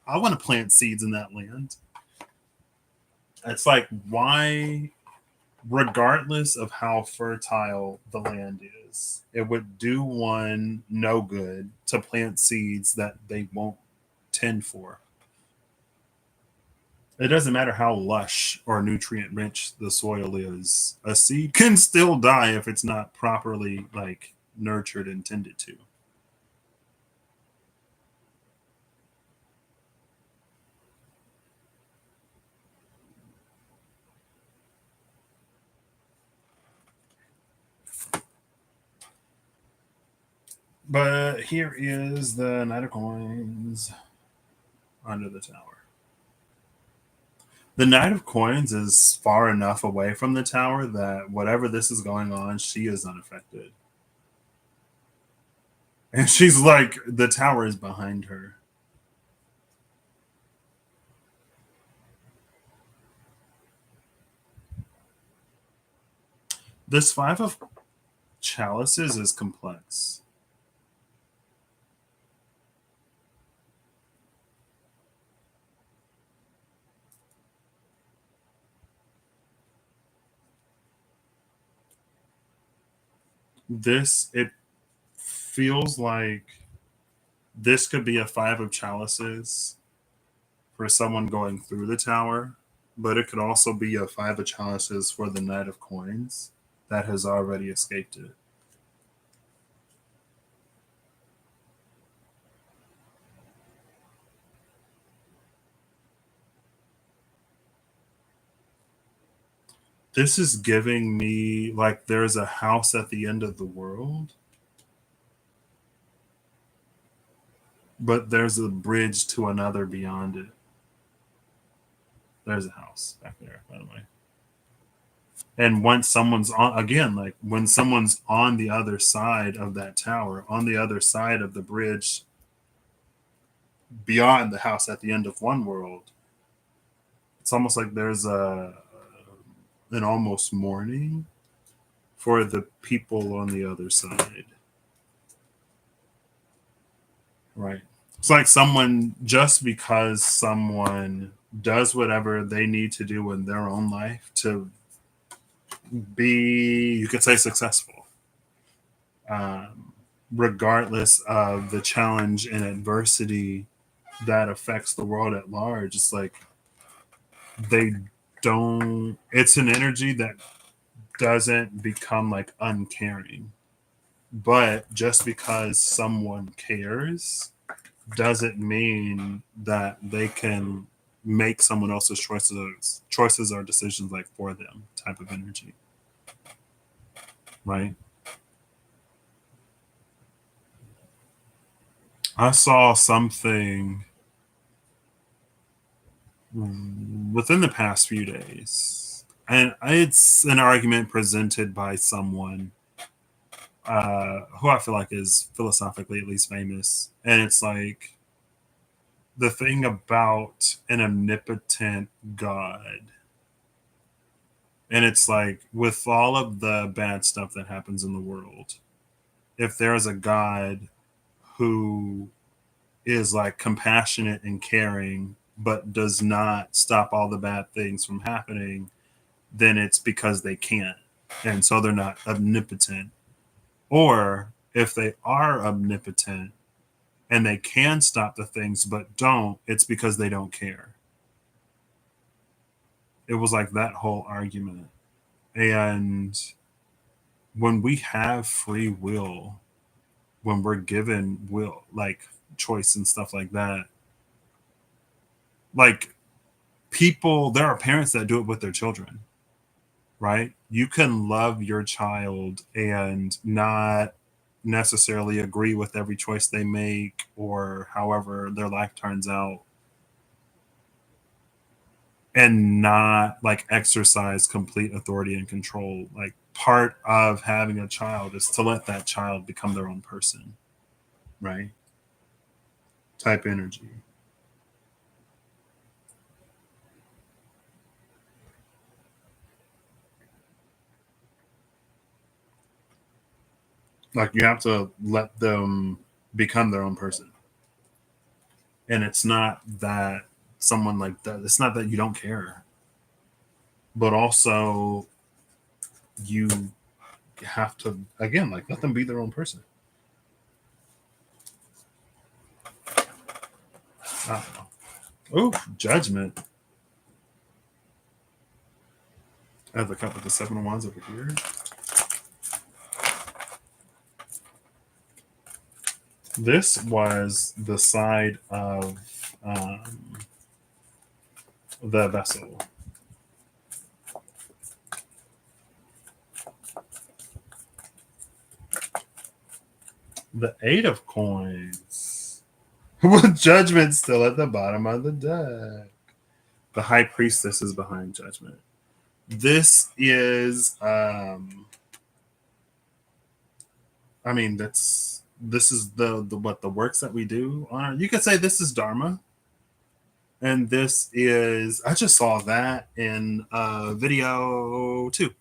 I want to plant seeds in that land. It's like, why, regardless of how fertile the land is, it would do one no good to plant seeds that they won't tend for. It doesn't matter how lush or nutrient rich the soil is. A seed can still die if it's not properly like nurtured and tended to. But here is the Knight of Coins under the Tower. The Knight of Coins is far enough away from the Tower that whatever this is going on, she is unaffected. And she's like, the Tower is behind her. This Five of Chalices is complex. This, it feels like this could be a five of chalices for someone going through the tower, but it could also be a five of chalices for the knight of coins that has already escaped it. This is giving me like there's a house at the end of the world, but there's a bridge to another beyond it. There's a house back there, by the way. And once someone's on, again, like when someone's on the other side of that tower, on the other side of the bridge beyond the house at the end of one world, it's almost like there's a an almost mourning for the people on the other side. Right. It's like someone, just because someone does whatever they need to do in their own life to be, you could say, successful, um, regardless of the challenge and adversity that affects the world at large. It's like they don't, it's an energy that doesn't become like uncaring. But just because someone cares doesn't mean that they can make someone else's choices or decisions like for them type of energy, right? I saw something within the past few days, and it's an argument presented by someone who I feel like is philosophically at least famous, and it's like the thing about an omnipotent God. And it's like with all of the bad stuff that happens in the world, if there's a God who is like compassionate and caring, but does not stop all the bad things from happening, then it's because they can't. And so they're not omnipotent. Or if they are omnipotent and they can stop the things but don't, it's because they don't care. It was like that whole argument. And when we have free will, when we're given will, like choice and stuff like that, like people, there are parents that do it with their children, right? You can love your child and not necessarily agree with every choice they make or however their life turns out, and not like exercise complete authority and control. Like part of having a child is to let that child become their own person, right? Type energy. Like you have to let them become their own person. And it's not that someone like that, it's not that you don't care, but also you have to, again, like let them be their own person. I don't know. Oh, judgment. I have the cup with the seven of wands over here. This was the side of the vessel. The eight of coins. With judgment still at the bottom of the deck. The high priestess is behind judgment. This is I mean, this is the what the works that we do on. You could say this is Dharma, and this is, I just saw that in video too,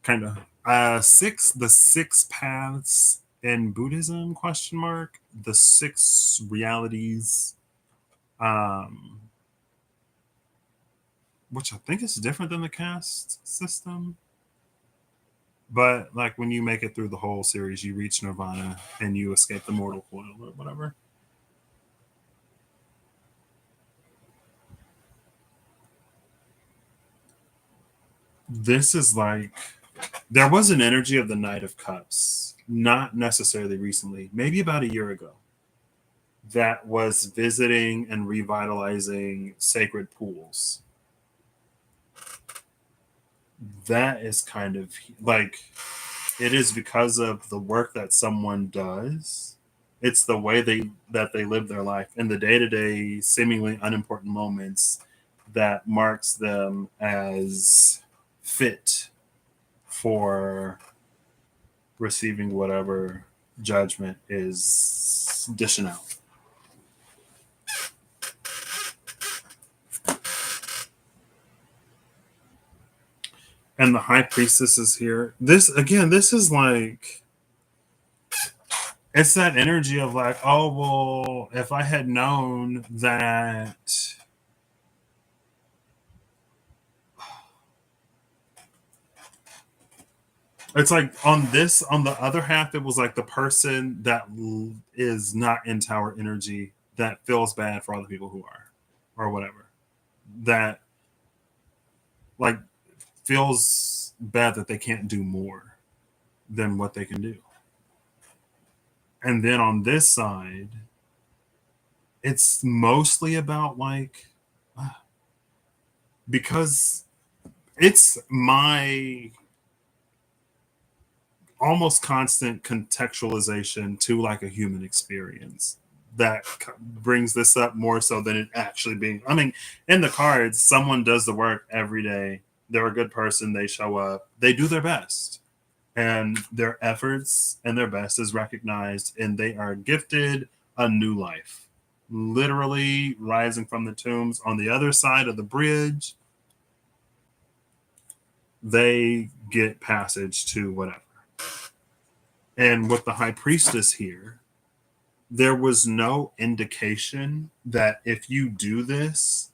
kind of. The six paths in Buddhism, question mark, the six realities, um, which I think is different than the caste system. But like when you make it through the whole series, you reach nirvana and you escape the mortal coil or whatever. This is like there was an energy of the Knight of Cups, not necessarily recently, maybe about a year ago, that was visiting and revitalizing sacred pools. That is kind of like it is because of the work that someone does. It's the way they live their life and the day-to-day seemingly unimportant moments that marks them as fit for receiving whatever judgment is dishing out. And the high priestess is here. This again, this is like it's that energy of like, oh well, if I had known that it's like on the other half, it was like the person that is not in tower energy that feels bad for all the people who are, or whatever. That like feels bad that they can't do more than what they can do. And then on this side, it's mostly about like because it's my almost constant contextualization to like a human experience that brings this up more so than it actually being. I mean, in the cards, someone does the work every day. They're a good person. They show up. They do their best, and their efforts and their best is recognized, and they are gifted a new life. Literally rising from the tombs on the other side of the bridge, they get passage to whatever. And with the high priestess here, there was no indication that if you do this,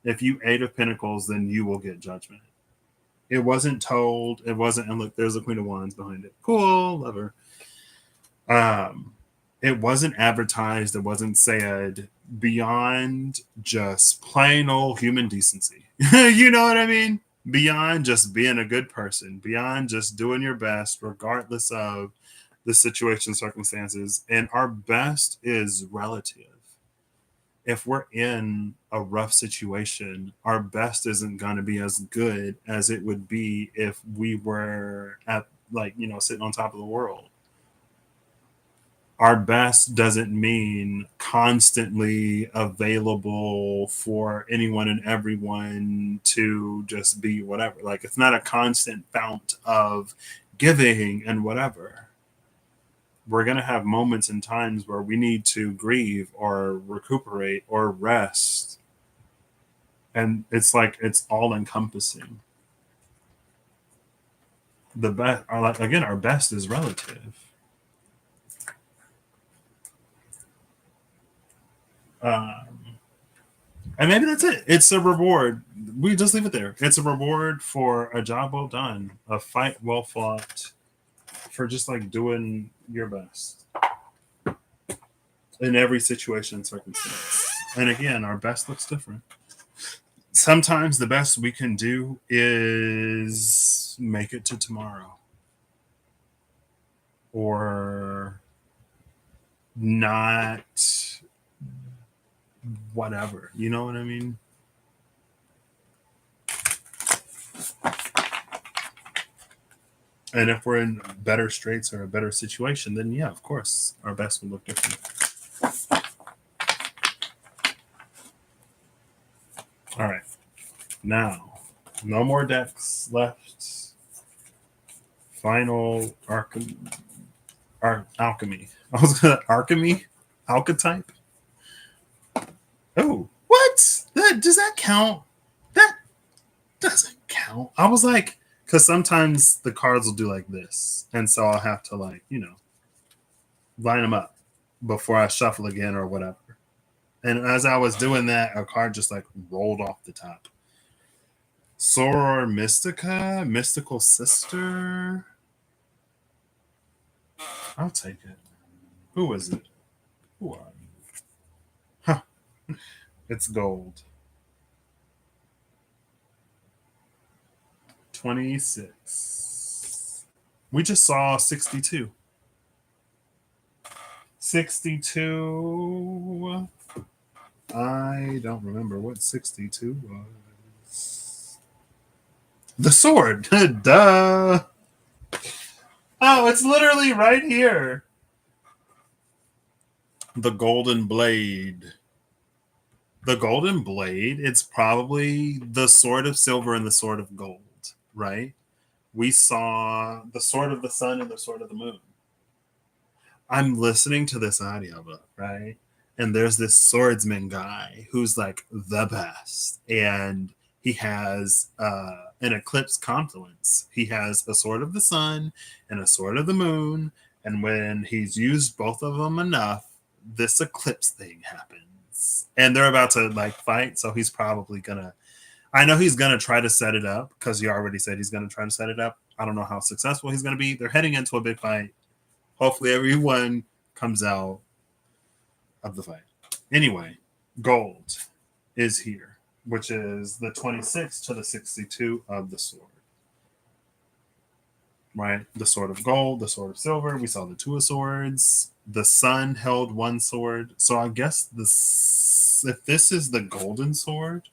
if you Eight of Pentacles, then you will get judgment. It wasn't told. It wasn't. And look, there's the Queen of Wands behind it. Cool, love her. It wasn't advertised. It wasn't said beyond just plain old human decency. You know what I mean? Beyond just being a good person, beyond just doing your best, regardless of the situation, circumstances. And our best is relative. If we're in a rough situation, our best isn't going to be as good as it would be if we were at, like, you know, sitting on top of the world. Our best doesn't mean constantly available for anyone and everyone to just be whatever. Like, it's not a constant fount of giving and whatever. We're going to have moments and times where we need to grieve or recuperate or rest. And it's like it's all encompassing. The best, like, again, our best is relative. Um, and maybe that's it. It's a reward. We just leave it there. It's a reward for a job well done, a fight well fought, for just like doing your best in every situation and circumstance. And again, our best looks different. Sometimes the best we can do is make it to tomorrow or not whatever. You know what I mean? And if we're in better straits or a better situation, then yeah, of course, our best will look different. All right. Now, no more decks left. Final alchemy. I was gonna alchemy? Archetype? Oh, what? That does that count? That doesn't count. I was like, because sometimes the cards will do like this, and so I'll have to, like, you know, line them up before I shuffle again or whatever. And as I was doing that, a card just like rolled off the top. Soror Mystica, Mystical Sister. I'll take it. Who is it? Who are you? Huh. It's gold. 26. We just saw 62. 62. I don't remember what 62 was. The sword. Duh. Oh, it's literally right here. The golden blade. The golden blade, it's probably the sword of silver and the sword of gold, right? We saw the sword of the sun and the sword of the moon. I'm listening to this audiobook, right? And there's this swordsman guy who's like the best. And he has an eclipse confluence. He has a sword of the sun and a sword of the moon. And when he's used both of them enough, this eclipse thing happens. And they're about to like fight. So he's probably gonna, I know he's gonna try to set it up because he already said he's gonna try to set it up. I don't know how successful he's gonna be. They're heading into a big fight. Hopefully everyone comes out of the fight. Anyway, gold is here, which is the 26 to the 62 of the sword. Right? The sword of gold, the sword of silver. We saw the two of swords. The sun held one sword. So I guess this, if this is the golden sword,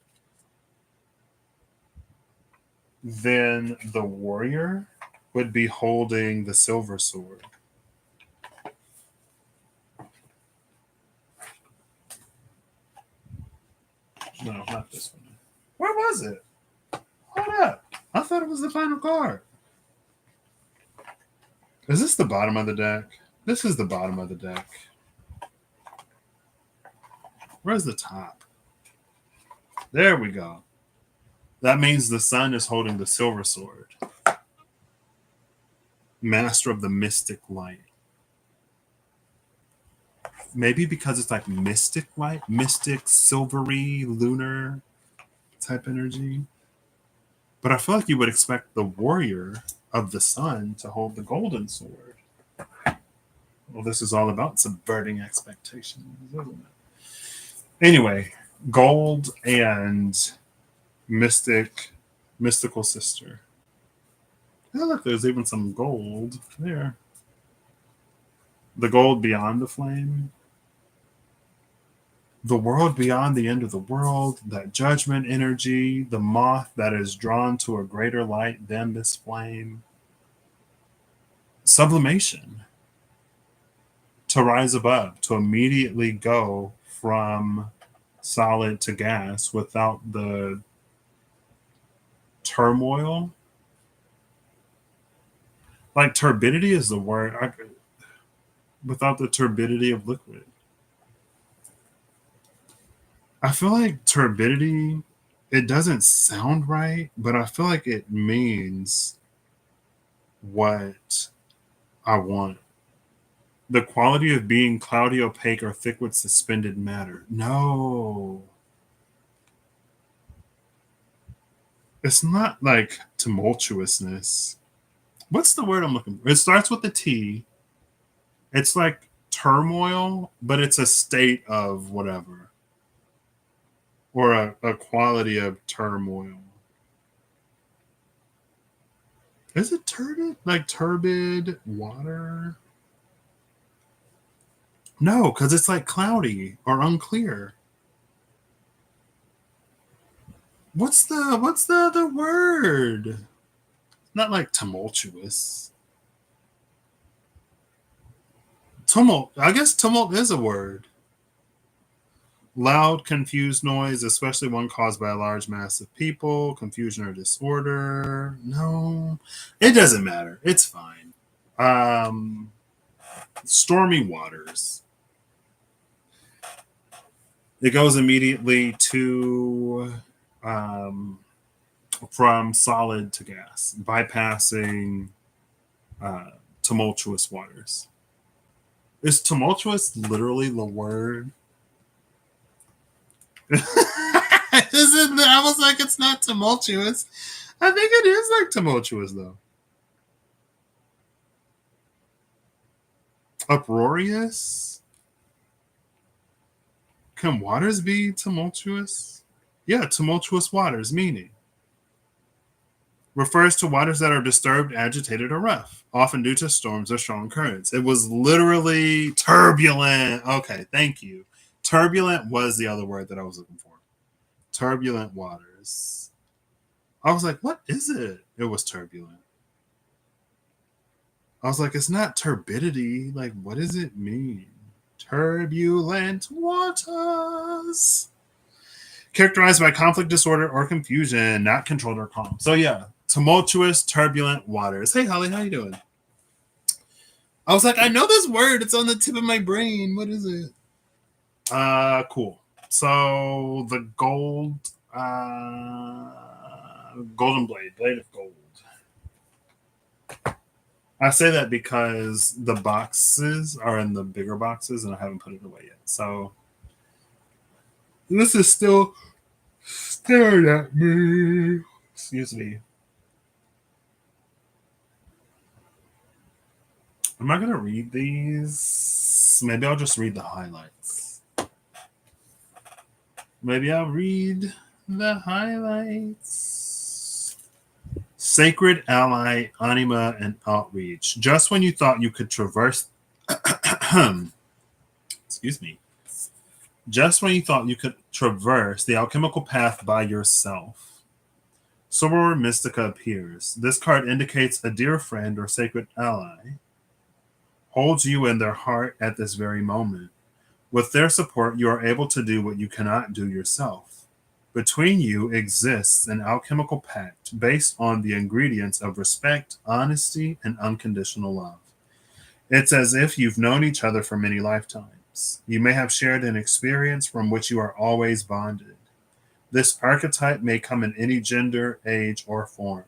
then the warrior would be holding the silver sword. No, not this one. Where was it? Hold up. I thought it was the final card. Is this the bottom of the deck? This is the bottom of the deck. Where's the top? There we go. That means the sun is holding the silver sword. Master of the mystic light. Maybe because it's like mystic light, mystic, silvery, lunar type energy. But I feel like you would expect the warrior of the sun to hold the golden sword. Well, this is all about subverting expectations, isn't it? Anyway, gold and mystical sister. Oh, look, there's even some gold there. The gold beyond the flame. The world beyond the end of the world, that judgment energy, the moth that is drawn to a greater light than this flame. Sublimation. To rise above, to immediately go from solid to gas without the turmoil. Like turbidity is the word. Without the turbidity of liquid. I feel like turbidity, it doesn't sound right, but I feel like it means what I want. The quality of being cloudy, opaque, or thick with suspended matter. No. It's not like tumultuousness. What's the word I'm looking for? It starts with a T. It's like turmoil, but it's a state of whatever. Or a quality of turmoil. Is it turbid? Like turbid water? No, because it's like cloudy or unclear. What's the other word? Not like tumultuous. Tumult. I guess tumult is a word. Loud, confused noise, especially one caused by a large mass of people, confusion or disorder. No, it doesn't matter. It's fine. Stormy waters. It goes immediately to from solid to gas, bypassing tumultuous waters. Is tumultuous literally the word? I was like, it's not tumultuous. I think it is like tumultuous though. Uproarious? Can waters be tumultuous? Yeah, tumultuous waters, meaning refers to waters that are disturbed, agitated, or rough, often due to storms or strong currents. It was literally turbulent. Okay, thank you. Turbulent was the other word that I was looking for. Turbulent waters. I was like, what is it? It was turbulent. I was like, it's not turbidity. Like, what does it mean? Turbulent waters. Characterized by conflict, disorder, or confusion, not controlled or calm. So yeah, tumultuous, turbulent waters. Hey, Holly, how you doing? I was like, I know this word. It's on the tip of my brain. What is it? Cool. So the golden blade of gold. I say that because the boxes are in the bigger boxes and I haven't put it away yet. So this is still staring at me. Excuse me. Am I going to read these? Maybe I'll just read the highlights. Maybe I'll read the highlights. Sacred ally, anima, and outreach. Just when you thought you could traverse... Excuse me. Just when you thought you could traverse the alchemical path by yourself, Soror Mystica appears. This card indicates a dear friend or sacred ally holds you in their heart at this very moment. With their support, you are able to do what you cannot do yourself. Between you exists an alchemical pact based on the ingredients of respect, honesty, and unconditional love. It's as if you've known each other for many lifetimes. You may have shared an experience from which you are always bonded. This archetype may come in any gender, age, or form.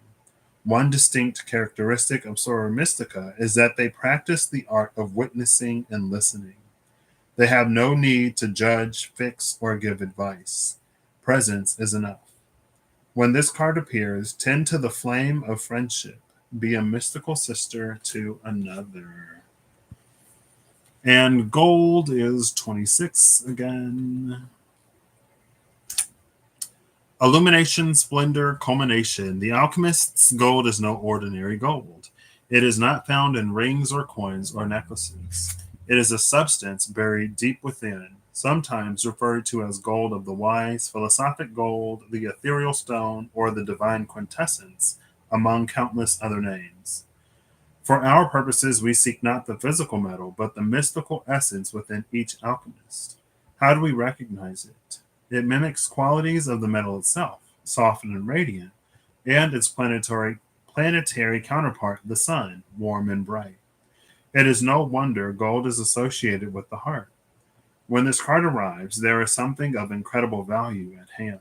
One distinct characteristic of Soror Mystica is that they practice the art of witnessing and listening. They have no need to judge, fix, or give advice. Presence is enough. When this card appears, tend to the flame of friendship. Be a mystical sister to another. And gold is 26 again. Illumination, splendor, culmination. The alchemist's gold is no ordinary gold. It is not found in rings or coins or necklaces. It is a substance buried deep within, sometimes referred to as gold of the wise, philosophic gold, the ethereal stone, or the divine quintessence, among countless other names. For our purposes, we seek not the physical metal, but the mystical essence within each alchemist. How do we recognize it? It mimics qualities of the metal itself, soft and radiant, and its planetary counterpart, the sun, warm and bright. It is no wonder gold is associated with the heart. When this card arrives, there is something of incredible value at hand.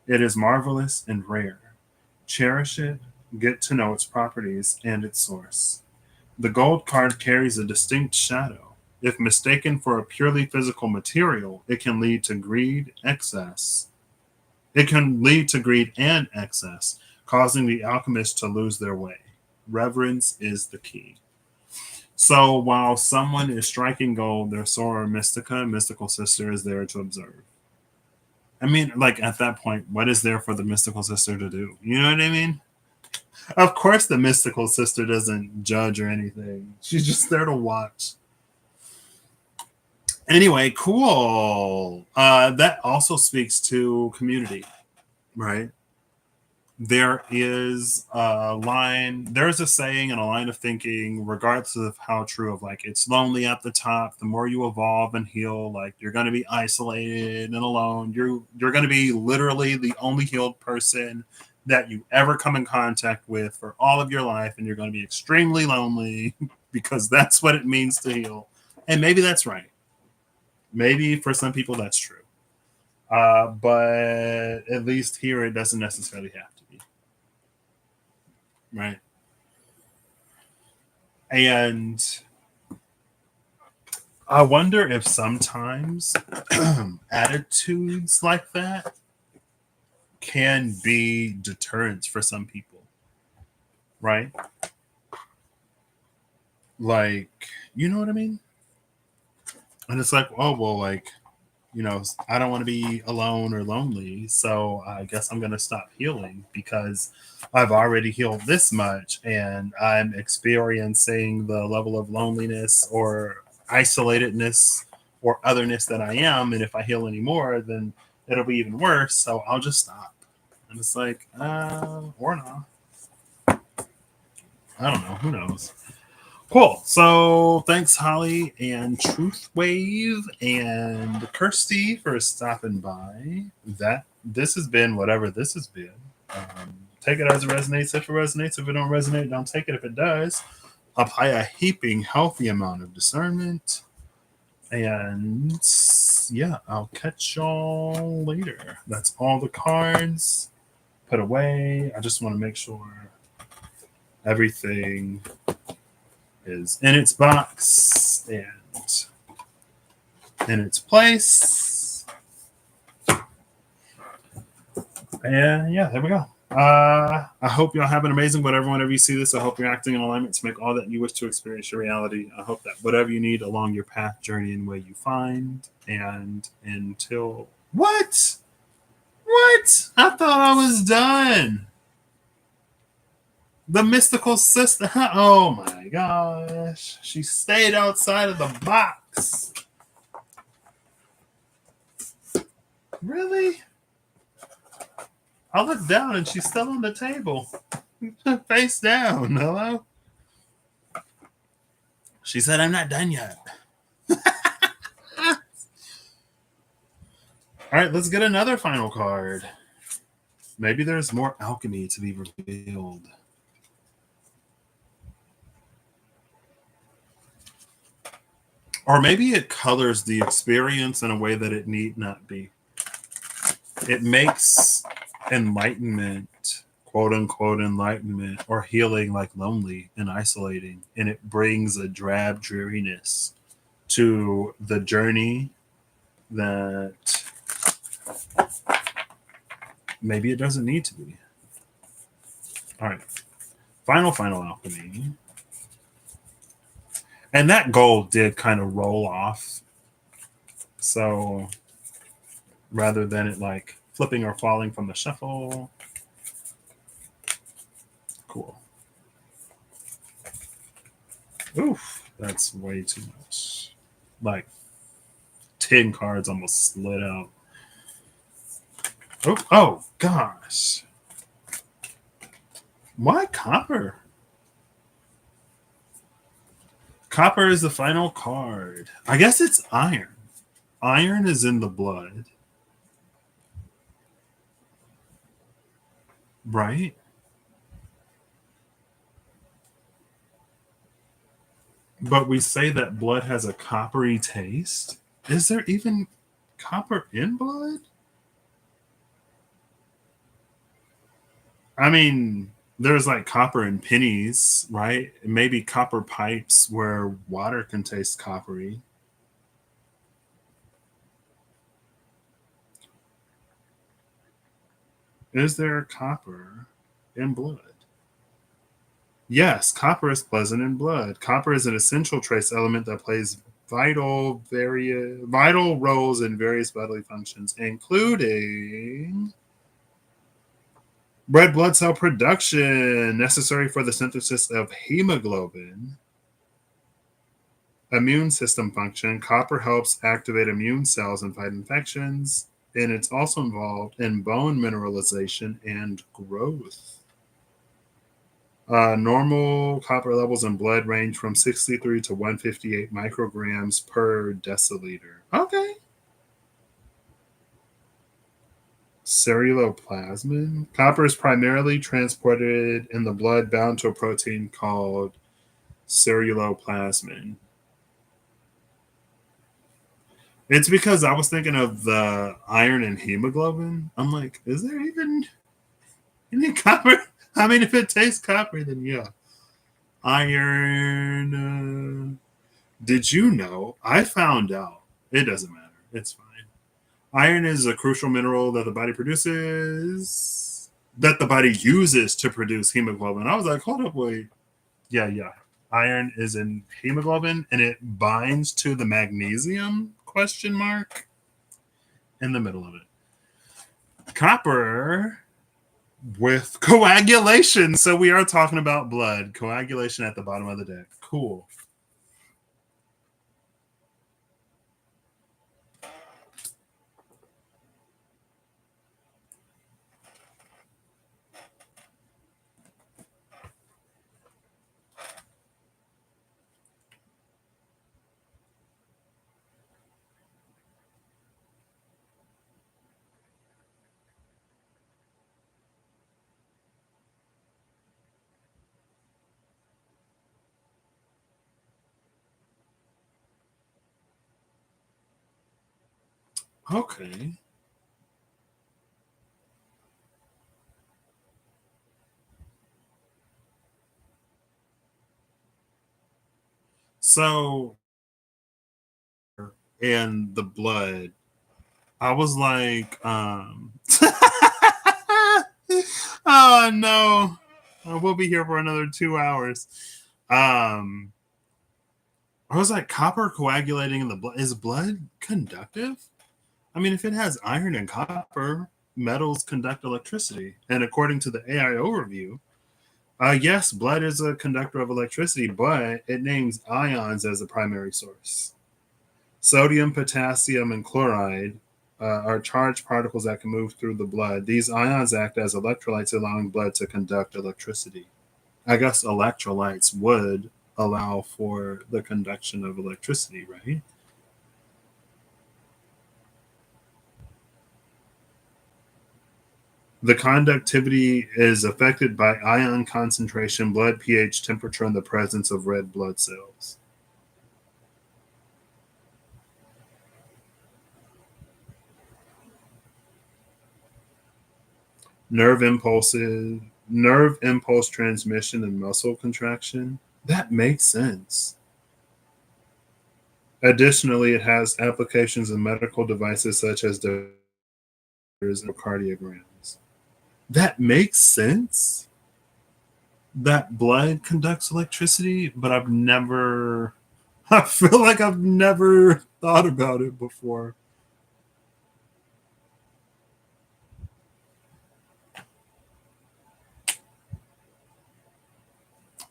It is marvelous and rare. Cherish it, get to know its properties and its source. The gold card carries a distinct shadow. If mistaken for a purely physical material, it can lead to greed, excess. It can lead to greed and excess, causing the alchemist to lose their way. Reverence is the key. So while someone is striking gold, their Soror Mystica, mystical sister, is there to observe. I mean, like at that point, what is there for the mystical sister to do? You know what I mean? Of course, the mystical sister doesn't judge or anything. She's just there to watch. Anyway, cool. That also speaks to community, right? There is a line, there's a saying and a line of thinking, regardless of how true, of like, it's lonely at the top. The more you evolve and heal, like you're going to be isolated and alone. You're going to be literally the only healed person that you ever come in contact with for all of your life. And you're going to be extremely lonely because that's what it means to heal. And maybe that's right. Maybe for some people that's true. But at least here it doesn't necessarily have to be. Right. And I wonder if sometimes attitudes like that can be deterrents for some people. Right? Like, you know what I mean? And it's like, oh, well, like, I don't want to be alone or lonely. So I guess I'm going to stop healing because I've already healed this much and I'm experiencing the level of loneliness or isolatedness or otherness that I am. And if I heal anymore, then it'll be even worse. So I'll just stop. And it's like, or not. I don't know. Who knows? Cool. So thanks, Holly and Truth Wave and Kirsty for stopping by. This has been whatever this has been. Take it as it resonates. If it resonates, if it don't resonate, don't take it. If it does, apply a heaping healthy amount of discernment. And yeah, I'll catch y'all later. That's all the cards put away. I just want to make sure everything is in its box and in its place. And yeah, there we go. I hope y'all have an amazing whatever. Whenever you see this, I hope you're acting in alignment to make all that you wish to experience your reality. I hope that whatever you need along your path, journey, and way you find. And until what? I thought I was done. The mystical sister. Oh my gosh. She stayed outside of the box. Really? I look down and she's still on the table. Face down. Hello? She said, I'm not done yet. All right, let's get another final card. Maybe there's more alchemy to be revealed. Or maybe it colors the experience in a way that it need not be. It makes enlightenment, quote unquote enlightenment, or healing like lonely and isolating. And it brings a drab dreariness to the journey that maybe it doesn't need to be. All right. Final alchemy. And that gold did kind of roll off. So rather than it like flipping or falling from the shuffle. Cool. Oof, that's way too much. Like 10 cards almost slid out. Oh gosh. Why copper? Copper is the final card. I guess it's iron. Iron is in the blood. Right? But we say that blood has a coppery taste. Is there even copper in blood? I mean, there's like copper in pennies, right? Maybe copper pipes where water can taste coppery. Is there copper in blood? Yes, copper is present in blood. Copper is an essential trace element that plays vital roles in various bodily functions, including red blood cell production, necessary for the synthesis of hemoglobin, immune system function. Copper helps activate immune cells and fight infections, and it's also involved in bone mineralization and growth. Normal copper levels in blood range from 63 to 158 micrograms per deciliter. Okay. Ceruloplasmin. Copper is primarily transported in the blood bound to a protein called ceruloplasmin. It's because I was thinking of the iron and hemoglobin. I'm like, is there even any copper? I mean, if it tastes copper, then yeah. Iron. Did you know? I found out. It doesn't matter. It's fine. Iron is a crucial mineral that the body produces, that the body uses to produce hemoglobin. I was like, hold up, wait. Yeah. Iron is in hemoglobin and it binds to the magnesium question mark in the middle of it. Copper with coagulation. So we are talking about blood. Coagulation at the bottom of the deck. Cool. Okay. So, in the blood, I was like, oh no, we'll be here for another 2 hours. I was like, copper coagulating in the blood. Is blood conductive? I mean, if it has iron and copper, metals conduct electricity. And according to the AI overview, yes, blood is a conductor of electricity, but it names ions as the primary source. Sodium, potassium, and chloride are charged particles that can move through the blood. These ions act as electrolytes, allowing blood to conduct electricity. I guess electrolytes would allow for the conduction of electricity, right? The conductivity is affected by ion concentration, blood pH, temperature, and the presence of red blood cells. Nerve impulses, nerve impulse transmission, and muscle contraction. That makes sense. Additionally, it has applications in medical devices such as and cardiograms. That makes sense. That blood conducts electricity, but I've never, I feel like I've never thought about it before.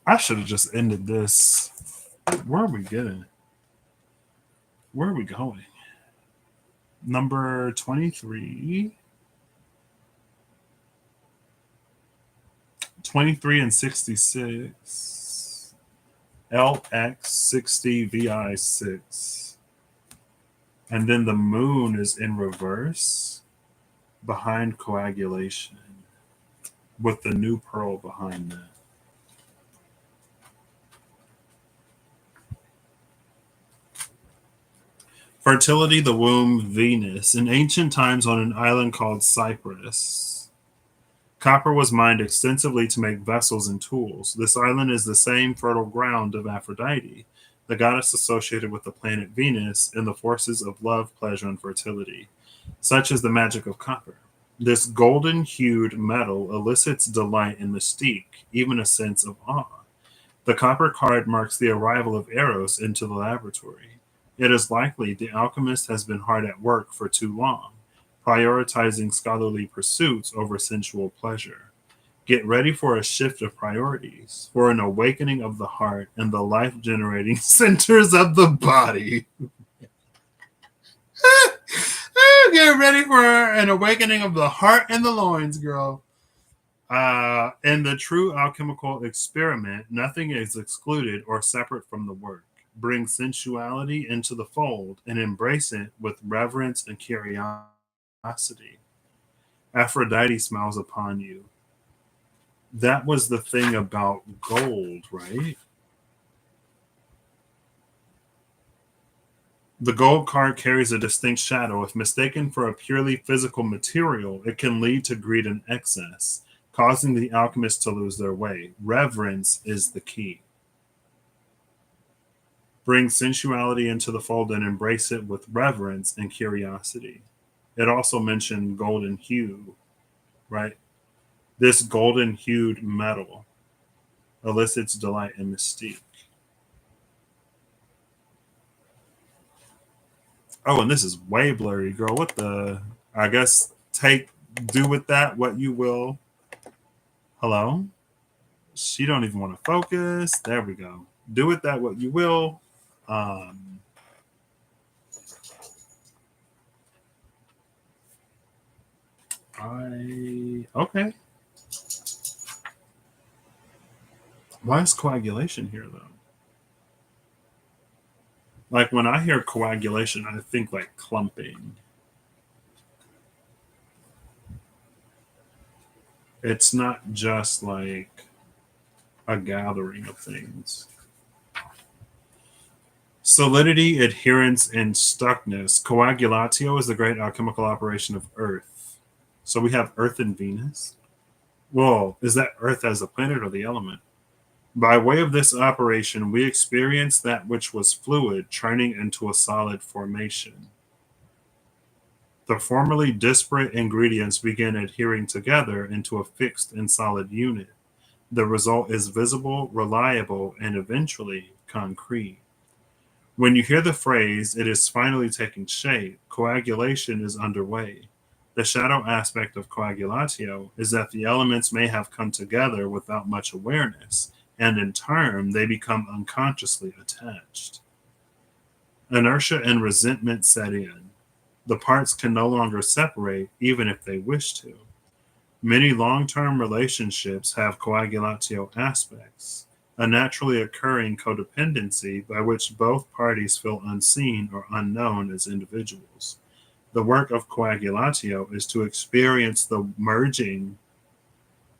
I should have just ended this. Where are we getting? Where are we going? Number 23. 23 and 66. LX60 VI6. And then the moon is in reverse behind coagulation with the new pearl behind that. Fertility, the womb, Venus. In ancient times on an island called Cyprus, copper was mined extensively to make vessels and tools. This island is the same fertile ground of Aphrodite, the goddess associated with the planet Venus and the forces of love, pleasure, and fertility. Such is the magic of copper. This golden hued metal elicits delight and mystique, even a sense of awe. The copper card marks the arrival of Eros into the laboratory. It is likely the alchemist has been hard at work for too long, prioritizing scholarly pursuits over sensual pleasure. Get ready for a shift of priorities, for an awakening of the heart and the life generating centers of the body. Get ready for an awakening of the heart and the loins, girl. In the true alchemical experiment, nothing is excluded or separate from the work. Bring sensuality into the fold and embrace it with reverence and curiosity. Aphrodite smiles upon you. That was the thing about gold, right? The gold card carries a distinct shadow. If mistaken for a purely physical material, it can lead to greed and excess, causing the alchemists to lose their way. Reverence is the key. Bring sensuality into the fold and embrace it with reverence and curiosity. It also mentioned golden hue, right? This golden hued metal elicits delight and mystique. Oh, and this is way blurry, girl. What the? I guess do with that what you will. Hello? She don't even want to focus. There we go. Do with that what you will. Um, okay. Why is coagulation here though? Like when I hear coagulation, I think like clumping. It's not just like a gathering of things. Solidity, adherence, and stuckness. Coagulatio is the great alchemical operation of Earth. So we have Earth and Venus. Well, is that Earth as the planet or the element? By way of this operation, we experience that which was fluid turning into a solid formation. The formerly disparate ingredients begin adhering together into a fixed and solid unit. The result is visible, reliable, and eventually concrete. When you hear the phrase, it is finally taking shape, coagulation is underway. The shadow aspect of coagulatio is that the elements may have come together without much awareness, and in turn, they become unconsciously attached. Inertia and resentment set in. The parts can no longer separate, even if they wish to. Many long term relationships have coagulatio aspects, a naturally occurring codependency by which both parties feel unseen or unknown as individuals. The work of coagulatio is to experience the merging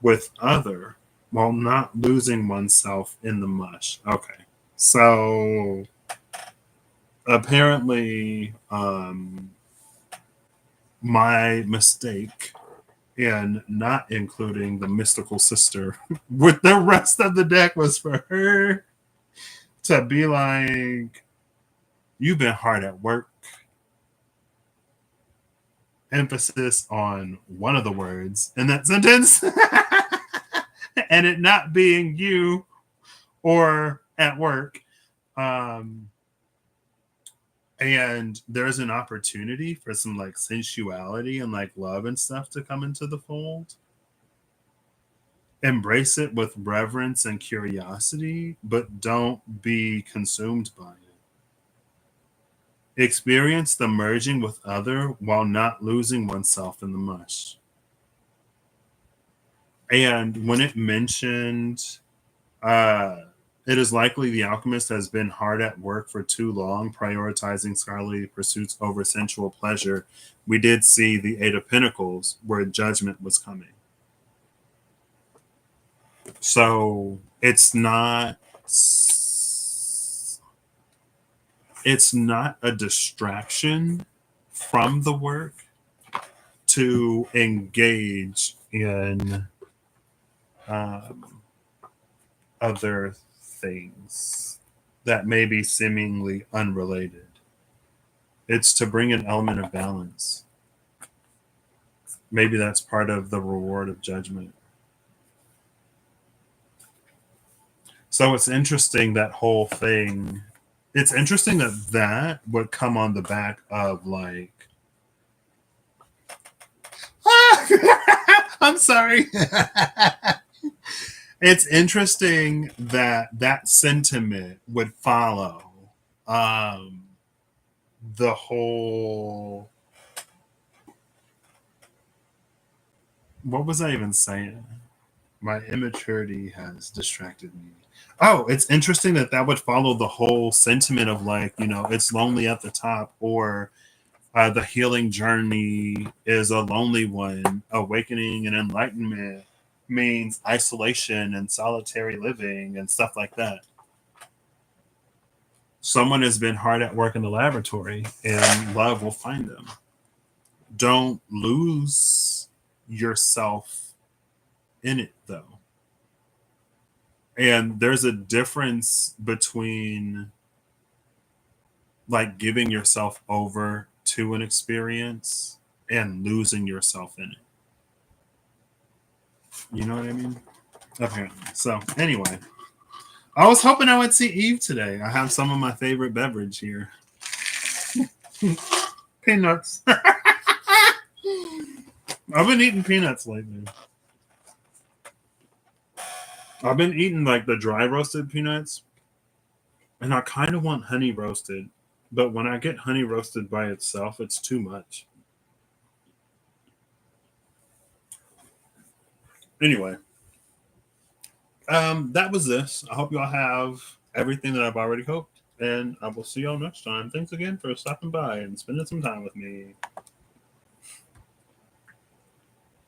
with other while not losing oneself in the mush. Okay. So apparently, my mistake in not including the mystical sister with the rest of the deck was for her to be like, you've been hard at work. Emphasis on one of the words in that sentence and it not being you or at work. Um, and there's an opportunity for some like sensuality and like love and stuff to come into the fold. Embrace it with reverence and curiosity, but don't be consumed by it. Experience the merging with other while not losing oneself in the mush. And when it mentioned, it is likely the alchemist has been hard at work for too long, prioritizing scholarly pursuits over sensual pleasure. We did see the Eight of Pentacles where judgment was coming. So it's not a distraction from the work to engage in other things that may be seemingly unrelated. It's to bring an element of balance. Maybe that's part of the reward of judgment. So it's interesting that whole thing. It's interesting that would come on the back of like. I'm sorry. It's interesting that sentiment would follow the whole. What was I even saying? My immaturity has distracted me. Oh, it's interesting that would follow the whole sentiment of like, it's lonely at the top, or the healing journey is a lonely one. Awakening and enlightenment means isolation and solitary living and stuff like that. Someone has been hard at work in the laboratory and love will find them. Don't lose yourself in it though. And there's a difference between like giving yourself over to an experience and losing yourself in it. You know what I mean? Apparently. So anyway, I was hoping I would see Eve today. I have some of my favorite beverage here. Peanuts. I've been eating peanuts lately. I've been eating like the dry roasted peanuts, and I kind of want honey roasted, but when I get honey roasted by itself, it's too much. Anyway, that was this. I hope y'all have everything that I've already hoped, and I will see y'all next time. Thanks again for stopping by and spending some time with me.